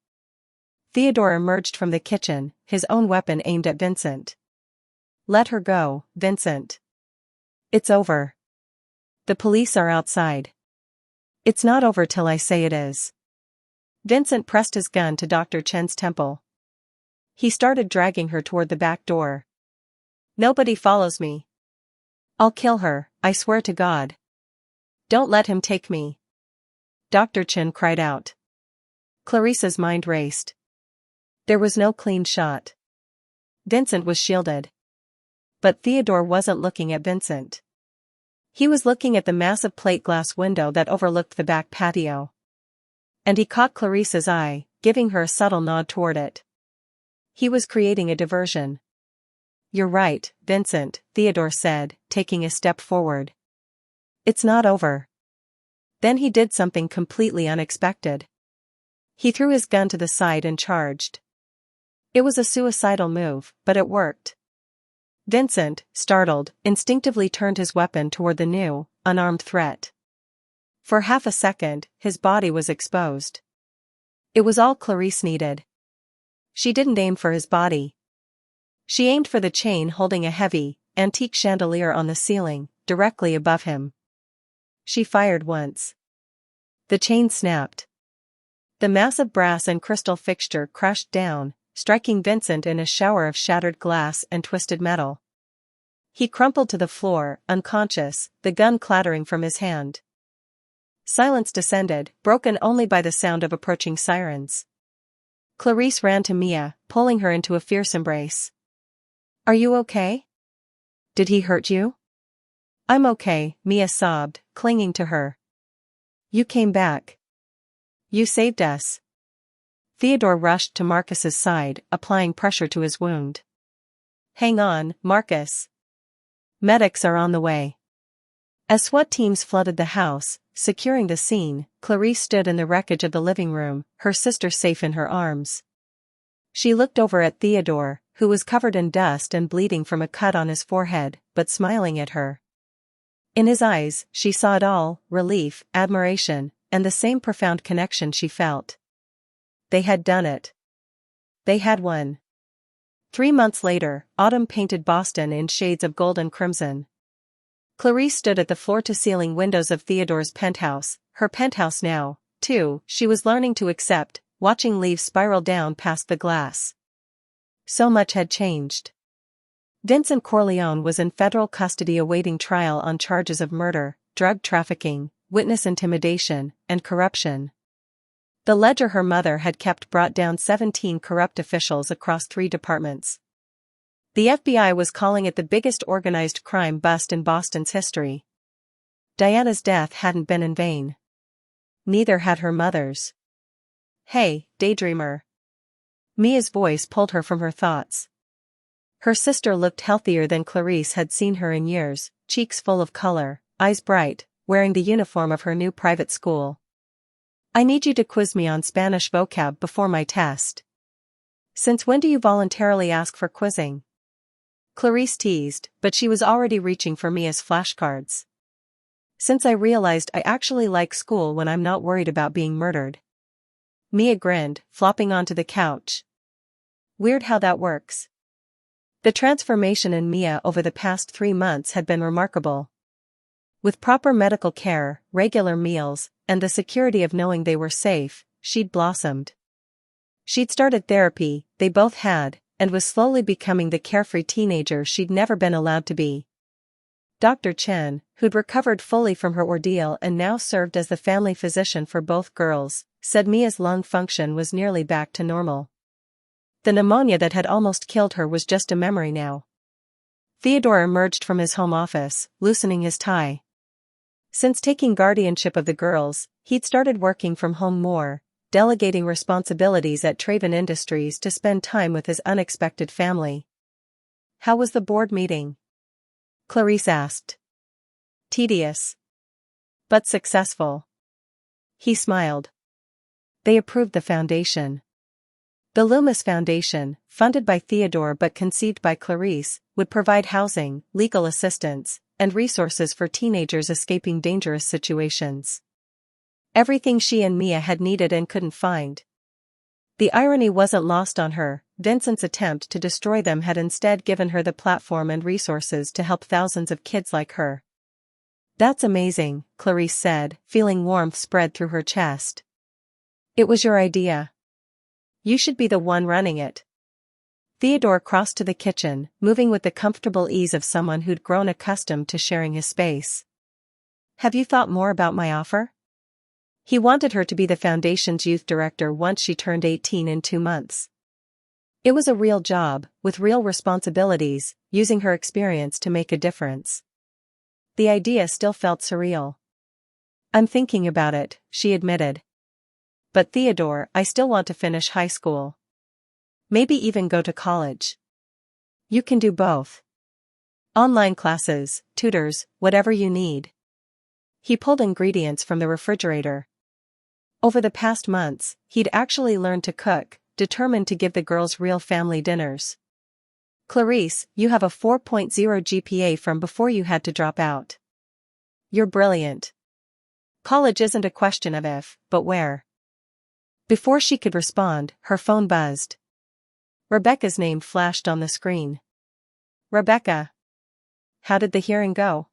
Theodore emerged from the kitchen, his own weapon aimed at Vincent. "Let her go, Vincent. It's over. The police are outside." "It's not over till I say it is." Vincent pressed his gun to Dr. Chen's temple. He started dragging her toward the back door. "Nobody follows me. I'll kill her, I swear to God. Don't let him take me." Dr. Chen cried out. Clarice's mind raced. There was no clean shot. Vincent was shielded. But Theodore wasn't looking at Vincent. He was looking at the massive plate glass window that overlooked the back patio. And he caught Clarice's eye, giving her a subtle nod toward it. He was creating a diversion. "You're right, Vincent," Theodore said, taking a step forward. "It's not over." Then he did something completely unexpected. He threw his gun to the side and charged. It was a suicidal move, but it worked. Vincent, startled, instinctively turned his weapon toward the new, unarmed threat. For half a second, his body was exposed. It was all Clarice needed. She didn't aim for his body. She aimed for the chain holding a heavy, antique chandelier on the ceiling, directly above him. She fired once. The chain snapped. The massive brass and crystal fixture crashed down, striking Vincent in a shower of shattered glass and twisted metal. He crumpled to the floor, unconscious, the gun clattering from his hand. Silence descended, broken only by the sound of approaching sirens. Clarice ran to Mia, pulling her into a fierce embrace. "Are you okay? Did he hurt you?" "I'm okay," Mia sobbed, clinging to her. "You came back. You saved us." Theodore rushed to Marcus's side, applying pressure to his wound. "Hang on, Marcus. Medics are on the way." As SWAT teams flooded the house, securing the scene, Clarice stood in the wreckage of the living room, her sister safe in her arms. She looked over at Theodore, who was covered in dust and bleeding from a cut on his forehead, but smiling at her. In his eyes, she saw it all, relief, admiration, and the same profound connection she felt. They had done it. They had won. 3 months later, autumn painted Boston in shades of gold and crimson. Clarice stood at the floor-to-ceiling windows of Theodore's penthouse, her penthouse now, too, she was learning to accept, watching leaves spiral down past the glass. So much had changed. Vincent Corleone was in federal custody awaiting trial on charges of murder, drug trafficking, witness intimidation, and corruption. The ledger her mother had kept brought down 17 corrupt officials across 3 departments. The FBI was calling it the biggest organized crime bust in Boston's history. Diana's death hadn't been in vain. Neither had her mother's. "Hey, daydreamer." Mia's voice pulled her from her thoughts. Her sister looked healthier than Clarice had seen her in years, cheeks full of color, eyes bright, wearing the uniform of her new private school. "I need you to quiz me on Spanish vocab before my test." "Since when do you voluntarily ask for quizzing?" Clarice teased, but she was already reaching for Mia's flashcards. Since I realized I actually like school when I'm not worried about being murdered. Mia grinned, flopping onto the couch. Weird how that works. The transformation in Mia over the past 3 months had been remarkable. With proper medical care, regular meals, and the security of knowing they were safe, she'd blossomed. She'd started therapy, they both had, and was slowly becoming the carefree teenager she'd never been allowed to be. Dr. Chen, who'd recovered fully from her ordeal and now served as the family physician for both girls, said Mia's lung function was nearly back to normal. The pneumonia that had almost killed her was just a memory now. Theodore emerged from his home office, loosening his tie. Since taking guardianship of the girls, he'd started working from home more, delegating responsibilities at Traven Industries to spend time with his unexpected family. How was the board meeting? Clarice asked. Tedious. But successful. He smiled. They approved the foundation. The Loomis Foundation, funded by Theodore but conceived by Clarice, would provide housing, legal assistance, and resources for teenagers escaping dangerous situations. Everything she and Mia had needed and couldn't find. The irony wasn't lost on her. Vincent's attempt to destroy them had instead given her the platform and resources to help thousands of kids like her. That's amazing, Clarice said, feeling warmth spread through her chest. It was your idea. You should be the one running it. Theodore crossed to the kitchen, moving with the comfortable ease of someone who'd grown accustomed to sharing his space. Have you thought more about my offer? He wanted her to be the foundation's youth director once she turned 18 in 2 months. It was a real job, with real responsibilities, using her experience to make a difference. The idea still felt surreal. I'm thinking about it, she admitted. But Theodore, I still want to finish high school. Maybe even go to college. You can do both. Online classes, tutors, whatever you need. He pulled ingredients from the refrigerator. Over the past months, he'd actually learned to cook, determined to give the girls real family dinners. Clarice, you have a 4.0 GPA from before you had to drop out. You're brilliant. College isn't a question of if, but where. Before she could respond, her phone buzzed. Rebecca's name flashed on the screen. Rebecca. How did the hearing go?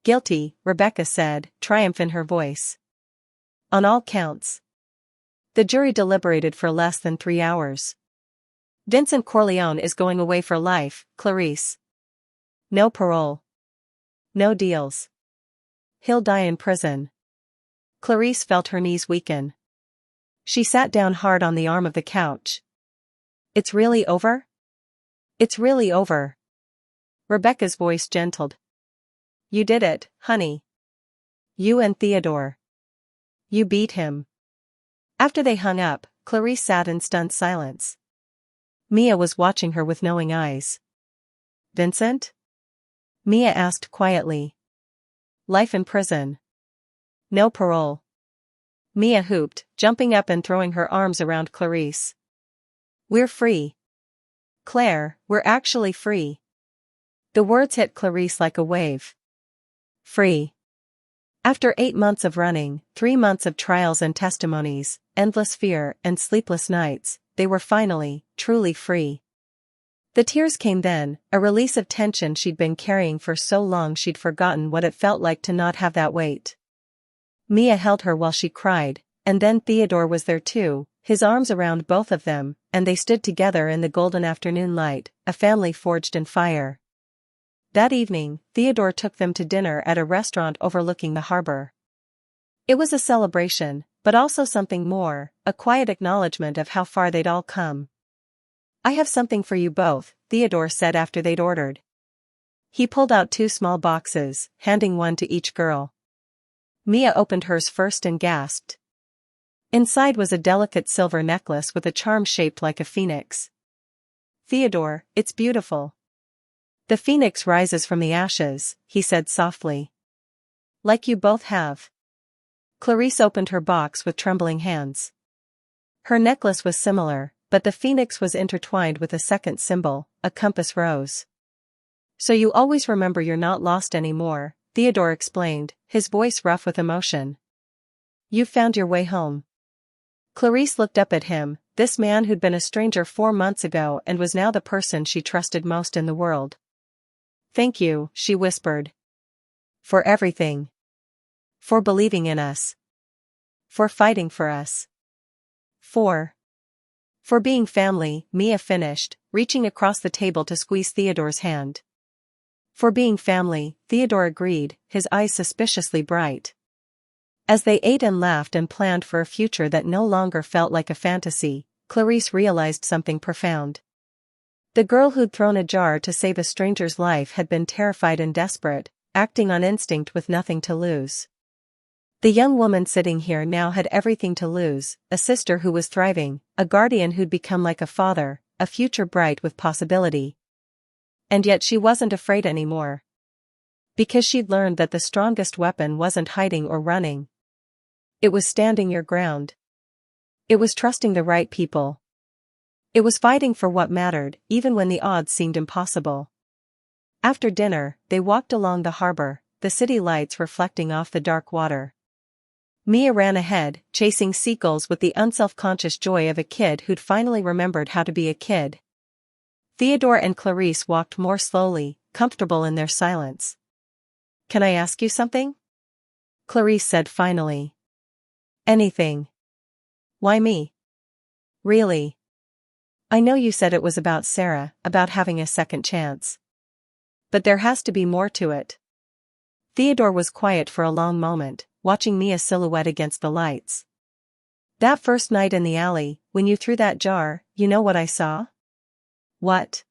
Guilty, Rebecca said, triumph in her voice. On all counts. The jury deliberated for less than 3 hours. Vincent Corleone is going away for life, Clarice. No parole. No deals. He'll die in prison. Clarice felt her knees weaken. She sat down hard on the arm of the couch. It's really over? It's really over. Rebecca's voice gentled. You did it, honey. You and Theodore. You beat him. After they hung up, Clarice sat in stunned silence. Mia was watching her with knowing eyes. Vincent? Mia asked quietly. Life in prison. No parole. Mia hooped, jumping up and throwing her arms around Clarice. We're free. Claire, we're actually free. The words hit Clarice like a wave. Free. After 8 months of running, 3 months of trials and testimonies, endless fear and sleepless nights, they were finally, truly free. The tears came then, a release of tension she'd been carrying for so long she'd forgotten what it felt like to not have that weight. Mia held her while she cried, and then Theodore was there too, his arms around both of them, and they stood together in the golden afternoon light, a family forged in fire. That evening, Theodore took them to dinner at a restaurant overlooking the harbor. It was a celebration, but also something more, a quiet acknowledgement of how far they'd all come. I have something for you both, Theodore said after they'd ordered. He pulled out 2 small boxes, handing one to each girl. Mia opened hers first and gasped. Inside was a delicate silver necklace with a charm shaped like a phoenix. Theodore, it's beautiful. The phoenix rises from the ashes, he said softly. Like you both have. Clarice opened her box with trembling hands. Her necklace was similar, but the phoenix was intertwined with a second symbol, a compass rose. So you always remember you're not lost anymore, Theodore explained, his voice rough with emotion. "You've found your way home." Clarice looked up at him, this man who'd been a stranger 4 months ago and was now the person she trusted most in the world. "Thank you," she whispered. "For everything. For believing in us. For fighting for us. For being family," Mia finished, reaching across the table to squeeze Theodore's hand. "For being family," Theodore agreed, his eyes suspiciously bright. As they ate and laughed and planned for a future that no longer felt like a fantasy, Clarice realized something profound. The girl who'd thrown a jar to save a stranger's life had been terrified and desperate, acting on instinct with nothing to lose. The young woman sitting here now had everything to lose, a sister who was thriving, a guardian who'd become like a father, a future bright with possibility. And yet she wasn't afraid anymore. Because she'd learned that the strongest weapon wasn't hiding or running. It was standing your ground. It was trusting the right people. It was fighting for what mattered, even when the odds seemed impossible. After dinner, they walked along the harbor, the city lights reflecting off the dark water. Mia ran ahead, chasing seagulls with the unself-conscious joy of a kid who'd finally remembered how to be a kid. Theodore and Clarice walked more slowly, comfortable in their silence. "Can I ask you something?" Clarice said finally. "Anything." "Why me?" "Really? I know you said it was about Sarah, about having a second chance. But there has to be more to it." Theodore was quiet for a long moment, watching Mia's silhouette against the lights. "That first night in the alley, when you threw that jar, you know what I saw?" "What?"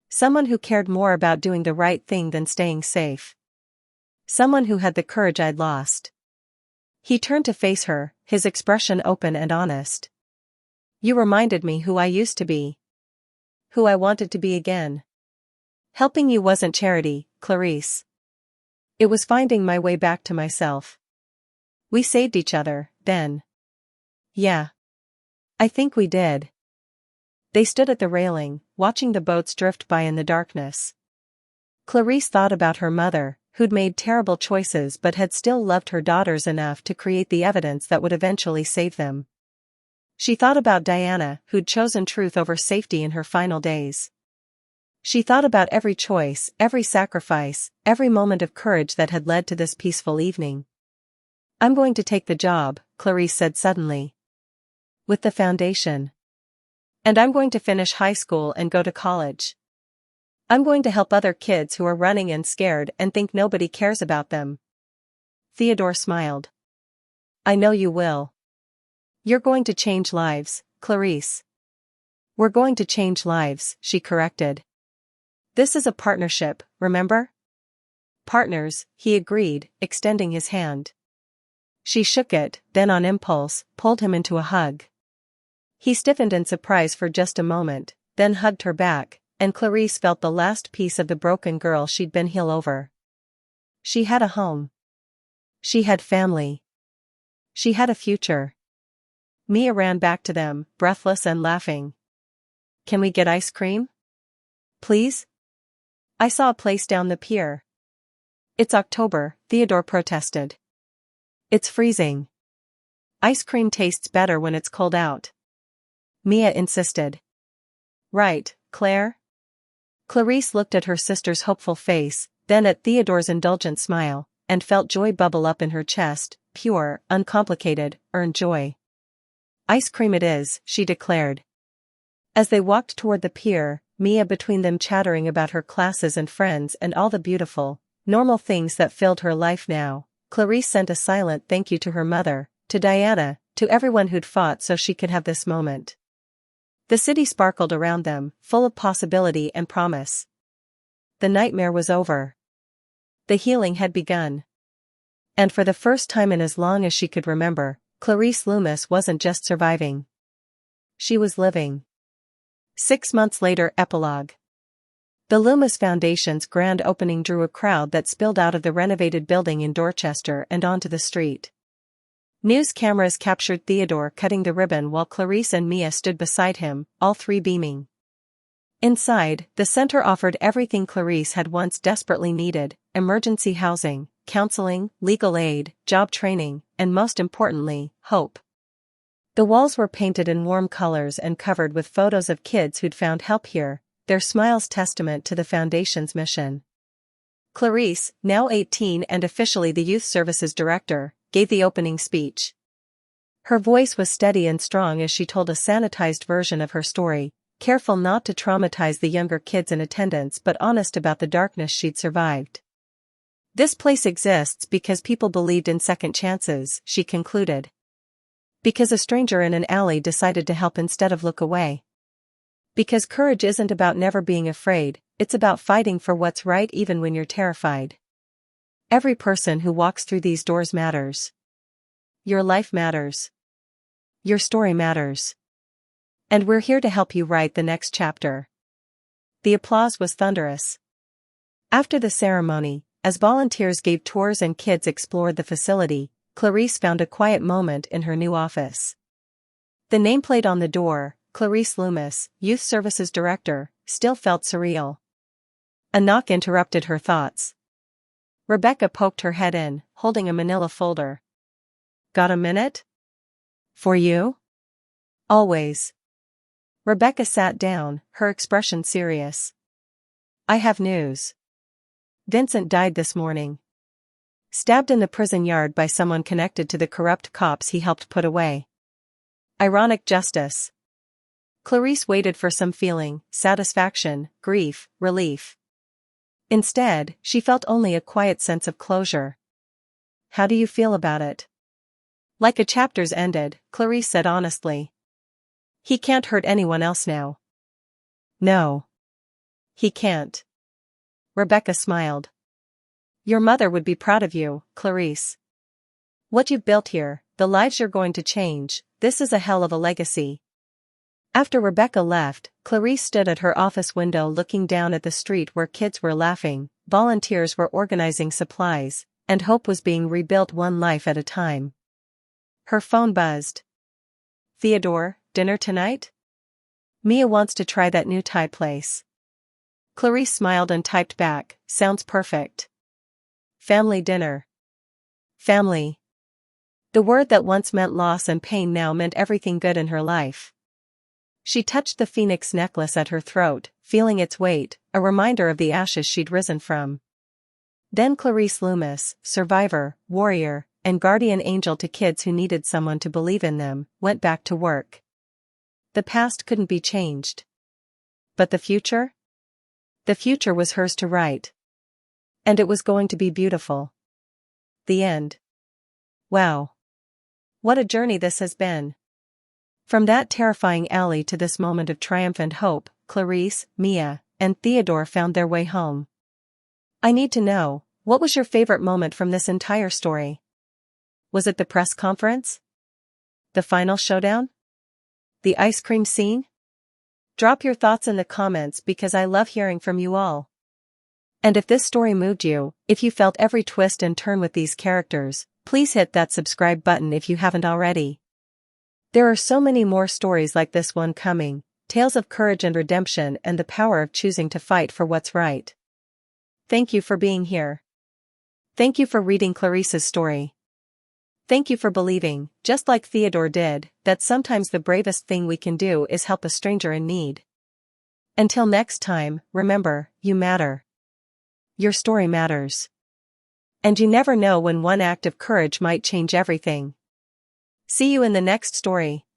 "Someone who cared more about doing the right thing than staying safe. Someone who had the courage I'd lost." He turned to face her, his expression open and honest. "You reminded me who I used to be. Who I wanted to be again. Helping you wasn't charity, Clarice. It was finding my way back to myself. We saved each other, then." "Yeah. I think we did." They stood at the railing, watching the boats drift by in the darkness. Clarice thought about her mother, who'd made terrible choices but had still loved her daughters enough to create the evidence that would eventually save them. She thought about Diana, who'd chosen truth over safety in her final days. She thought about every choice, every sacrifice, every moment of courage that had led to this peaceful evening. "I'm going to take the job," Clarice said suddenly. "With the foundation. And I'm going to finish high school and go to college. I'm going to help other kids who are running and scared and think nobody cares about them." Theodore smiled. "I know you will. You're going to change lives, Clarice." "We're going to change lives," she corrected. "This is a partnership, remember?" "Partners," he agreed, extending his hand. She shook it, then on impulse, pulled him into a hug. He stiffened in surprise for just a moment, then hugged her back, and Clarice felt the last piece of the broken girl she'd been healed over. She had a home. She had family. She had a future. Mia ran back to them, breathless and laughing. "Can we get ice cream? Please? I saw a place down the pier." "It's October," Theodore protested. "It's freezing. Ice cream tastes better when it's cold out." Mia insisted. "Right, Claire?" Clarice looked at her sister's hopeful face, then at Theodore's indulgent smile, and felt joy bubble up in her chest, pure, uncomplicated, earned joy. "Ice cream it is," she declared. As they walked toward the pier, Mia between them chattering about her classes and friends and all the beautiful, normal things that filled her life now, Clarice sent a silent thank you to her mother, to Diana, to everyone who'd fought so she could have this moment. The city sparkled around them, full of possibility and promise. The nightmare was over. The healing had begun. And for the first time in as long as she could remember, Clarice Loomis wasn't just surviving. She was living. 6 months later. Epilogue. The Loomis Foundation's grand opening drew a crowd that spilled out of the renovated building in Dorchester and onto the street. News cameras captured Theodore cutting the ribbon while Clarice and Mia stood beside him, all three beaming. Inside, the center offered everything Clarice had once desperately needed: emergency housing, counseling, legal aid, job training, and most importantly, hope. The walls were painted in warm colors and covered with photos of kids who'd found help here, their smiles testament to the Foundation's mission. Clarice, now 18 and officially the Youth Services Director, gave the opening speech. Her voice was steady and strong as she told a sanitized version of her story, careful not to traumatize the younger kids in attendance but honest about the darkness she'd survived. "This place exists because people believed in second chances," she concluded. "Because a stranger in an alley decided to help instead of look away. Because courage isn't about never being afraid, it's about fighting for what's right even when you're terrified. Every person who walks through these doors matters. Your life matters. Your story matters. And we're here to help you write the next chapter." The applause was thunderous. After the ceremony, as volunteers gave tours and kids explored the facility, Clarice found a quiet moment in her new office. The nameplate on the door, Clarice Loomis, Youth Services Director, still felt surreal. A knock interrupted her thoughts. Rebecca poked her head in, holding a manila folder. "Got a minute?" "For you?" "Always." Rebecca sat down, her expression serious. "I have news. Vincent died this morning. Stabbed in the prison yard by someone connected to the corrupt cops he helped put away. Ironic justice." Clarice waited for some feeling: satisfaction, grief, relief. Instead, she felt only a quiet sense of closure. "How do you feel about it?" "Like a chapter's ended," Clarice said honestly. "He can't hurt anyone else now." "No. He can't." Rebecca smiled. "Your mother would be proud of you, Clarice. What you've built here, the lives you're going to change, this is a hell of a legacy." After Rebecca left, Clarice stood at her office window looking down at the street where kids were laughing, volunteers were organizing supplies, and hope was being rebuilt one life at a time. Her phone buzzed. "Theodore, dinner tonight? Mia wants to try that new Thai place." Clarice smiled and typed back, "Sounds perfect. Family dinner." Family. The word that once meant loss and pain now meant everything good in her life. She touched the phoenix necklace at her throat, feeling its weight, a reminder of the ashes she'd risen from. Then Clarice Loomis, survivor, warrior, and guardian angel to kids who needed someone to believe in them, went back to work. The past couldn't be changed. But the future? The future was hers to write. And it was going to be beautiful. The end. Wow. What a journey this has been. From that terrifying alley to this moment of triumph and hope, Clarice, Mia, and Theodore found their way home. I need to know, what was your favorite moment from this entire story? Was it the press conference? The final showdown? The ice cream scene? Drop your thoughts in the comments because I love hearing from you all. And if this story moved you, if you felt every twist and turn with these characters, please hit that subscribe button if you haven't already. There are so many more stories like this one coming, tales of courage and redemption and the power of choosing to fight for what's right. Thank you for being here. Thank you for reading Clarice's story. Thank you for believing, just like Theodore did, that sometimes the bravest thing we can do is help a stranger in need. Until next time, remember, you matter. Your story matters. And you never know when one act of courage might change everything. See you in the next story.